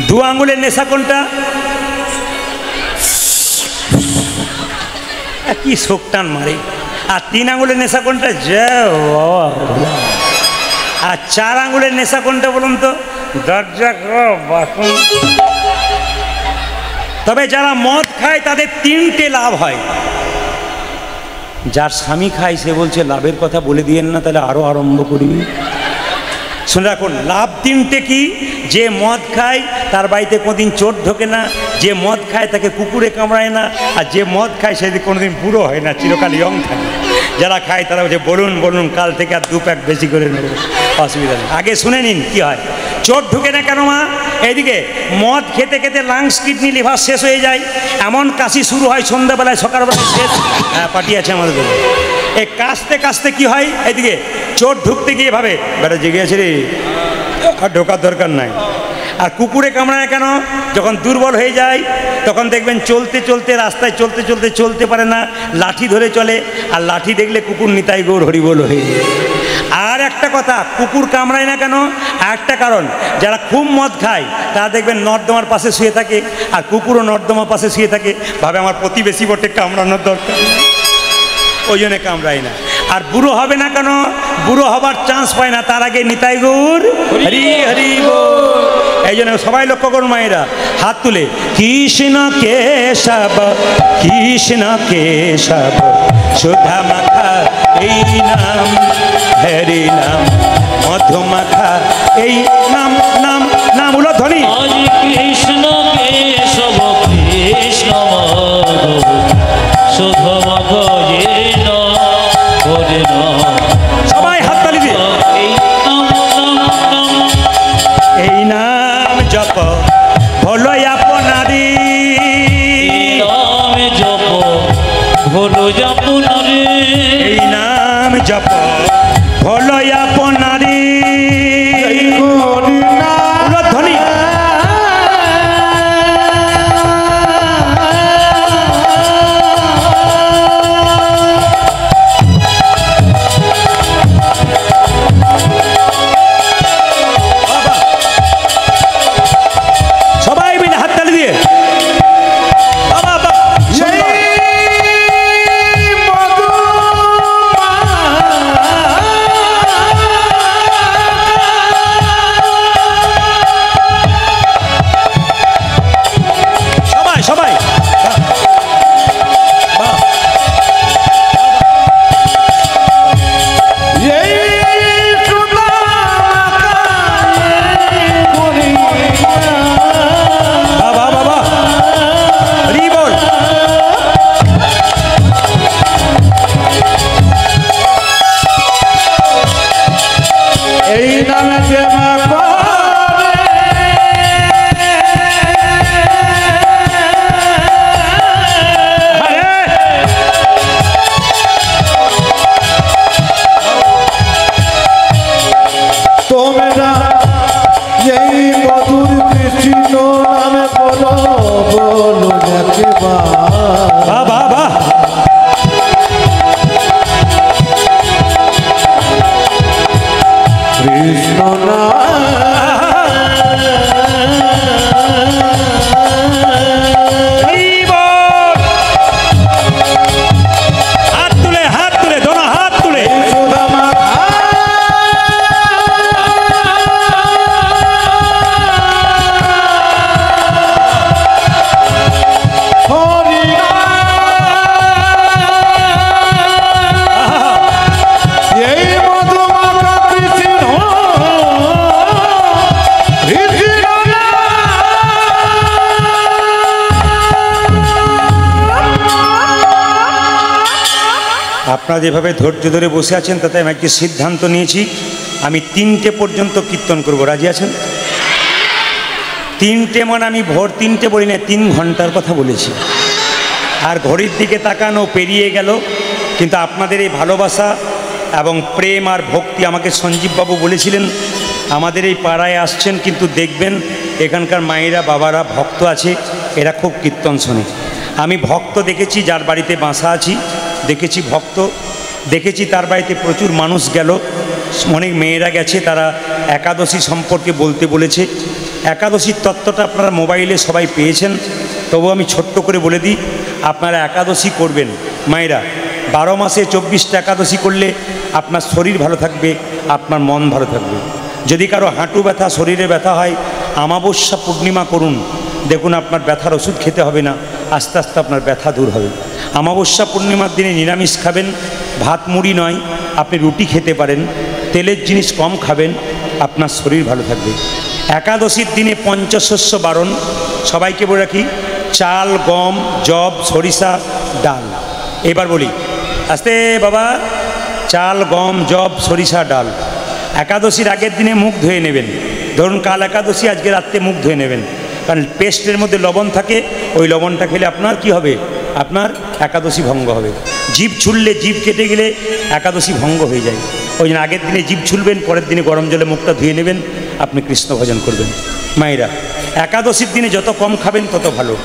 দু আঙ্গুলের নেশা কোনটা? কি শোক টান মারে। আর 3 আঙ্গুলের নেশা কোনটা? আর 4 আঙ্গুলের নেশা কোনটা বলুন তো? দরজা বাসন। তবে যারা মদ খায় তাদের 3টে লাভ হয়। যার স্বামী খায় সে বলছে লাভের কথা বলে দিয়েন না, তাহলে আরো আরম্ভ করবি। শুনে রাখুন, লাভ 3টে কি? যে মদ খায় তার বাড়িতে কোনোদিন চোর ঢোকে না, যে মদ খায় তাকে কুকুরে কামড়ায় না, আর যে মদ খায় সেদিন কোনোদিন বুড়ো হয় না, চিরকাল ইয়ং থাকে। যারা খায় তারা বলছে বলুন কাল থেকে আর 2 প্যাক বেশি করে নেব, অসুবিধা নেই। আগে শুনে নিন কি হয়। চোর ঢুকে না কেন মা? এইদিকে মদ খেতে খেতে লাংস, কিডনি, লিভার শেষ হয়ে যায়। এমন কাশি শুরু হয় সন্ধ্যাবেলায়, সকালবেলায় শেষ। হ্যাঁ, পার্টি আছে আমাদের। এই কাশতে কাশতে কি হয়, এইদিকে চোর ঢুকতে গিয়ে ভাবে বেটা জেগে আছে রে, আর ঢোকার দরকার নাই। আর কুকুরে কামড়ায় কেন? যখন দুর্বল হয়ে যায় তখন দেখবেন চলতে রাস্তায় চলতে পারে না, লাঠি ধরে চলে। আর লাঠি দেখলে কুকুর নিতাই গৌর হরিবোল হয়ে যায়। আর একটা কথা, কুকুর কামড়ায় না কেন? একটা কারণ, যারা খুব মদ খায় তারা দেখবেন নর্দমার পাশে শুয়ে থাকে, আর কুকুরও নর্দমার পাশে শুয়ে থাকে, ভাবে আমার প্রতিবেশী বটে, কামড়ানোর দরকার, ওই জন্য কামড়ায় না। আর বুড়ো হবে না কেন? বুড়ো হবার চান্স পায় না, তার আগে নিতাই গৌর হরি হরি বল। এই জন্য সবাই লক্ষ্য করুন মায়েরা, হাত তুলে কৃষ্ণ কেশব সুধা মাখা এই নাম, হরি নাম মধু মাখা এই নাম, নাম নাম উলো ধ্বনি। কৃষ্ণ কেশব কৃষ্ণ সুধা মাখা সবাই হাততালি দিয়ে এই নাম জপ হলো আপনারি, নাম জপ হলো আপনারি, এই নাম জপ হলো আপনারি। ধ্বনি আপনারা যেভাবে ধৈর্য ধরে বসে আছেন তাতে আমি একটি সিদ্ধান্ত নিয়েছি, আমি 3টে পর্যন্ত কীর্তন করব। রাজি আছেন? 3টে মানে আমি ভোর 3টে বলি না, 3 ঘন্টার কথা বলেছি। আর ঘড়ির দিকে তাকানো পেরিয়ে গেল, কিন্তু আপনাদের এই ভালোবাসা এবং প্রেম আর ভক্তি, আমাকে সঞ্জীববাবু বলেছিলেন আমাদের এই পাড়ায় আসছেন, কিন্তু দেখবেন এখানকার মায়েরা বাবারা ভক্ত আছে, এরা খুব কীর্তন শোনে। আমি ভক্ত দেখেছি, যার বাড়িতে বাসা আছি দেখেছি ভক্ত, দেখেছি তার বাড়িতে প্রচুর মানুষ গেল, অনেক মেয়েরা গেছে, তারা একাদশী সম্পর্কে বলতে বলেছে। একাদশীর তত্ত্বটা আপনারা মোবাইলে সবাই পেয়েছেন, তবু আমি ছোট্ট করে বলে দিই, আপনারা একাদশী করবেন মায়েরা। 12 মাসে 24টা একাদশী করলে আপনার শরীর ভালো থাকবে, আপনার মন ভালো থাকবে। যদি কারো হাঁটু ব্যথা, শরীরে ব্যথা হয়, অমাবস্যা পূর্ণিমা করুন, দেখুন আপনার ব্যথার ওষুধ খেতে হবে না, আস্তে আস্তে আপনার ব্যথা দূর হবে। অমাবস্যা পূর্ণিমার দিনে নিরামিষ খাবেন, ভাত মুড়ি নয়, আপনি রুটি খেতে পারেন, তেলের জিনিস কম খাবেন, আপনার শরীর ভালো থাকবে। একাদশীর দিনে পঞ্চশস্য বারণ, সবাইকে বলে রাখি, চাল, গম, যব, সরিষা, ডাল। এবার বলি আস্তে বাবা, চাল, গম, যব, সরিষা, ডাল। একাদশীর আগের দিনে মুখ ধুয়ে নেবেন, ধরুন কাল একাদশী, আজকে রাত্রে মুখ ধুয়ে নেবেন, কারণ পেস্টের মধ্যে লবণ থাকে, ওই লবণটা খেলে আপনার কি হবে, আপনার একাদশী ভঙ্গ হবে। জিভ ছুললে, জিভ কেটে গেলে একাদশী ভঙ্গ হয়ে যায়। ওই জন্য আগের দিনে জিভ ছুলবেন, পরের দিনে গরম জলে মুখটা ধুয়ে নেবেন, আপনি কৃষ্ণ ভজন করবেন। মায়েরা, একাদশীর দিনে যত কম খাবেন তত ভালো।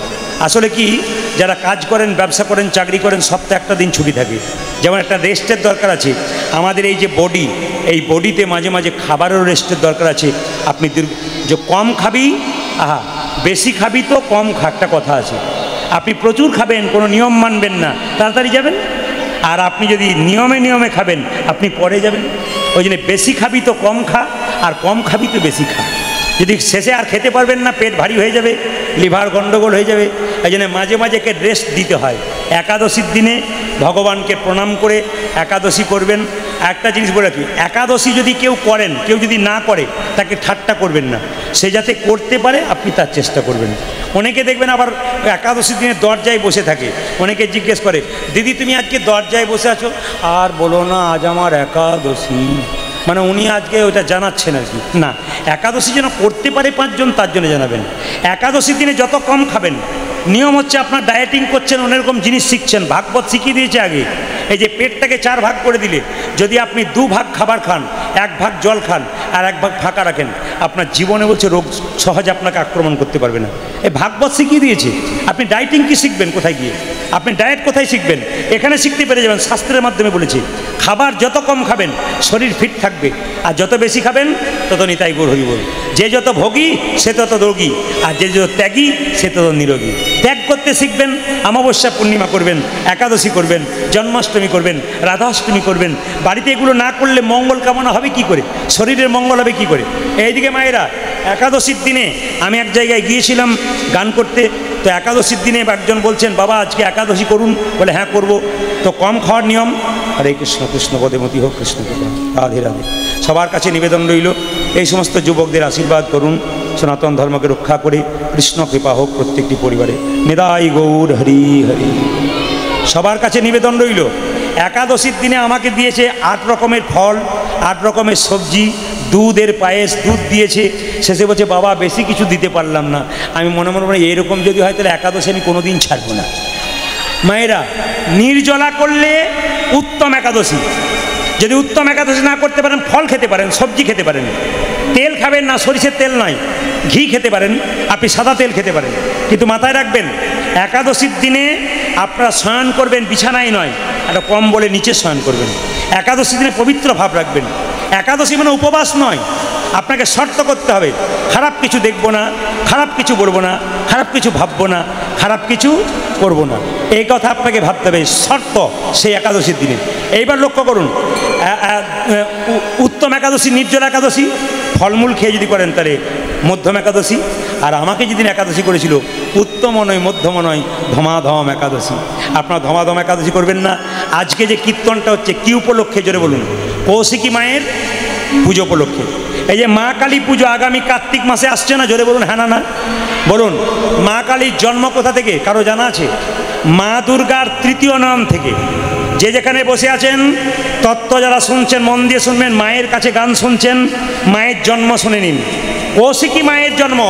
আসলে কি, যারা কাজ করেন, ব্যবসা করেন, চাকরি করেন, সপ্তাহে একটা দিন ছুটি থাকে, যেমন একটা রেস্টের দরকার আছে। আমাদের এই যে বডি, এই বডিতে মাঝে মাঝে খাবারেরও রেস্টের দরকার আছে। আপনি যে কম খাবি, বেশি খাবি তো কম খা, একটা কথা আছে। আপনি প্রচুর খাবেন, কোনো নিয়ম মানবেন না, তাড়াতাড়ি যাবেন। আর আপনি যদি নিয়মে নিয়মে খাবেন, আপনি পরে যাবেন। ওই জন্য বেশি খাবি তো কম খা, আর কম খাবি তো বেশি খা। যদি শেষে আর খেতে পারবেন না, পেট ভারী হয়ে যাবে, লিভার গণ্ডগোল হয়ে যাবে। এই জন্য মাঝে মাঝে রেস্ট দিতে হয়। একাদশীর দিনে ভগবানকে প্রণাম করে একাদশী করবেন। একটা জিনিস বলে রাখি, একাদশী যদি কেউ করেন, কেউ যদি না করে, তাকে ঠাট্টা করবেন না, সে যাতে করতে পারে আপনি তার চেষ্টা করবেন। অনেকে দেখবেন আবার একাদশীর দিনে দরজায় বসে থাকে, অনেকে জিজ্ঞেস করে, দিদি তুমি আজকে দরজায় বসে আছো, আর বলো না আজ আমার একাদশী, মানে উনি আজকে ওটা জানাচ্ছেন আর কি না। একাদশী যেন করতে পারে 5 জন, তার জন্য জানাবেন। একাদশীর দিনে যত কম খাবেন, নিয়ম হচ্ছে আপনার ডায়েটিং করছেন, অন্যরকম জিনিস শিখছেন, ভাগবত শিখিয়ে দিয়েছে আগে। এই যে পেটটাকে 4 ভাগ করে দিলে, যদি আপনি 2 ভাগ খাবার খান, 1 ভাগ জল খান, আর 1 ভাগ ফাঁকা রাখেন, আপনার জীবনে বলছে রোগ সহজে আপনাকে আক্রমণ করতে পারবে না। এই ভাগবত শিখিয়ে দিয়েছে। আপনি ডায়েটিং কি শিখবেন কোথায় গিয়ে? আপনি ডায়েট কোথায় শিখবেন? এখানে শিখতে পেরে যাবেন, শাস্ত্রের মাধ্যমে বলেছে। খাবার যত কম খাবেন, শরীর ফিট থাকবে, আর যত বেশি খাবেন তত নিতাই গৌর হরি বল। যে যত ভোগী সে তত রোগী, আর যে যত ত্যাগী সে তত নিরোগী। ত্যাগ করতে শিখবেন, অমাবস্যা পূর্ণিমা করবেন, একাদশী করবেন, জন্মাষ্টমী করবেন, রাধাষ্টমী করবেন। বাড়িতে এগুলো না করলে মঙ্গল কামনা হবে কি করে, শরীরের মঙ্গল হবে কি করে? এইদিকে মায়েরা, একাদশীর দিনে আমি এক জায়গায় গিয়েছিলাম গান করতে, তো একাদশীর দিনে একজন বলছেন, বাবা আজকে একাদশী করুন, বলে হ্যাঁ করব। তো কম খাওয়ার নিয়ম, হরে কৃষ্ণ কৃষ্ণ পদে মতি হোক, কৃষ্ণ কৃপা, রাধে রাধে। সবার কাছে নিবেদন রইল, এই সমস্ত যুবকদের আশীর্বাদ করুন, সনাতন ধর্মকে রক্ষা করে কৃষ্ণ কৃপা হোক প্রত্যেকটি পরিবারে। নিতাই গৌর হরি হরি। সবার কাছে নিবেদন রইল, একাদশীর দিনে আমাকে দিয়েছে 8 রকমের ফল, 8 রকমের সবজি, দুধের পায়েস, দুধ দিয়েছে। শেষে বলছে, বাবা বেশি কিছু দিতে পারলাম না। আমি মনে মনে এরকম যদি হয় তাহলে একাদশী আমি কোনোদিন ছাড়বো না। মায়েরা, নির্জলা করলে উত্তম একাদশী। যদি উত্তম একাদশী না করতে পারেন, ফল খেতে পারেন, সবজি খেতে পারেন, তেল খাবেন না, সরিষার তেল নয়, ঘি খেতে পারেন, আপনি সাদা তেল খেতে পারেন। কিন্তু মাথায় রাখবেন, একাদশীর দিনে আপনারা শয়ন করবেন বিছানায় নয়, একটা কম্বলে নিচে শয়ন করবেন। একাদশীর দিনে পবিত্র ভাব রাখবেন। একাদশী মানে উপবাস নয়, আপনাকে শর্ত করতে হবে, খারাপ কিছু দেখব না, খারাপ কিছু বলবো না, খারাপ কিছু ভাববো না, খারাপ কিছু করব না, এই কথা আপনাকে ভাবতে হবে, শর্ত সেই একাদশীর দিনে। এইবার লক্ষ্য করুন, উত্তম একাদশী, নির্জলা একাদশী, ফলমূল খেয়ে যদি করেন তাহলে মধ্যম একাদশী। আর আমাকে যেদিন একাদশী করেছিল, উত্তম নয়, মধ্যম নয়, ধমাধম একাদশী। আপনারা ধমাধম একাদশী করবেন না। আজকে যে কীর্তনটা হচ্ছে কি উপলক্ষে, জোরে বলুন? কৌশিকী মায়ের পুজো উপলক্ষে। এই যে মা কালী পুজো আগামী কার্তিক মাসে আসছে না, জোরে বলুন হ্যাঁ না না বলুন। মা কালীর জন্ম কোথা থেকে কারো জানা আছে? মা দুর্গার 3য় নাম থেকে। যে যেখানে বসে আছেন তত্ত্ব যারা শুনছেন মন দিয়ে শুনবেন, মায়ের কাছে গান শুনছেন, মায়ের জন্ম শুনে নিন। কৌশিকী মায়ের জন্ম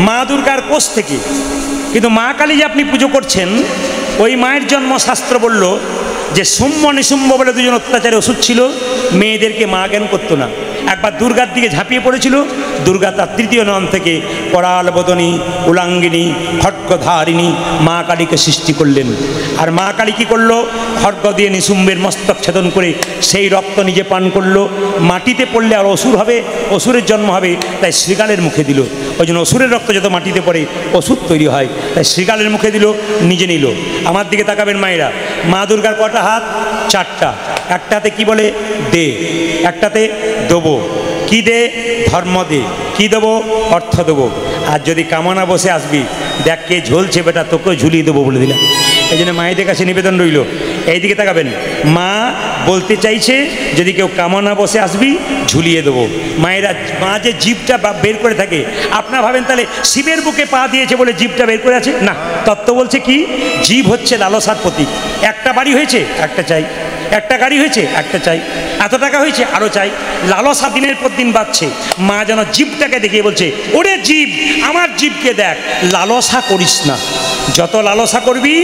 মা দুর্গার কোষ থেকে, কিন্তু মা কালী যে আপনি পুজো করছেন ওই মায়ের জন্ম শাস্ত্র বলল যে শুম্ভ নিশুম্ভ বলে দুজন অত্যাচারে ওষুধ ছিল, মেয়েদেরকে মা জ্ঞান করতো না। একবার দুর্গার দিকে ঝাঁপিয়ে পড়েছিল, দুর্গা তার তৃতীয় নয়ন থেকে করাল বদনী উলাঙ্গিনী খড়্গধারিণী মা কালীকে সৃষ্টি করলেন। আর মা কালী কী করলো? খড়্গ দিয়ে নিশুম্ভের মস্তক ছেদন করে সেই রক্ত নিজে পান করলো। মাটিতে পড়লে আর অসুর হবে, অসুরের জন্ম হবে, তাই শ্রীকালের মুখে দিল। ওই জন্য অসুরের রক্ত যত মাটিতে পড়ে অসুর তৈরি হয়, তাই শ্রীকালের মুখে দিল, নিজে নিল। আমার দিকে তাকাবেন মায়েরা, মা দুর্গার কটা হাত? চারটা। একটাতে কি বলে? দে। একটাতে দেবো। কি দে? ধর্ম দে। কি দেবো? অর্থ দেবো। আর যদি কামনা বসে আসবি, দেখ কে ঝুলছে বেটা, তোকেও ঝুলিয়ে দেবো বলে দিলাম। এই জন্য মায়েদের কাছে নিবেদন রইল, এইদিকে তাকাবেন। মা বলতে চাইছে যদি কেউ কামনা বসে আসবি ঝুলিয়ে দেবো। মায়েরা, মা যে জিভটা বের করে থাকে, আপনারা ভাবেন তাহলে শিবের বুকে পা দিয়েছে বলে জিভটা বের করে আছে? না, তত্ত্ব বলছে কি? জিভ হচ্ছে লালসার প্রতীক। একটা বাড়ি হয়েছে, একটা চাই। একটা গাড়ি হয়েছে, একটা চাই। এত টাকা হয়েছে, আরও চাই। লালসা দিনের পর দিন বাড়ছে। মা যেন জিভটাকে দেখিয়ে বলছে, ওরে জীব, আমার জীবকে দেখ, লালসা করিস না। যত লালসা করবি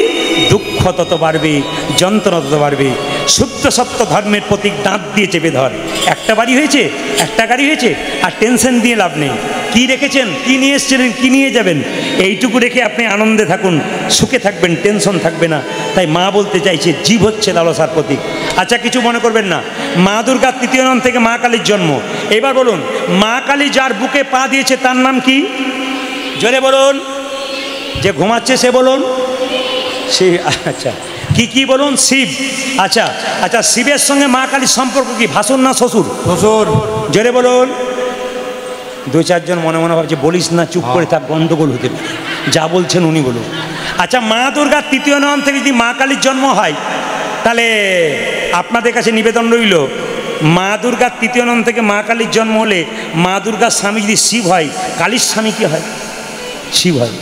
দুঃখ তত বাড়বে, যন্ত্রণা তত বাড়বে। শুদ্ধ সত্য ধর্মের প্রতীক দাঁত দিয়ে চেপে ধর। একটা বাড়ি হয়েছে, একটা গাড়ি হয়েছে, আর টেনশন দিয়ে লাভ নেই। কি রেখেছেন, কি নিয়ে এসেছিলেন, কি নিয়ে যাবেন, এইটুকু রেখে আপনি আনন্দে থাকুন, সুখে থাকবেন, টেনশন থাকবে না। তাই মা বলতে চাইছে জীব হচ্ছে লালসার প্রতীক। আচ্ছা, কিছু মনে করবেন না, মা দুর্গার তৃতীয় নয়ন থেকে মা কালীর জন্ম। এবার বলুন, মা কালী যার বুকে পা দিয়েছে তার নাম কি? জোরে বলুন। যে ঘুমাচ্ছে সে বলুন। সে, আচ্ছা, কি বলুন? শিব। আচ্ছা আচ্ছা, শিবের সঙ্গে মা কালীর সম্পর্ক কি? ভাসুর না শ্বশুর? শ্বশুর। জোরে বলুন। দু চারজন মনে মনে ভাবছে বলিস না, চুপ করে থাক, গন্ডগোল হতে পারে, যা বলছেন উনি বলুন। আচ্ছা, মা দুর্গার তৃতীয় নয়ন থেকে যদি মা কালীর জন্ম হয়, তাহলে আপনাদের কাছে নিবেদন রইল, মা দুর্গার তৃতীয় নয়ন থেকে মা কালীর জন্ম হলে মা দুর্গার স্বামী যদি শিব হয়, কালীর স্বামী কি হয়? শিব হয়।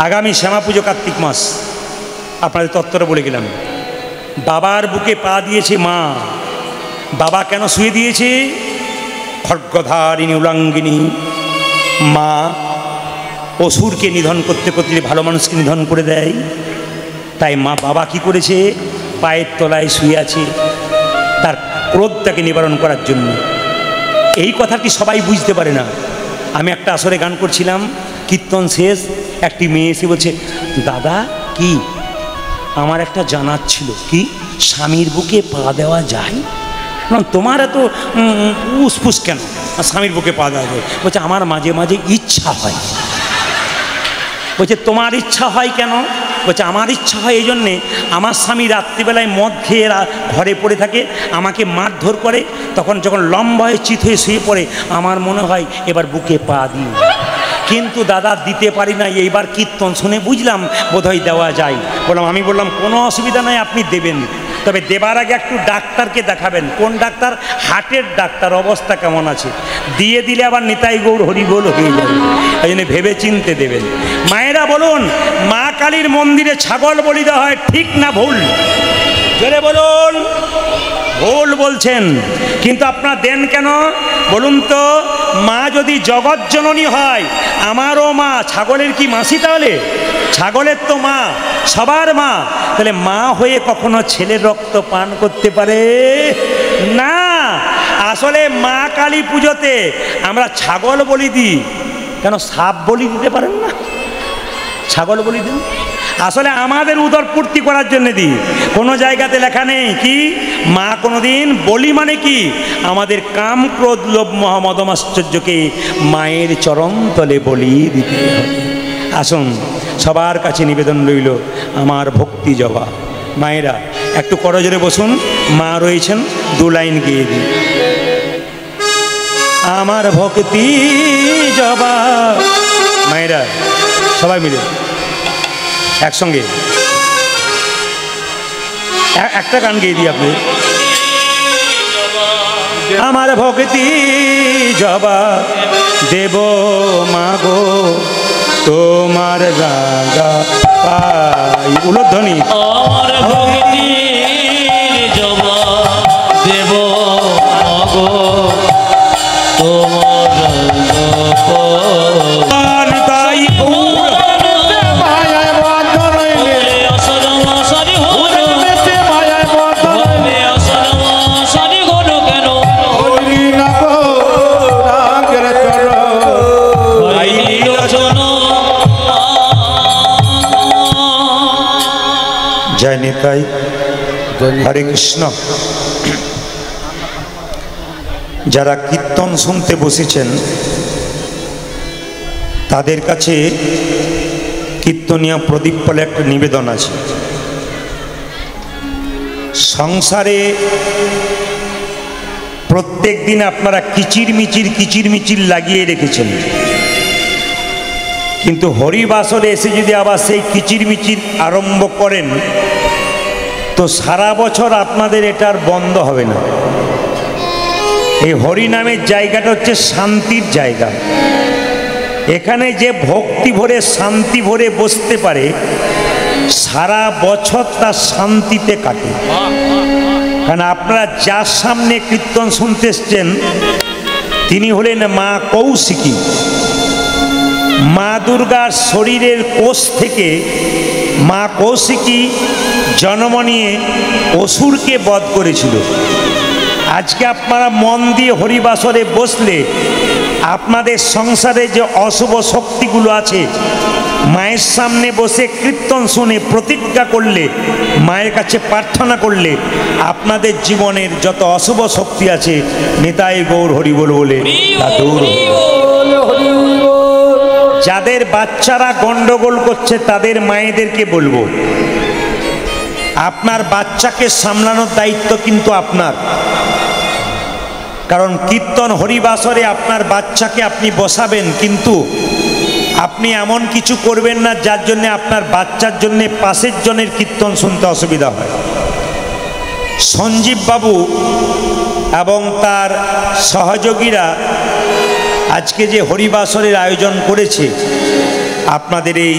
আগামী শ্যামা পুজো কার্তিক মাস, আপনাদের তত্ত্বটা বলে গেলাম। বাবার বুকে পা দিয়েছে মা। বাবা কেন শুয়ে দিয়েছে? খড়্গধারিণী উলাঙ্গিনী মা অসুরকে নিধন করতে করতে ভালো মানুষকে নিধন করে দেয়। তাই মা, বাবা কি করেছে? পায়ের তলায় শুয়ে আছে তার ক্রোধটাকে নিবারণ করার জন্য। এই কথাটি সবাই বুঝতে পারে না। আমি একটা আসরে গান করছিলাম, কীর্তন শেষ, একটি মেয়ে এসে বলছে, দাদা কি আমার একটা জানার ছিল, কি স্বামীর বুকে পা দেওয়া যায়? না, তোমার এত উসফুস কেন স্বামীর বুকে পা দেওয়া যায়? বলছে আমার মাঝে মাঝে ইচ্ছা হয়। বলছে তোমার ইচ্ছা হয় কেন? বলছে আমার ইচ্ছা হয় এই জন্যে, আমার স্বামী রাত্রিবেলায় মদ খেয়ে ঘরে পড়ে থাকে, আমাকে মারধর করে, তখন যখন লম্বা হয়ে চিত হয়ে শুয়ে পড়ে আমার মনে হয় এবার বুকে পা দিই, কিন্তু দাদা দিতে পারি না। এইবার কীর্তন শুনে বুঝলাম বোধহয় দেওয়া যায়। আমি বললাম কোনো অসুবিধা নাই, আপনি দেবেন, তবে দেবার আগে একটু ডাক্তারকে দেখাবেন। কোন ডাক্তার? হার্টের ডাক্তার। অবস্থা কেমন আছে, দিয়ে দিলে আবার নিতাই গৌর হরিবোল হয়ে যাবে। এই জন্য ভেবে চিনতে দেবেন। মায়েরা বলুন, মা কালীর মন্দিরে ছাগল বলি দেওয়া হয়, ঠিক না ভুল? জোরে বলুন। ভুল বলছেন, কিন্তু আপনারা দেন কেন বলুন তো? মা যদি জগৎ জননী হয়, আমারও মা, ছাগলের কি মাসি? তাহলে ছাগলের তো মা, সবার মা। তাহলে মা হয়ে কখনো ছেলের রক্ত পান করতে পারে না। আসলে মা কালী পুজোতে আমরা ছাগল বলি দিই, কেন সাপ বলি দিতে পারেন না? ছাগল বলি দিন, আসলে আমাদের উদর পূর্তি করার জন্য দিই। কোনো জায়গাতে লেখা নেই কি মা কোনোদিন বলি মানে কি আমাদের কাম ক্রোধ লোভ মোহ মদ মাশ্চর্যকে মায়ের চরণ তলে বলি দিতে হবে। আসুন, সবার কাছে নিবেদন রইল আমার ভক্তি জবা। মায়েরা একটু করজোরে বসুন, মা রয়েছেন, দু লাইন গিয়ে দিই। আমার ভক্তি জবা। মায়েরা সবাই মিলে একসঙ্গে একটা গান গেয়ে দিই আপনি। আমার ভক্তি জবা দেব মাগো তোমার রাগা পাই। উলধ্বনি। আমার ভক্তি দেব মগো তোমার তাই মায়ায় বদ্ধ রইলে মায়ায় বদ্ধ হরি না গো রাগের চরণ জয় নিতাই হরে কৃষ্ণ। যারা কীর্তন শুনতে বসেছেন তাদের কাছে কীর্তনীয় প্রদীপ বলে একটা নিবেদন আছে। সংসারে প্রত্যেক দিন আপনারা কিচিরমিচির লাগিয়ে রেখেছেন, কিন্তু হরিবাসরে এসে যদি আবার সেই কিচিরমিচির আরম্ভ করেন তো সারা বছর আপনাদের এটা আর বন্ধ হবে না। এই হরি নামের জায়গাটা হচ্ছে শান্তির জায়গা। এখানে যে ভক্তি ভরে শান্তি ভরে বসতে পারে সারা বছর তার শান্তিতে কাটে। কারণ আপনারা যার সামনে কীর্তন শুনতে এসছেন তিনি হলেন মা কৌশিকী। মা দুর্গার শরীরের কোষ থেকে মা কৌশিকী জন্ম নিয়ে অসুরকে বধ করেছিল। আজকে আপনারা মন দিয়ে হরিবাসরে বসলে আপনাদের সংসারে যে অশুভ শক্তিগুলো আছে মায়ের সামনে বসে কীর্তন শুনে প্রতিজ্ঞা করলে, মায়ের কাছে প্রার্থনা করলে আপনাদের জীবনের যত অশুভ শক্তি আছে নিতাই গৌর হরি বল বলে তা দূর হবে। যাদের বাচ্চারা গন্ডগোল করছে তাদের মায়েদেরকে বলবো, আপনার বাচ্চাকে সামলানোর দায়িত্ব কিন্তু আপনার। কারণ কীর্তন হরিবাসরে আপনার বাচ্চাকে আপনি বসাবেন, কিন্তু আপনি এমন কিছু করবেন না যার জন্য আপনার বাচ্চার জন্য পাশের জনের কীর্তন শুনতে অসুবিধা হয়। সঞ্জীব বাবু এবং তার সহযোগীরা আজকে যে হরিবাসরের আয়োজন করেছে আপনাদের এই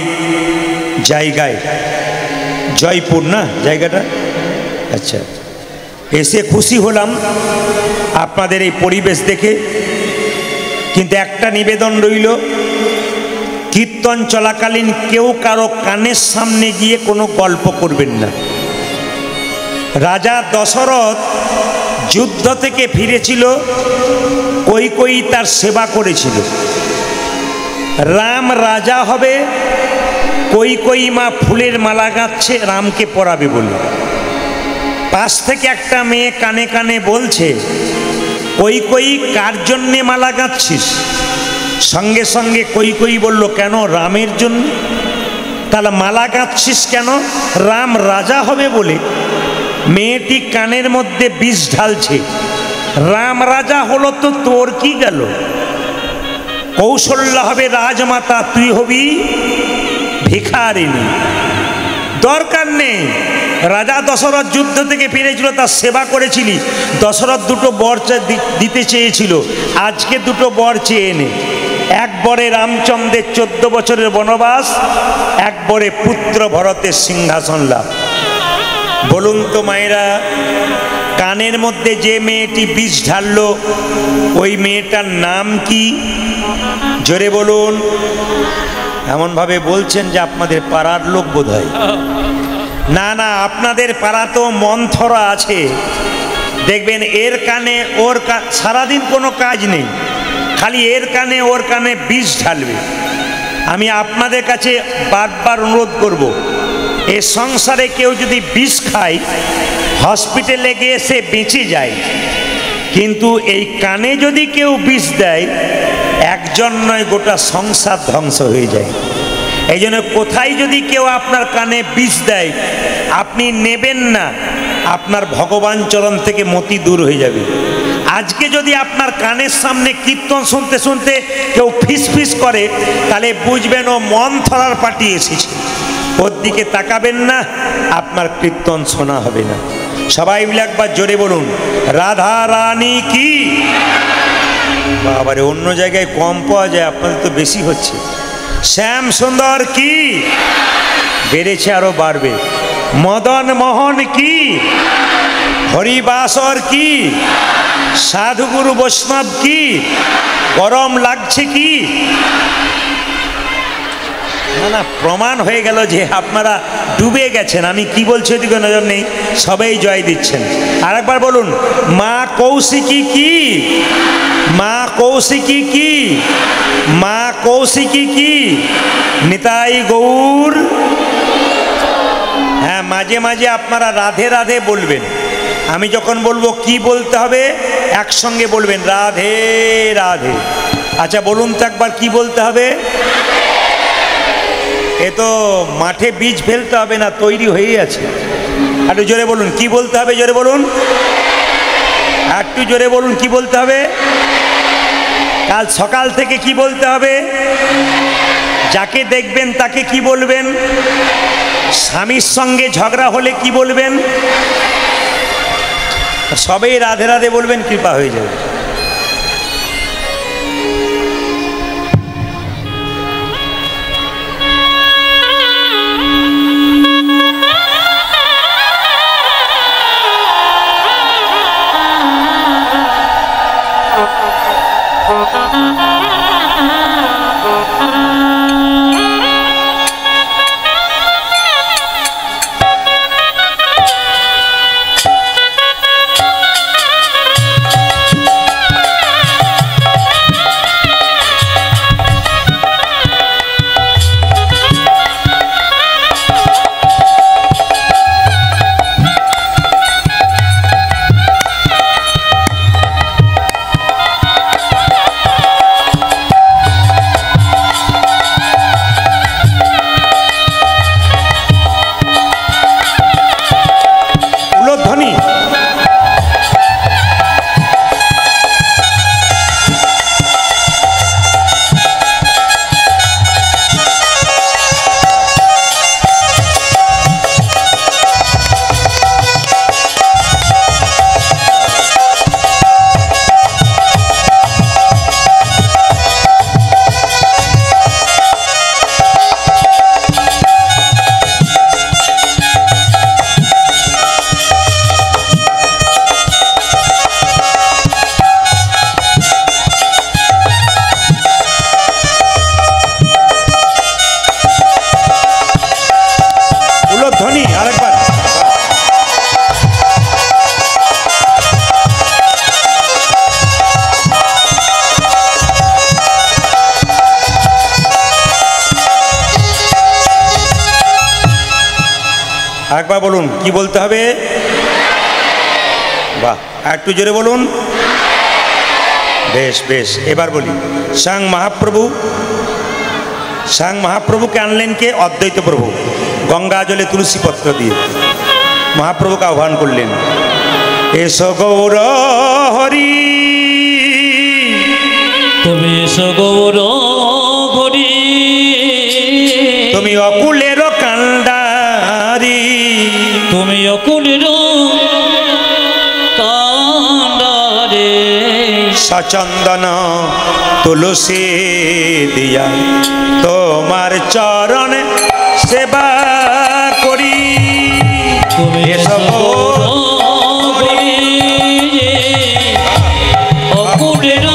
জায়গায়, জয়পুর না জায়গাটা, আচ্ছা, এসে খুশি হলাম আপনাদের এই পরিবেশ দেখে। কিন্তু একটা নিবেদন রইল, কীর্তন চলাকালীন কেউ কারো কানের সামনে গিয়ে কোনো গল্প করবেন না। রাজা দশরথ যুদ্ধ থেকে ফিরেছিল, কৈকেয়ী তার সেবা করেছিল। রাম রাজা হবে, কৈকেয়ী মা ফুলের মালা গাঁথছে রামকে পরাবে বলে। পাশ থেকে একটা মেয়ে কানে কানে বলছে, কৈকেয়ী কার জন্যে মালা গাঁথছিস? সঙ্গে সঙ্গে কৈকেয়ী বলল, কেন? রামের জন্য। তাহলে মালা গাঁথছিস কেন? রাম রাজা হবে বলে। মেয়েটি কানের মধ্যে বিষ ঢালছে, রাম রাজা হলো তো তোর কি গেল? কৌশল্যা হবে রাজমাতা, তুই হবি ভিখারিণী। দরকার নেই। রাজা দশরথ যুদ্ধ থেকে ফিরেছিল, তার সেবা করেছিলি। দশরথ দুটো বর দিতে চেয়েছিল, আজকে দুটো বর চেয়ে নে। এক বরে রামচন্দ্রের 14 বছরের বনবাস, এক বরে পুত্র ভরতের সিংহাসন লাভ। বলুন তো মায়েরা, কানের মধ্যে যে মেয়েটি বিষ ঢাললো ওই মেয়েটার নাম কি? জোরে বলুন। এমনভাবে বলছেন যে আপনাদের পাড়ার লোক বোধ হয়। না না, আপনাদের পাড়া তো মন্থরা আছে, দেখবেন এর কানে ওর সারাদিন কোনো কাজ নেই, খালি এর কানে ওর কানে বিষ ঢালবে। আমি আপনাদের কাছে বারবার অনুরোধ করব, এ সংসারে কেউ যদি বিষ খায় হসপিটালে গিয়ে সে বেঁচে যায়, কিন্তু এই কানে যদি কেউ বিষ দেয় একজন নয় গোটা সংসার ধ্বংস হয়ে যায়। এই জন্য কোথায় যদি কেউ আপনার কানে বিষ দেয় আপনি নেবেন না, আপনার ভগবান চরণ থেকে মতি দূর হয়ে যাবে। আজকে যদি আপনার কানের সামনে কীর্তন শুনতে শুনতে কেউ ফিস ফিস করে তাহলে বুঝবেন ও মন থরার পার্টি এসেছে, ওর দিকে তাকাবেন না, আপনার কীর্তন শোনা হবে না। সবাই মিলে একবার জোরে বলুন, রাধা রানী কি। বাবারে, অন্য জায়গায় কম পাওয়া যায়, আপনাদের তো বেশি হচ্ছে। শ্যাম সুন্দর কি, বেড়েছে আরো বাড়বে। মদন মোহন কি, হরিবাসর কি, সাধুগুরু বৈষ্ণব কি, গরম লাগছে কি? না না, প্রমাণ হয়ে গেল যে আপনারা ডুবে গেছেন। আমি কি বলছি ওদিকে নজর নেই, সবাই জয় দিচ্ছেন। আরেকবার বলুন, মা কৌশিকী কি, মা কৌশিকী কি, মা কৌশিকী কি, নিতাই গৌর। হ্যাঁ, মাঝে মাঝে আপনারা রাধে রাধে বলবেন। আমি যখন বলবো কি বলতে হবে, একসঙ্গে বলবেন রাধে রাধে। আচ্ছা বলুন তো একবার কি বলতে হবে। এ তো মাঠে বীজ ফেলতে হবে না, তৈরি হয়েই আছে। একটু জোরে বলুন কি বলতে হবে, জোরে বলুন, একটু জোরে বলুন কি বলতে হবে। কাল সকাল থেকে কি বলতে হবে, যাকে দেখবেন তাকে কি বলবেন, স্বামীর সঙ্গে ঝগড়া হলে কি বলবেন, সবাই রাধে রাধে বলবেন, কৃপা হয়ে যাবে। একবার বলুন কি বলতে হবে। বাহ, একটু জোরে বলুন। বেশ বেশ, এবার বলি। স্বয়ং মহাপ্রভু, স্বয়ং মহাপ্রভুকে আনলেন কে? অদ্বৈত প্রভু। গঙ্গা জলে তুলসী পত্র দিয়ে মহাপ্রভুকে আহ্বান করলেন, এসো গৌর হরি, তুমি এসো গৌর হরি, তুমি অকুলের কান্ডারি, তুমি অকুলের কান্ডারে, সচন্দন তুলসী দিয়া তোমার চরণ সেবা করি। তুমি এসো গৌর হরি, অকুলের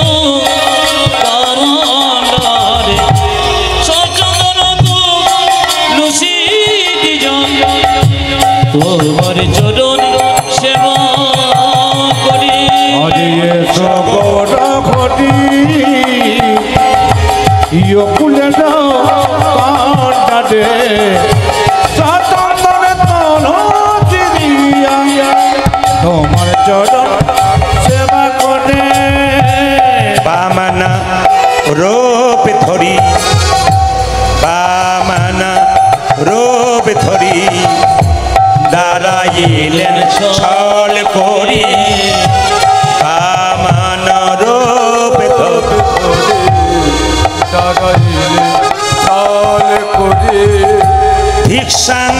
কান্ডারে, সচন্দন তুলসী দিয়া তোমার চরণ সেবা করি। এসো গৌর হরি, অকুলের কান্ডারে, সচন্দন তুলসী দিয়া তোমার চরণ সেবা করে। বামনা রূপ ধরি, বামনা রূপ ধরি, দাঁড়াইলেন ছল করি, বামনা রূপ ধরি, ভিক্ষাং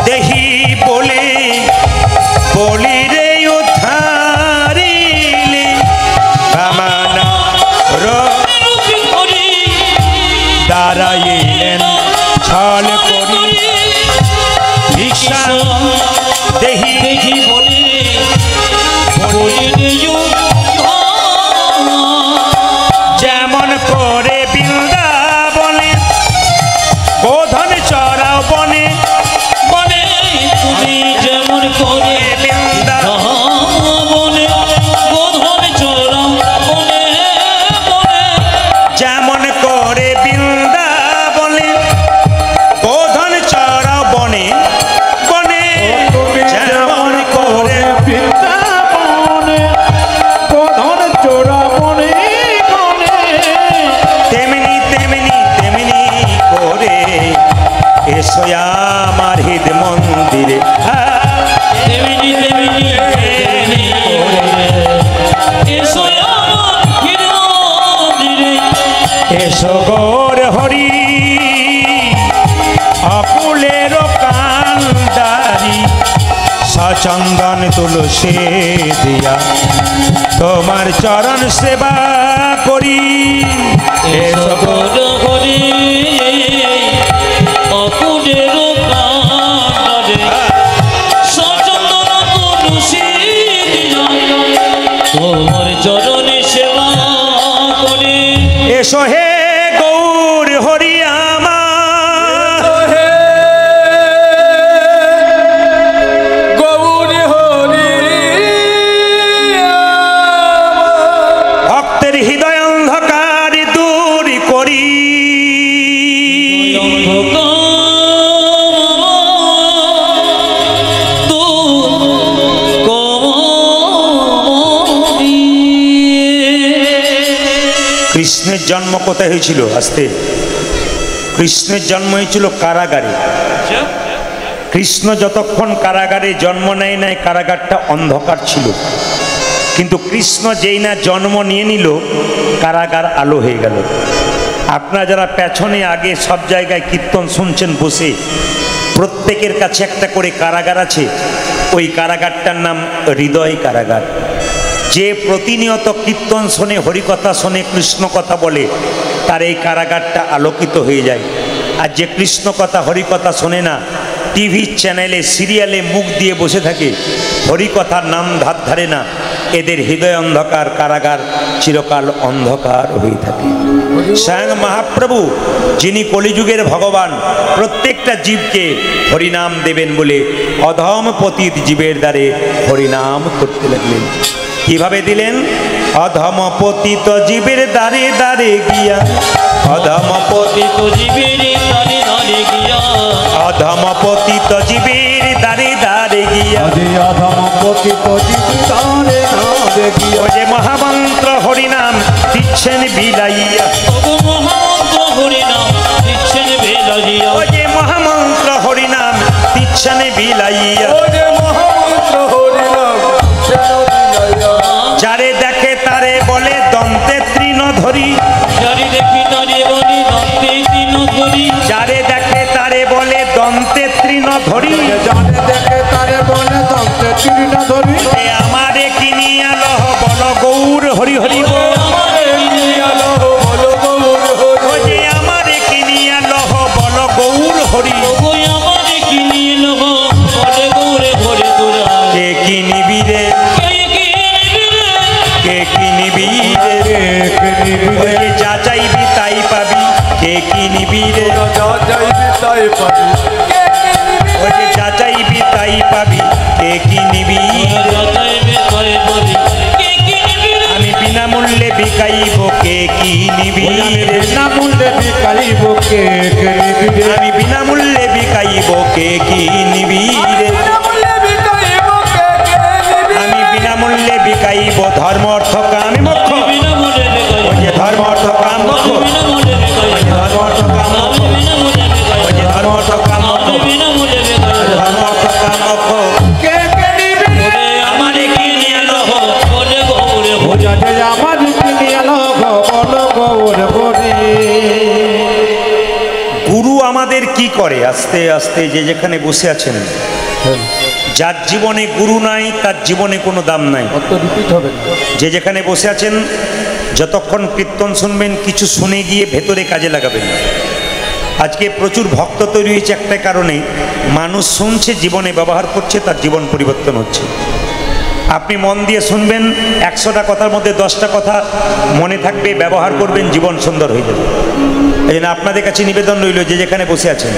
দেহি বলে বলি রে উদ্ধারিলে, বামনা রূপ দাঁড়াইলেন ছল করি, ভিক্ষাং দেহি দেখি বলে তুলসী দিয়া তোমার চরণ সেবা করি। এসো গো হরি অকুলের কাঁটারে সচন্দন তুলসী দিয়া তোমার চরণে সেবা করি। এসো হে গৌর হরি আমার, গৌরী হরি ভক্তের হৃদয় অন্ধকার দূর করি। কৃষ্ণের জন্ম কোথায় হয়েছিল? আস্তে, কৃষ্ণের জন্ম হয়েছিল কারাগারে। কৃষ্ণ যতক্ষণ কারাগারে জন্ম নেয় নাই, কারাগারটা অন্ধকার ছিল। কিন্তু কৃষ্ণ যেই না জন্ম নিয়ে নিল, কারাগার আলো হয়ে গেল। আপনারা যারা পেছনে আগে সব জায়গায় কীর্তন শুনছেন বসে, প্রত্যেকের কাছে একটা করে কারাগার আছে। ওই কারাগারটার নাম হৃদয় কারাগার। যে প্রতিনিয়ত কীর্তন শোনে, হরিকথা শোনে, কৃষ্ণ কথা বলে, তার এই কারাগারটা আলোকিত হয়ে যায়। আর যে কৃষ্ণ কথা হরিকথা শোনে না, টিভি চ্যানেলে সিরিয়ালে মুখ দিয়ে বসে থাকে, হরিকথার নাম ধার ধারে না, এদের হৃদয় অন্ধকার, কারাগার চিরকাল অন্ধকার হয়ে থাকে। স্বয়ং মহাপ্রভু, যিনি কলিযুগের ভগবান, প্রত্যেকটা জীবকে হরিনাম দেবেন বলে অধম পতিত জীবের দ্বারে হরিনাম করতে লাগলেন। কিভাবে দিলেন? অধম পতিত জীবের দ্বারে দ্বারে গিয়া, অধম পতিত জীবের দ্বারে দ্বারে গিয়া, অধম পতিত জীবের দ্বারে দ্বারে গিয়া, অধম পতিত জীবিতারে না দেখিয়া, ও যে মহামন্ত্র হরিনাম দিচ্ছেন বিলাইয়া, ওগো মহামন্ত্র হরিনাম দিচ্ছেন বিলাইয়া, ও যে মহামন্ত্র হরিনাম দিচ্ছেন বিলাইয়া, ও যে মহামন্ত্র হরিনাম যেন বিলাইয়া, যারে দেখে তারে বলে দন্তে তৃণ ধরি, যারে দেখি তারে বলি দন্তে তৃণ ধরি, যারে দেখে তারে বলে দন্তে তৃণ ধরি, জানে দেখে তারে বলে দন্তে তৃণ ধরি, এ আমারে কিনিয়া লহ বল গৌর হরি হরি বল, আমারে নিয়া লহ বল গৌর ও হরি, যে আমারে কিনিয়া লহ বল গৌর হরি, ওগো আমারে কিনিয়ে লহ বলে গৌরে ভরে তোরা, কে কিনিবি রে, কে কিনিবি রে, কে কিনিবি রে, ও যে যা চাইবি তাই পাবি, কে কিনিবি রে, যা যাইবি তাই পাবি, ও যে যা চাইবি তাই পাবি, কে কিনিবি রে, যাচাইবে তারে বলি, কে কিনিবি রে, আমি বিনামূল্যে বিকাইব, কে কিনিবি রে, বিনামূল্যে বিকাইব কে কিনিবি রে, আমি বিনামূল্যে বিকাইব, কে কিনিবি রে, বিনামূল্যে বিকাইব কে কিনিবি, আমি বিনামূল্যে বিকাইব ধর্ম অর্থ কাম মোক্ষ, বিনামূল্যে বিকাই, ওই যে ধর্ম অর্থ কাম মোক্ষ, বিনামূল্যে বিকাই, ধর্ম অর্থ কাম মোক্ষ, বিনামূল্যে বিকাই, ওই যে ধর্ম অর্থ কাম মোক্ষ, বিনামূল্যে বিকাই, ধর্ম অর্থ কাম মোক্ষ, কে কিনিবি রে, ওরে আমারে কিনিয়ে লহ বলে গৌরে ভরে, ওজা যে আমার কিনিয়া লহ বল গৌর হরি, গুরু আমাদের কি করে? আস্তে আস্তে যে যেখানে বসে আছেন, যার জীবনে গুরু নাই তার জীবনে কোনো দাম নাই। অত রিপিট হবে না, যে যেখানে বসে আছেন, যতক্ষণ কীর্তন শুনবেন, কিছু শুনে গিয়ে ভেতরে কাজে লাগাবেন। আজকে প্রচুর ভক্ত তৈরি হয়েছে একটা কারণে, মানুষ শুনছে, জীবনে ব্যবহার করছে, তার জীবন পরিবর্তন হচ্ছে। আপনি মন দিয়ে শুনবেন, 100টা কথার মধ্যে 10টা কথা মনে থাকবে, ব্যবহার করবেন, জীবন সুন্দর হয়ে যাবে। এই জন্য আপনাদের কাছে নিবেদন রইল, যে যেখানে বসে আছেন